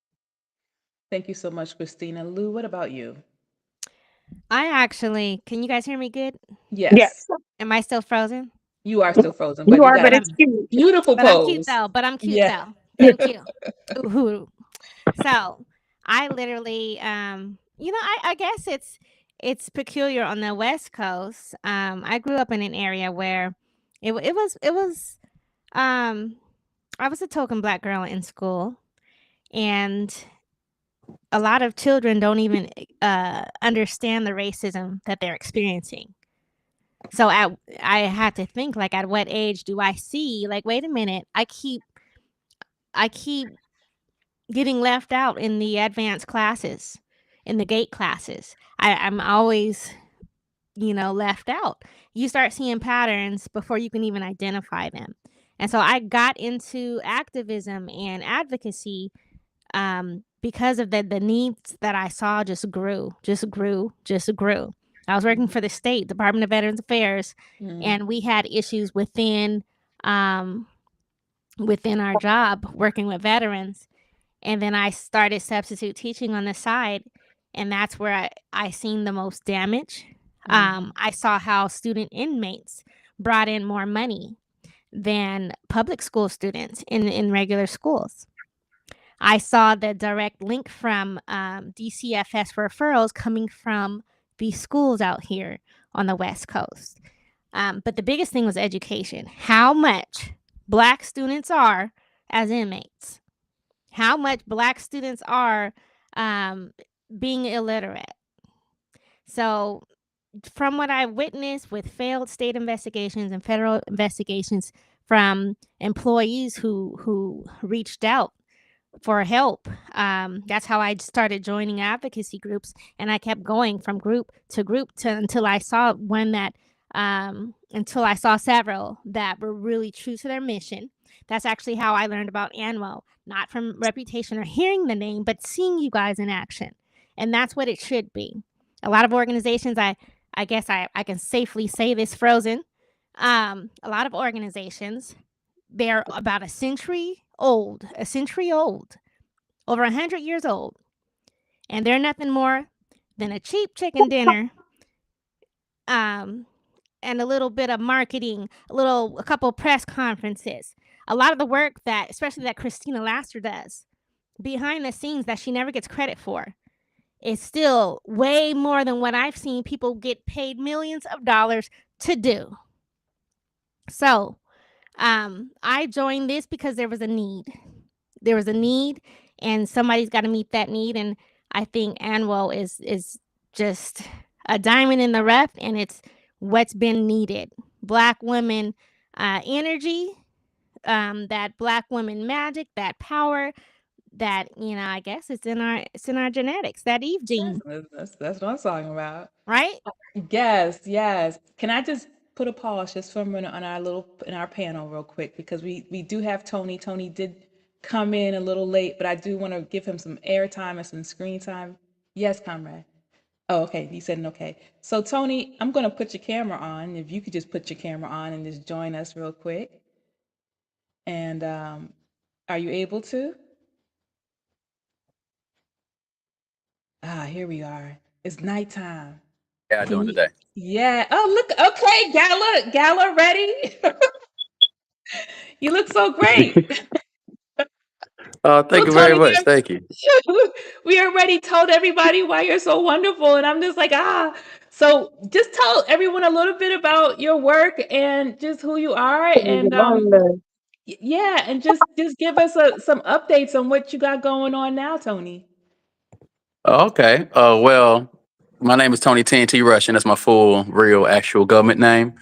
Thank you so much, Christina. Lou, what about you? I actually, can you guys hear me good? Yes, Am I still frozen? you are still frozen, You but you are, got but a it's cute. beautiful But I'm cute pose. though. But I'm cute Yeah. though. Thank you. Ooh. So I literally, I guess it's peculiar on the West Coast. I grew up in an area where it was I was a token Black girl in school, and a lot of children don't even understand the racism that they're experiencing. So I had to think, like, at what age do I see, like, wait a minute, I keep getting left out in the advanced classes, in the gate classes. I'm always, left out. You start seeing patterns before you can even identify them. And so I got into activism and advocacy because of the needs that I saw just grew, just grew, just grew. I was working for the state Department of Veterans Affairs, and we had issues um, within our job working with veterans. And then I started substitute teaching on the side, and that's where I seen the most damage. I saw how student inmates brought in more money than public school students in regular schools. I saw the direct link from DCFS referrals coming from these schools out here on the West Coast. But the biggest thing was education. How much Black students are as inmates. How much Black students are being illiterate. So, from what I witnessed with failed state investigations and federal investigations from employees who reached out for help. That's how I started joining advocacy groups, and I kept going from group to group until I saw until I saw several that were really true to their mission. That's actually how I learned about ANWO, not from reputation or hearing the name, but seeing you guys in action. And that's what it should be. A lot of organizations, I guess I can safely say this, frozen. A lot of organizations, they're about a century old, over 100 years old, and they're nothing more than a cheap chicken dinner, and a little bit of marketing, a couple press conferences. A lot of the work that, especially that Christina Laster does behind the scenes, that she never gets credit for, is still way more than what I've seen people get paid millions of dollars to do. So, I joined this because there was a need. There was a need, and somebody's got to meet that need. And I think ANWO is just a diamond in the rough, and it's what's been needed. Black women energy, that Black women magic, that power, that I guess it's in our genetics. That Eve gene, That's what I'm talking about. right? Yes, yes. Can I just put a pause just for a minute on our panel real quick, because we do have Tony. Tony did come in a little late, but I do want to give him some airtime and some screen time. Yes, comrade. Oh, okay. You said an okay. So Tony, I'm going to put your camera on. If you could just put your camera on and just join us real quick. And are you able to? Here we are. It's nighttime. Yeah, doing today. Yeah. Oh, look. Okay, Gala, ready? You look so great. So Thank you very Tony, much. Thank you. we already told everybody why you're so wonderful, and I'm just like, So just tell everyone a little bit about your work and just who you are, and yeah, and just give us some updates on what you got going on now, Tony. Oh, okay. Well, my name is Tony TNT Russian. That's my full, real, actual government name.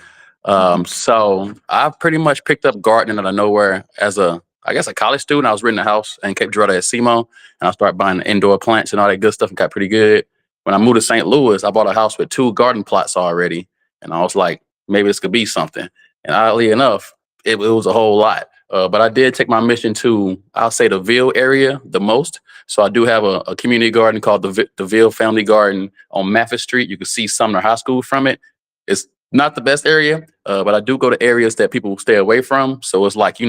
So I pretty much picked up gardening out of nowhere as I guess, a college student. I was renting a house in Cape Girardeau at SEMO, and I started buying indoor plants and all that good stuff and got pretty good. when I moved to St. Louis, I bought a house with 2 garden plots already, and I was like, maybe this could be something. And oddly enough, it was a whole lot. But I did take my mission to, I'll say, the Ville area the most. So I do have a community garden called the Ville Family Garden on Maffett Street. You can see Sumner High School from it. It's not the best area, but I do go to areas that people stay away from. So it's like,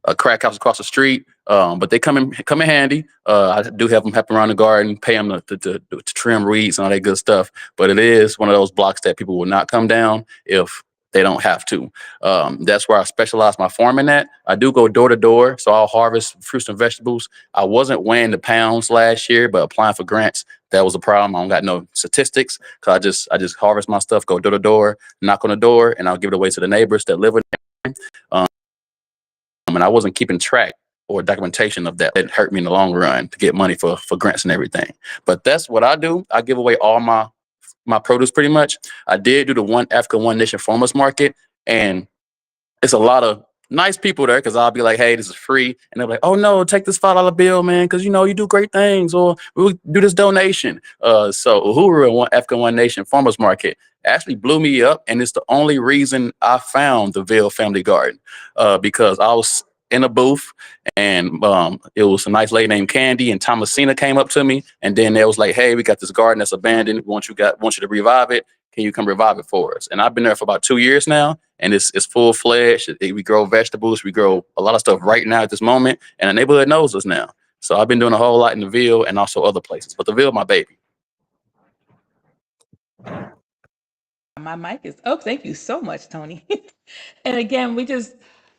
a crack house across the street. But they come in handy. I do have them help around the garden, pay them to trim weeds and all that good stuff. But it is one of those blocks that people will not come down if they don't have to. That's where I specialize my farming at. I do go door to door, so I'll harvest fruits and vegetables. I wasn't weighing the pounds last year, but applying for grants, that was a problem. I don't got no statistics because I just harvest my stuff, go door to door, knock on the door, and I'll give it away to the neighbors that live with me. And I wasn't keeping track or documentation of that. It hurt me in the long run to get money for grants and everything. But that's what I do. I give away all my produce pretty much. I did do the One Africa One Nation Farmers Market, and it's a lot of nice people there because I'll be like, hey, this is free. And they're like, oh no, take this $5 bill, man, because you do great things, or we'll do this donation. So Uhuru and One Africa One Nation Farmers Market actually blew me up. And it's the only reason I found the Ville Family Garden, because I was in a booth and it was a nice lady named Candy and Thomasina came up to me. And then they was like, hey, we got this garden that's abandoned. We want you to revive it. Can you come revive it for us? And I've been there for about 2 years now, and it's full fledged. We grow vegetables, we grow a lot of stuff right now at this moment, and the neighborhood knows us now. So I've been doing a whole lot in the Ville and also other places, but the Ville, my baby. My mic is, oh, thank you so much, Tony. And again, we just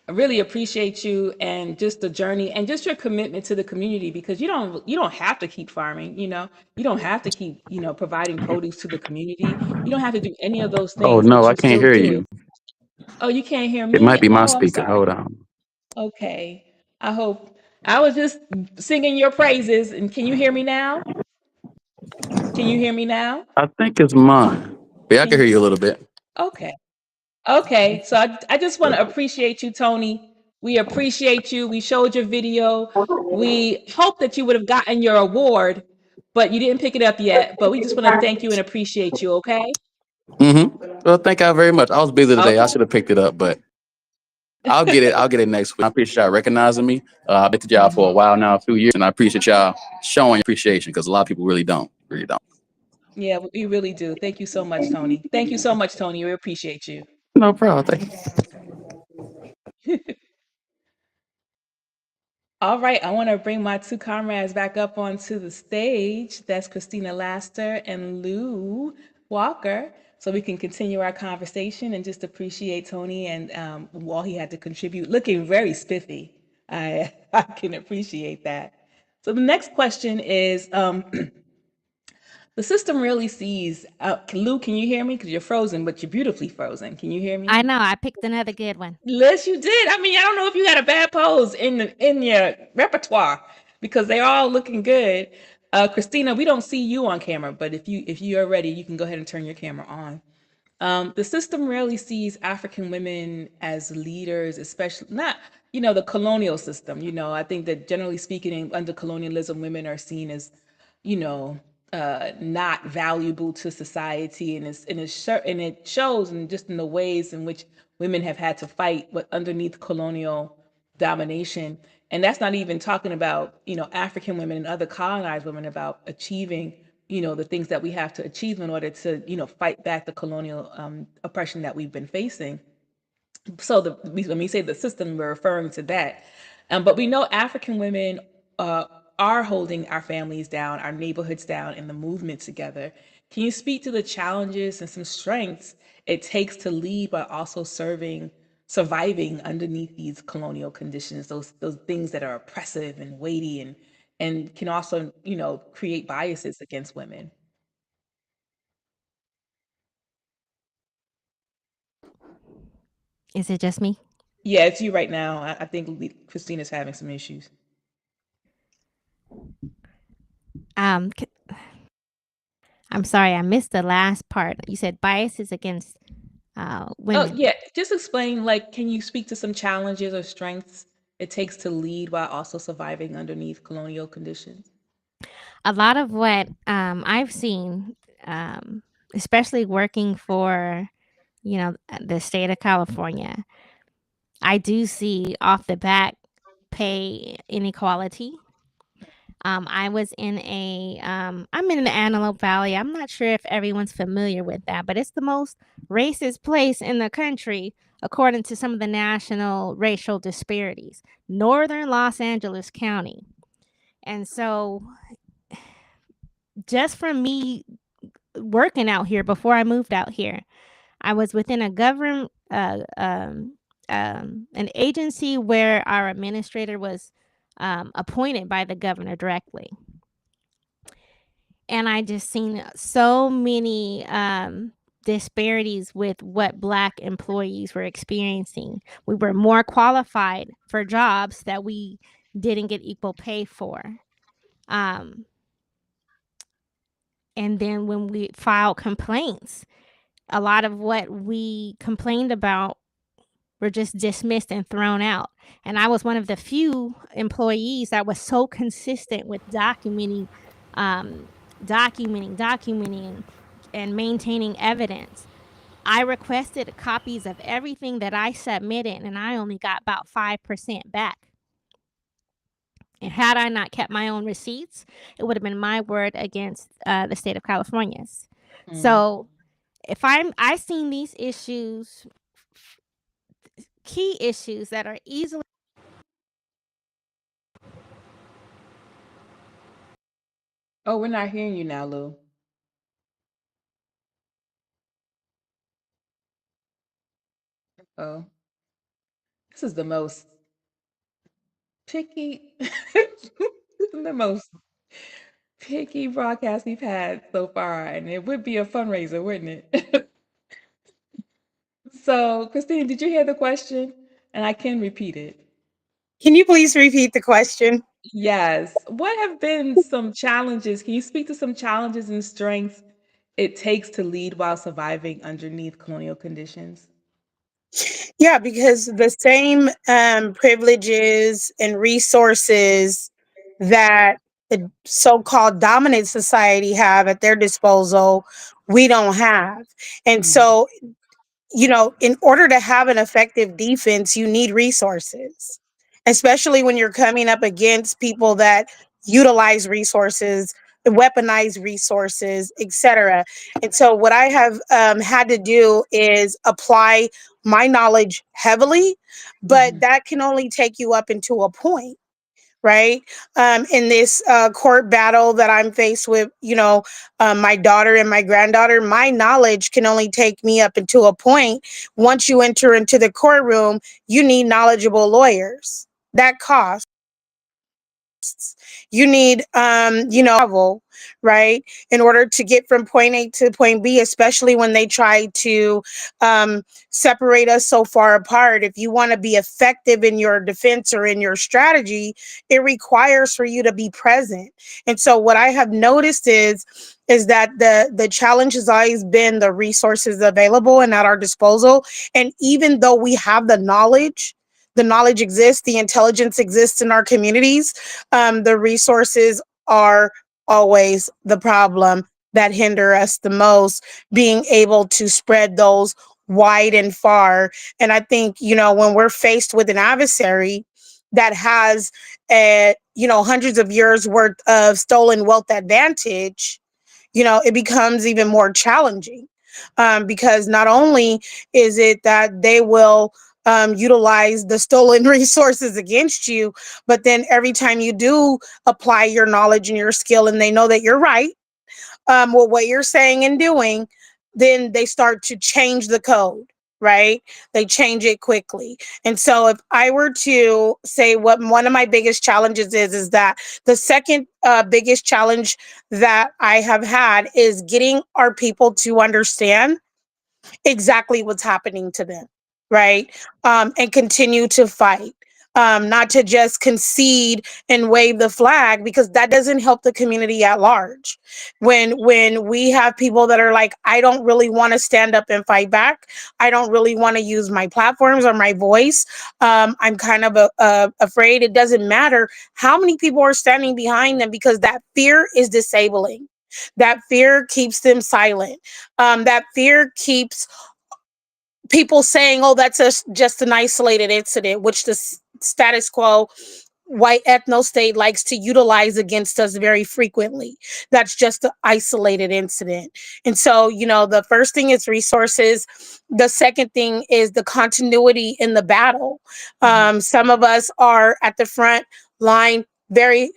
really appreciate you and just the journey and just your commitment to the community, because you don't have to keep farming, you don't have to keep, providing produce to the community. You don't have to do any of those Oh things, no, but I you can't still hear do. you. Oh, you can't hear It might me? be my Oh, I'm speaker. sorry. Hold on. Okay. I was just singing your praises. And can you hear me now? Can you hear me now? I think it's mine. Yeah, I Can can hear you? you a little bit. Okay. Okay. So I just want to appreciate you, Tony. We appreciate you. We showed your video. We hope that you would have gotten your award, but you didn't pick it up yet. But we just want to thank you and appreciate you. Okay. Well, thank y'all very much. I was busy today. I Okay. should have picked it up, but I'll get it. I'll get it next week. I appreciate y'all recognizing me. I've been to y'all for a while now, a few years, and I appreciate y'all showing appreciation because a lot of people really don't. Really don't. Yeah, we really do. Thank you so much, Tony. Thank you so much, Tony. We appreciate you. No problem. Thank you. All right, I want to bring my two comrades back up onto the stage. That's Christina Laster and Lou Walker, so we can continue our conversation and just appreciate Tony and all he had to contribute. Looking very spiffy. I can appreciate that. So the next question is, the system really sees. Lou, can you hear me? Because you're frozen, but you're beautifully frozen. Can you hear me? I know. I picked another good one. Yes, you did. I mean, I don't know if you got a bad pose in your repertoire because they're all looking good. Christina, we don't see you on camera, but if you are ready, you can go ahead and turn your camera on. The system rarely sees African women as leaders, especially not, the colonial system. I think that generally speaking, under colonialism, women are seen as, you know, not valuable to society, and it shows in just in the ways in which women have had to fight, but underneath colonial domination. And that's not even talking about, African women and other colonized women about achieving, the things that we have to achieve in order to, fight back the colonial oppression that we've been facing. So when we say the system, we're referring to that. But we know African women uh, are holding our families down, our neighborhoods down, and the movement together. Can you speak to the challenges and some strengths it takes to lead, but also surviving underneath these colonial conditions, those things that are oppressive and weighty and can also, create biases against women? Is it just me? Yeah, it's you right now. I think Christina's having some issues. Um, c- I'm sorry, I missed the last part. You said biases against Oh, women. yeah. Just explain, like, can you speak to some challenges or strengths it takes to lead while also surviving underneath colonial conditions? A lot of what I've seen, especially working for, the state of California, I do see off the back pay inequality. I'm in the Antelope Valley. I'm not sure if everyone's familiar with that, but it's the most racist place in the country, according to some of the national racial disparities. Northern Los Angeles County. And so, just from me working out here before I moved out here, I was within a government, an agency where our administrator was appointed by the governor directly. And I just seen so many disparities with what Black employees were experiencing. We were more qualified for jobs that we didn't get equal pay for. Um, and then when we filed complaints, a lot of what we complained about were just dismissed and thrown out. And I was one of the few employees that was so consistent with um, documenting, and maintaining evidence. I requested copies of everything that I submitted, and I only got about 5% back. And had I not kept my own receipts, it would have been my word against the state of California's. So if I seen these issues, key issues that are easily. Oh, we're not hearing you now, Lou. Oh, this is the most picky, the most picky broadcast we've had so far, and it would be a fundraiser, wouldn't it? So, Christine, did you hear the question? And I can repeat it. Can you please repeat the question? Yes. What have been some challenges? Can you speak to some challenges and strengths it takes to lead while surviving underneath colonial conditions? Yeah, because the same privileges and resources that the so-called dominant society have at their disposal, we don't have. And so, in order to have an effective defense, you need resources, especially when you're coming up against people that utilize resources, weaponize resources, etc. And so, what I have had to do is apply my knowledge heavily, but that can only take you up into a point, right? In this court battle that I'm faced with, my daughter and my granddaughter, my knowledge can only take me up into a point. Once you enter into the courtroom, you need knowledgeable lawyers. That costs. You need, travel, right? In order to get from point A to point B, especially when they try to separate us so far apart. If you want to be effective in your defense or in your strategy, it requires for you to be present. And so what I have noticed is that the challenge has always been the resources available and at our disposal. And even though we have the knowledge exists, the intelligence exists in our communities, the resources are always the problem that hinder us the most, being able to spread those wide and far. And I think, when we're faced with an adversary that has, hundreds of years worth of stolen wealth advantage, it becomes even more challenging, because not only is it that they will utilize the stolen resources against you, but then every time you do apply your knowledge and your skill and they know that you're right, with what you're saying and doing, then they start to change the code, right? They change it quickly. And so if I were to say what one of my biggest challenges is that the second biggest challenge that I have had is getting our people to understand exactly what's happening to them, right? And continue to fight. not to just concede and wave the flag, because that doesn't help the community at large. When we have people that are like, I don't really want to stand up and fight back, I don't really want to use my platforms or my voice, I'm kind of afraid. It doesn't matter how many people are standing behind them, because that fear is disabling. That fear keeps them silent. That fear keeps people saying, oh, that's just an isolated incident, which the status quo white ethno state likes to utilize against us very frequently. That's just an isolated incident. And so, the first thing is resources. The second thing is the continuity in the battle. Some of us are at the front line very,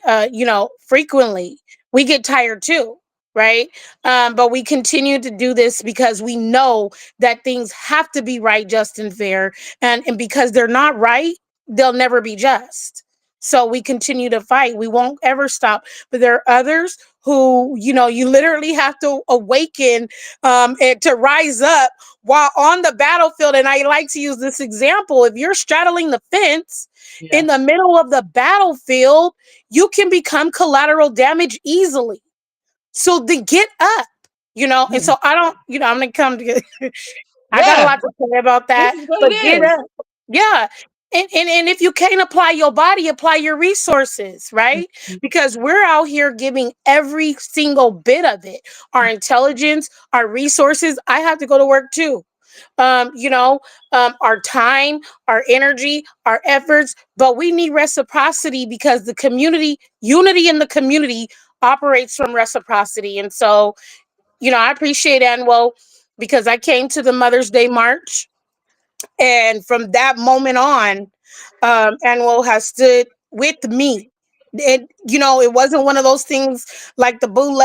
frequently. We get tired too, right? But we continue to do this because we know that things have to be right, just, and fair. And because they're not right, they'll never be just. So we continue to fight. We won't ever stop. But there are others who, you literally have to awaken and to rise up while on the battlefield. And I like to use this example. If you're straddling the fence in the middle of the battlefield, you can become collateral damage easily. So then get up, and so I don't, I'm gonna come to I got a lot to say about This that, is what but it get is. up. Yeah. And if you can't apply your body, apply your resources, right? Because we're out here giving every single bit of it, our intelligence, our resources. I have to go to work too. Our time, our energy, our efforts, but we need reciprocity, because the community, unity in the community operates from reciprocity. And so, I appreciate ANWO, because I came to the Mother's Day March, and from that moment on, ANWO has stood with me. It wasn't one of those things like the boule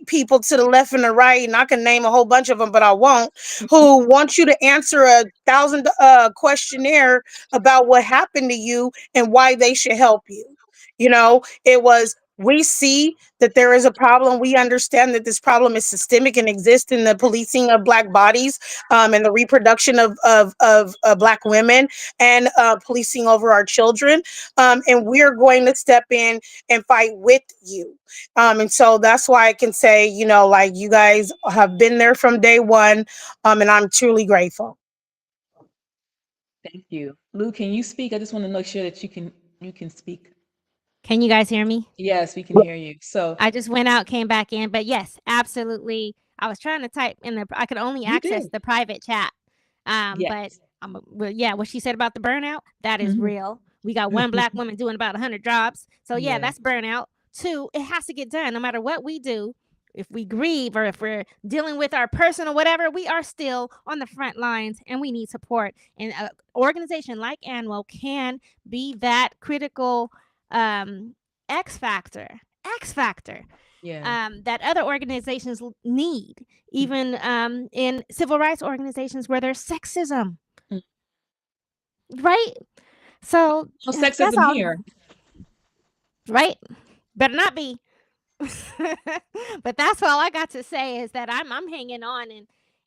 people to the left and the right, and I can name a whole bunch of them, but I won't, who want you to answer a 1,000 questionnaire about what happened to you and why they should help you. It was, we see that there is a problem. We understand that this problem is systemic and exists in the policing of Black bodies, and the reproduction of Black women, and policing over our children. And we're going to step in and fight with you. And so that's why I can say, like, you guys have been there from day one, and I'm truly grateful. Thank you. Lou, can you speak? I just want to make sure that you can speak. Can you guys hear me? Yes, we can hear you. So I just went out, came back in, but yes, absolutely. I was trying to type in I could only you access did. the private chat. Yes. But well, yeah, what she said about the burnout, that is Mhm. real. We got one Black woman doing about 100 jobs. So yeah, Yeah. that's burnout. Two, it has to get done no matter what we do. If we grieve or if we're dealing with our personal whatever, we are still on the front lines and we need support. And an organization like ANWO can be that critical um, X factor. X factor Yeah. that other organizations need, even in civil rights organizations where there's sexism, Mm. right? So No that's sexism all, here. right? Better not be. But that's all I got to say is that I'm hanging on,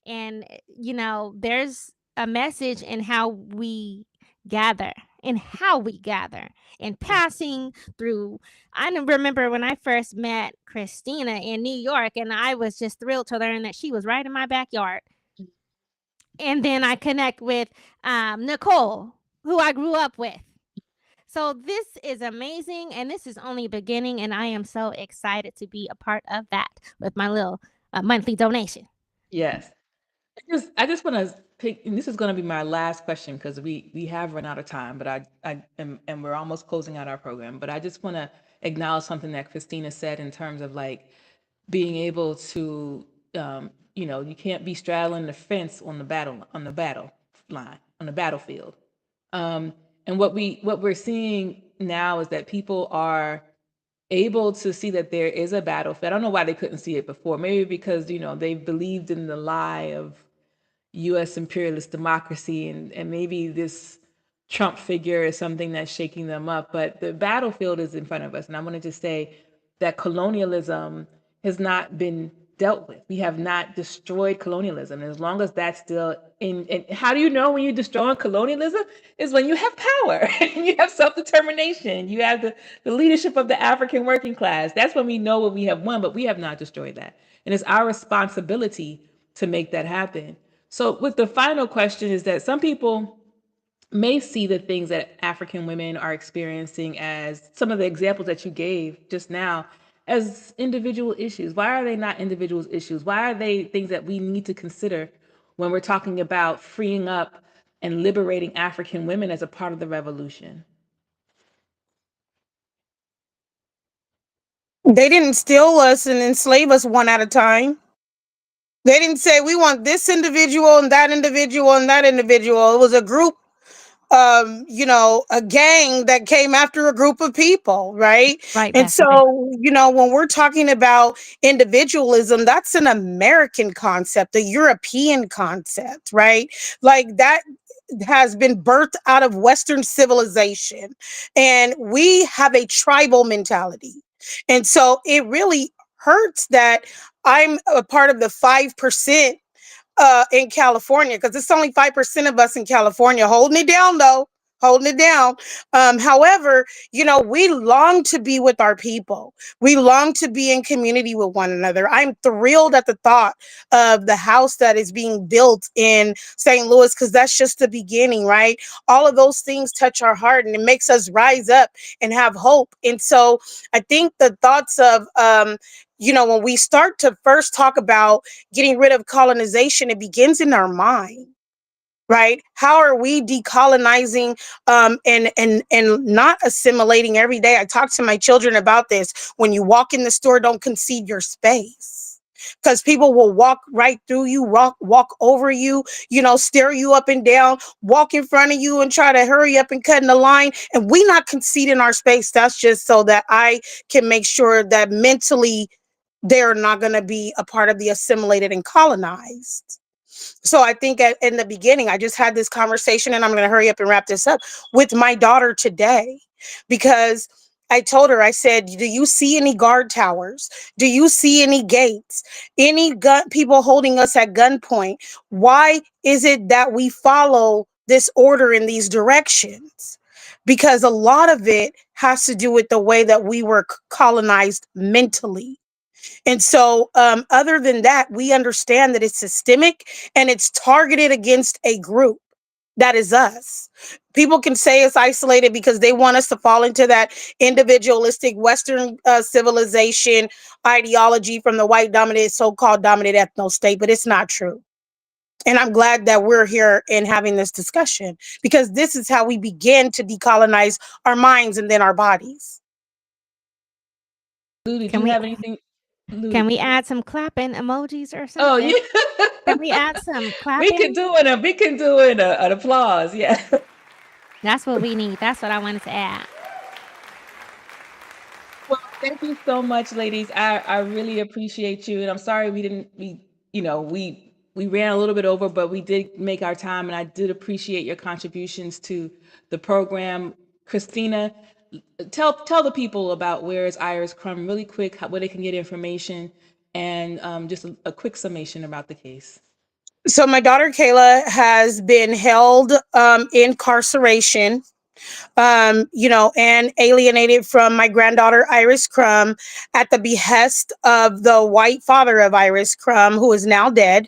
and there's a message in how we gather, and passing through. I remember when I first met Christina in New York, and I was just thrilled to learn that she was right in my backyard. And then I connect with Nicole, who I grew up with. So this is amazing, and this is only beginning, and I am so excited to be a part of that with my little monthly donation. Yes. I just want to pick, and this is going to be my last question because we have run out of time, but and we're almost closing out our program. But I just want to acknowledge something that Christina said in terms of like being able to, you can't be straddling the fence on the battle line, on the battlefield. And what we're seeing now is that people are able to see that there is a battlefield. I don't know why they couldn't see it before. Maybe because they believed in the lie of U.S. imperialist democracy, and maybe this Trump figure is something that's shaking them up. But the battlefield is in front of us, and I wanted to say that colonialism has not been dealt with. We have not destroyed colonialism. And as long as that's still in, and how do you know when you're destroying colonialism? Is when you have power, you have self-determination, you have the leadership of the African working class. That's when we know what we have won, but we have not destroyed that. And it's our responsibility to make that happen. So with the final question is that some people may see the things that African women are experiencing as some of the examples that you gave just now as individual issues. Why are they not individual issues? Why are they things that we need to consider when we're talking about freeing up and liberating African women as a part of the revolution? They didn't steal us and enslave us one at a time. They didn't say we want this individual and that individual and that individual. It was a group, a gang that came after a group of people, right? Right, And Bethany. so, when we're talking about individualism, that's an American concept, a European concept, right? Like that has been birthed out of Western civilization. And we have a tribal mentality. And so it really hurts that I'm a part of the 5% in California, because it's only 5% of us in California holding it down, though. Holding it down. However, we long to be with our people. We long to be in community with one another. I'm thrilled at the thought of the house that is being built in St. Louis, because that's just the beginning, right? All of those things touch our heart and it makes us rise up and have hope. And so I think the thoughts of, when we start to first talk about getting rid of colonization, it begins in our mind, right? How are we decolonizing and not assimilating every day? I talk to my children about this. When you walk in the store, don't concede your space, because people will walk right through you, walk over you, stare you up and down, walk in front of you and try to hurry up and cut in the line. And we not conceding our space. That's just so that I can make sure that mentally they're not going to be a part of the assimilated and colonized. So I think in the beginning, I just had this conversation, and I'm going to hurry up and wrap this up, with my daughter today, because I told her, I said, do you see any guard towers? Do you see any gates? Any people holding us at gunpoint? Why is it that we follow this order in these directions? Because a lot of it has to do with the way that we were colonized mentally. And so, other than that, we understand that it's systemic and it's targeted against a group. That is us. People can say it's isolated because they want us to fall into that individualistic Western civilization ideology from the white dominated, so-called dominant ethno state, but it's not true. And I'm glad that we're here and having this discussion, because this is how we begin to decolonize our minds and then our bodies. Lou, did Can you we have anything? Lou, can we add some clapping emojis or oh, something? yeah. Can we add some We can clapping? do it. We can do it. An applause. Yeah. That's what we need. That's what I wanted to add. Well, thank you so much, ladies. I really appreciate you, and I'm sorry we ran a little bit over, but we did make our time, and I did appreciate your contributions to the program. Christina, tell the people about where is Iris Crumb really quick, where they can get information, and just a quick summation about the case. So my daughter Kayla has been held in incarceration, and alienated from my granddaughter Iris Crumb at the behest of the white father of Iris Crumb, who is now dead.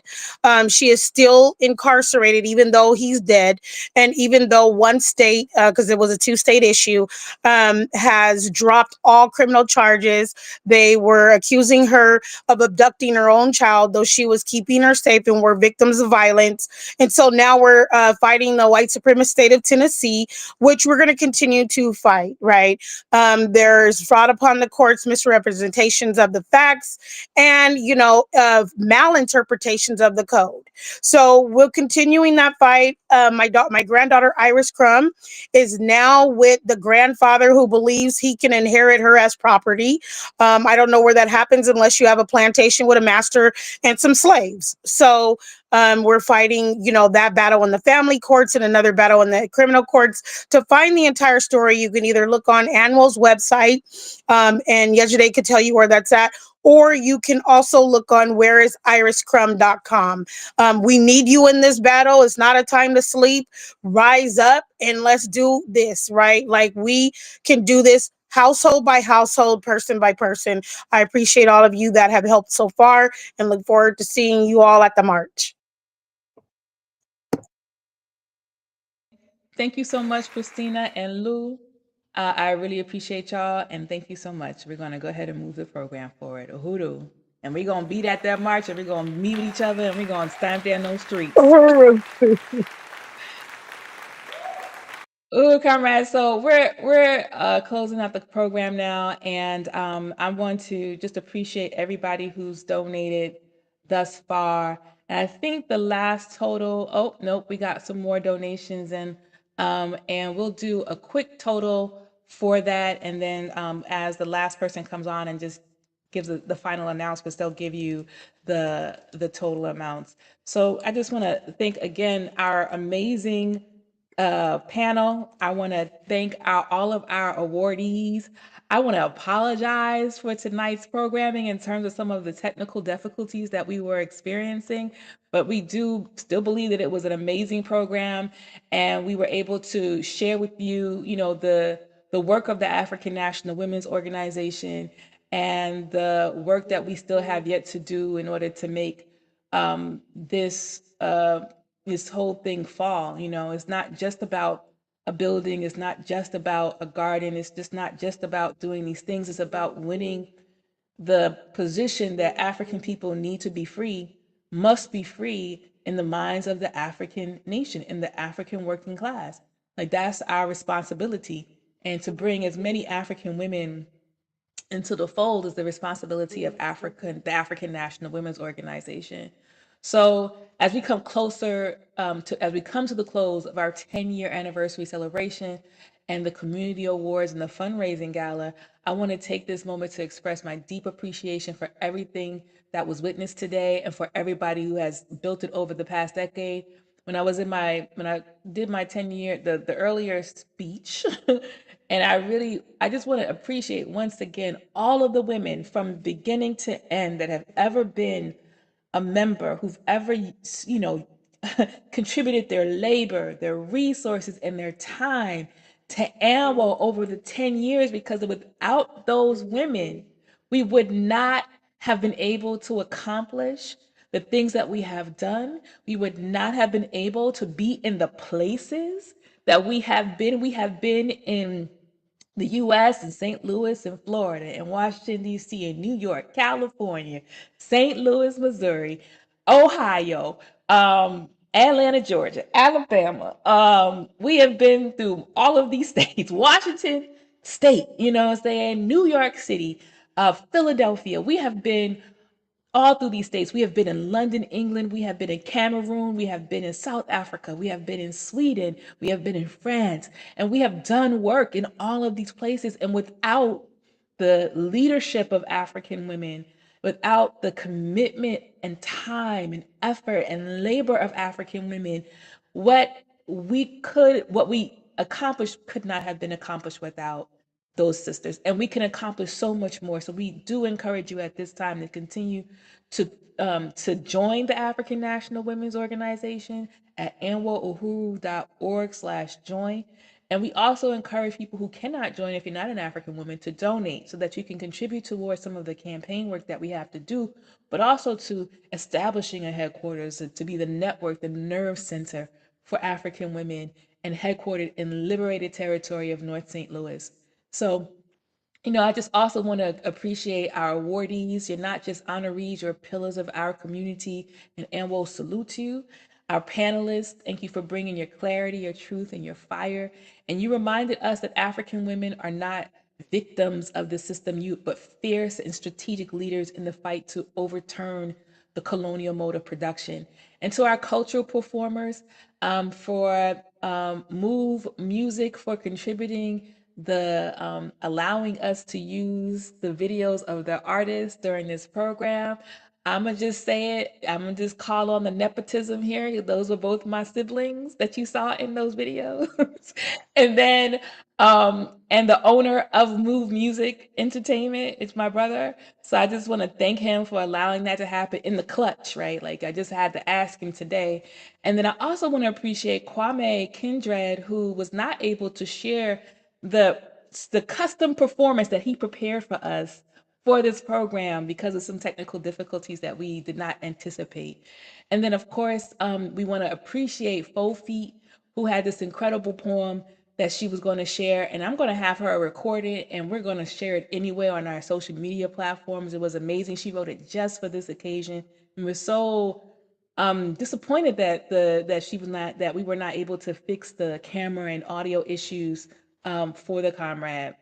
She is still incarcerated, even though he's dead, and even though one state, because it was a two-state issue, has dropped all criminal charges. They were accusing her of abducting her own child, though she was keeping her safe, and were victims of violence. And so now we're fighting the white supremacist state of Tennessee, which we're going to continue to fight, right? There's fraud upon the courts, misrepresentations of the facts, and, malinterpretations of the code. So we're continuing that fight. My granddaughter, Iris Crumb, is now with the grandfather who believes he can inherit her as property. I don't know where that happens unless you have a plantation with a master and some slaves. So We're fighting, that battle in the family courts and another battle in the criminal courts. To find the entire story, you can either look on ANWO's website, and yesterday could tell you where that's at, or you can also look on whereisIrisCrumb.com. We need you in this battle. It's not a time to sleep. Rise up and let's do this, right? Like we can do this household by household, person by person. I appreciate all of you that have helped so far and look forward to seeing you all at the march. Thank you so much, Christina and Lou. I really appreciate y'all, and thank you so much. We're going to go ahead and move the program forward. Uhuru. And we're going to be at that march, and we're going to meet with each other, and we're going to stand there in those streets. Ooh, comrades. So we're closing out the program now, and I want to just appreciate everybody who's donated thus far. And I think the last total. Oh nope, we got some more donations, and we'll do a quick total for that, and then as the last person comes on and just gives the final announcements, they'll give you the total amounts. So I just want to thank again our amazing panel. I want to thank all of our awardees. I want to apologize for tonight's programming in terms of some of the technical difficulties that we were experiencing, but we do still believe that it was an amazing program, and we were able to share with you, the work of the African National Women's Organization and the work that we still have yet to do in order to make this whole thing fall. It's not just about a building, it's not just about a garden, it's just not just about doing these things, it's about winning the position that African people need to be free, must be free in the minds of the African nation, in the African working class. Like that's our responsibility. And to bring as many African women into the fold is the responsibility of the African National Women's Organization. So as we come closer as we come to the close of our 10-year anniversary celebration and the community awards and the fundraising gala, I want to take this moment to express my deep appreciation for everything that was witnessed today and for everybody who has built it over the past decade. When I did my 10-year, the earlier speech, and I just want to appreciate once again all of the women from beginning to end that have ever been a member, who've ever, contributed their labor, their resources, and their time to ANWO over the 10 years, because without those women, we would not have been able to accomplish the things that we have done. We would not have been able to be in the places that we have been. We have been in the US and St. Louis and Florida and Washington, D.C. and New York, California, St. Louis, Missouri, Ohio, Atlanta, Georgia, Alabama. We have been through all of these states, Washington State, New York City, Philadelphia. We have been all through these states. We have been in London, England. We have been in Cameroon. We have been in South Africa. We have been in Sweden. We have been in France. And we have done work in all of these places. And without the leadership of African women, without the commitment and time and effort and labor of African women, what we accomplished could not have been accomplished without those sisters. And we can accomplish so much more. So we do encourage you at this time to continue to join the African National Women's Organization at anwouhuru.org/join. And we also encourage people who cannot join, if you're not an African woman, to donate so that you can contribute towards some of the campaign work that we have to do, but also to establishing a headquarters to be the network, the nerve center for African women, and headquartered in liberated territory of North St. Louis. So, I just also want to appreciate our awardees. You're not just honorees, you're pillars of our community, and ANWO salute you. Our panelists, thank you for bringing your clarity, your truth, and your fire. And you reminded us that African women are not victims of the system, but fierce and strategic leaders in the fight to overturn the colonial mode of production. And to our cultural performers, for Move Music for contributing the allowing us to use the videos of the artists during this program. I'm gonna just say it. I'm gonna just call on the nepotism here. Those were both my siblings that you saw in those videos. And then, and the owner of Move Music Entertainment, it's my brother. So I just want to thank him for allowing that to happen in the clutch, right? Like I just had to ask him today. And then I also want to appreciate Kwame Kindred, who was not able to share the the custom performance that he prepared for us for this program because of some technical difficulties that we did not anticipate. And then, of course, we want to appreciate Faux Feet, who had this incredible poem that she was going to share. And I'm going to have her record it and we're going to share it anyway on our social media platforms. It was amazing. She wrote it just for this occasion. And we're so disappointed that that we were not able to fix the camera and audio issues for the comrade.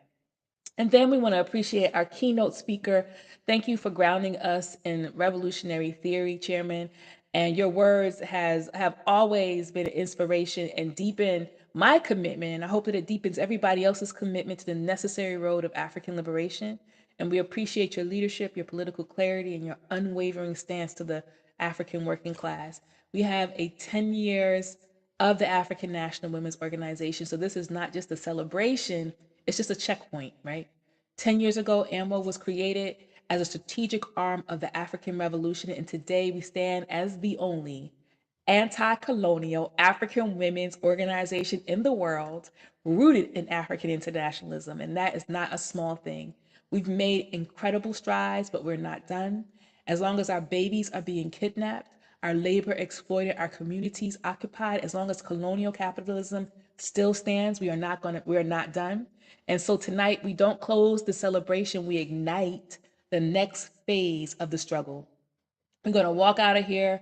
And then we want to appreciate our keynote speaker. Thank you for grounding us in revolutionary theory, Chairman. And your words have always been an inspiration and deepened my commitment. And I hope that it deepens everybody else's commitment to the necessary road of African liberation. And we appreciate your leadership, your political clarity, and your unwavering stance to the African working class. We have a 10 years of the African National Women's Organization. So this is not just a celebration, it's just a checkpoint, right? 10 years ago, ANWO was created as a strategic arm of the African Revolution, and today we stand as the only anti-colonial African women's organization in the world rooted in African internationalism, and that is not a small thing. We've made incredible strides, but we're not done. As long as our babies are being kidnapped, our labor exploited, our communities occupied, as long as colonial capitalism still stands, we are not done. And so tonight we don't close the celebration, we ignite the next phase of the struggle. We're going to walk out of here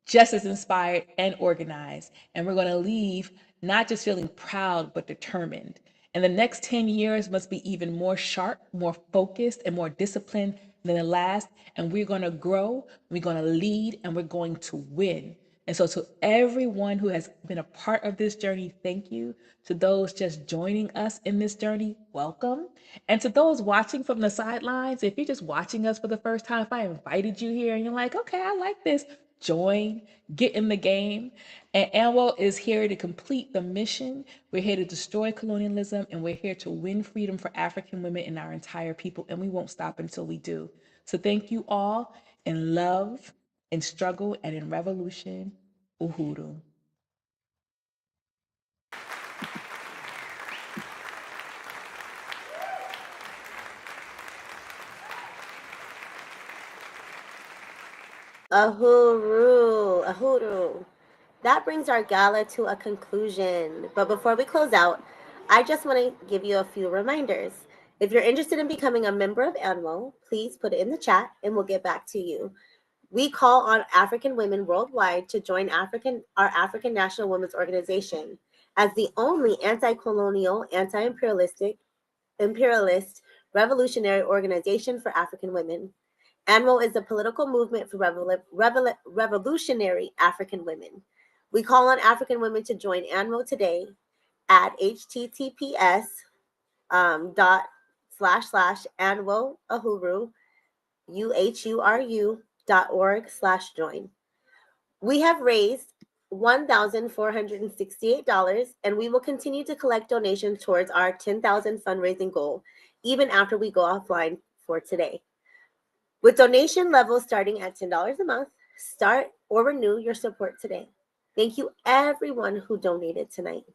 just as inspired and organized. And we're going to leave not just feeling proud, but determined. And the next 10 years must be even more sharp, more focused, and more disciplined than the last. And we're going to grow, we're going to lead, and we're going to win. And so, to everyone who has been a part of this journey, thank you. To those just joining us in this journey, welcome. And to those watching from the sidelines, if you're just watching us for the first time, if I invited you here and you're like, okay, I like this, join, get in the game. And ANWO is here to complete the mission. We're here to destroy colonialism, and we're here to win freedom for African women and our entire people. And we won't stop until we do. So thank you all in love, in struggle, and in revolution. Uhuru. Ahuru, ahuru. That brings our gala to a conclusion. But before we close out, I just want to give you a few reminders. If you're interested in becoming a member of ANWO, please put it in the chat and we'll get back to you. We call on African women worldwide to join our African National Women's Organization as the only anti-colonial, imperialist revolutionary organization for African women. ANWO is a political movement for revolutionary African women. We call on African women to join ANWO today at https dot / ANWO Ahuru uhuru.org/join. We have raised $1,468, and we will continue to collect donations towards our 10,000 fundraising goal, even after we go offline for today. With donation levels starting at $10 a month, start or renew your support today. Thank you everyone who donated tonight.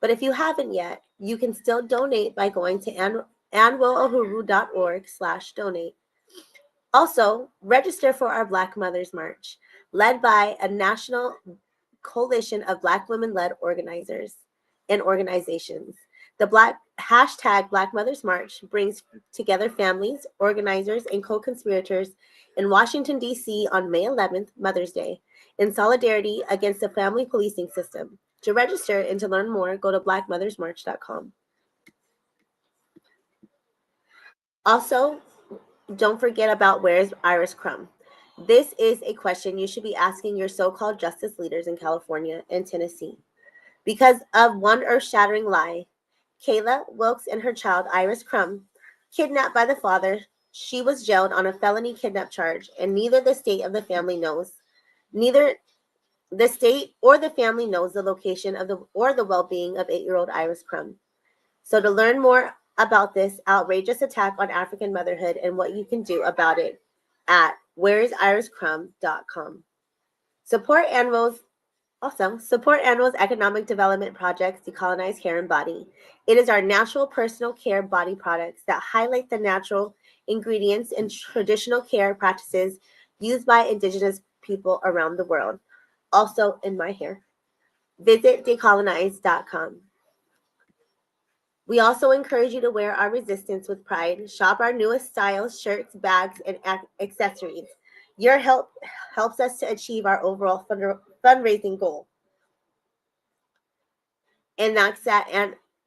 But if you haven't yet, you can still donate by going to anwoahuru.org/donate. Also, register for our Black Mothers March, led by a national coalition of Black women-led organizers and organizations. The Black Mothers March brings together families, organizers, and co-conspirators in Washington, D.C. on May 11th, Mother's Day, in solidarity against the family policing system. To register and to learn more, go to blackmothersmarch.com. Also, don't forget about where's Iris Crumb. This is a question you should be asking your so-called justice leaders in California and Tennessee. Because of one earth-shattering lie, Kayla Wilkes and her child, Iris Crumb, kidnapped by the father, she was jailed on a felony kidnap charge, and neither the state of the family knows. Neither the state or the family knows the location of the well-being of 8-year-old Iris Crum. So to learn more about this outrageous attack on African motherhood and what you can do about it at whereisiriscrum.com. Support ANWO's economic development projects Decolonize Hair and Body. It is our natural personal care body products that highlight the natural ingredients and traditional care practices used by Indigenous people around the world. Also in my hair. Visit decolonize.com. We also encourage you to wear our resistance with pride. Shop our newest styles, shirts, bags, and accessories. Your help helps us to achieve our overall fundraising goal. And that's at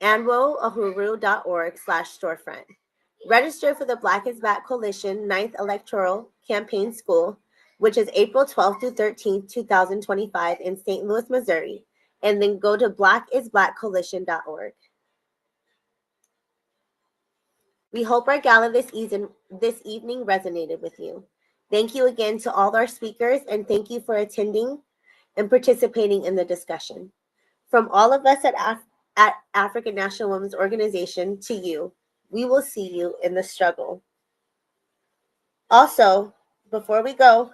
anwoahuru.org/storefront. Register for the Black is Back Coalition 9th Electoral Campaign School, which is April 12th through 13th, 2025 in St. Louis, Missouri. And then go to blackisblackcoalition.org. We hope our gala this evening resonated with you. Thank you again to all our speakers, and thank you for attending and participating in the discussion. From all of us at African National Women's Organization to you, we will see you in the struggle. Also, before we go,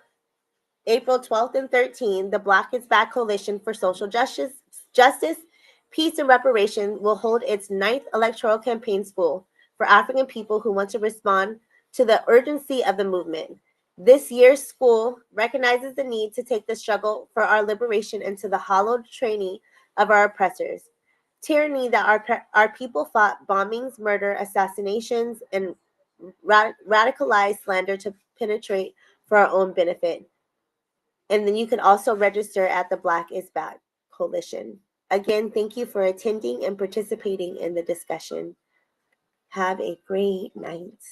April 12th and 13th, the Black is Back Coalition for Social Justice, Peace, and Reparation will hold its 9th Electoral Campaign School for African people who want to respond to the urgency of the movement. This year's school recognizes the need to take the struggle for our liberation into the hollowed training of our oppressors. Tyranny that our people fought bombings, murder, assassinations, and radicalized slander to penetrate for our own benefit. And then you can also register at the Black is Back Coalition. Again, thank you for attending and participating in the discussion. Have a great night.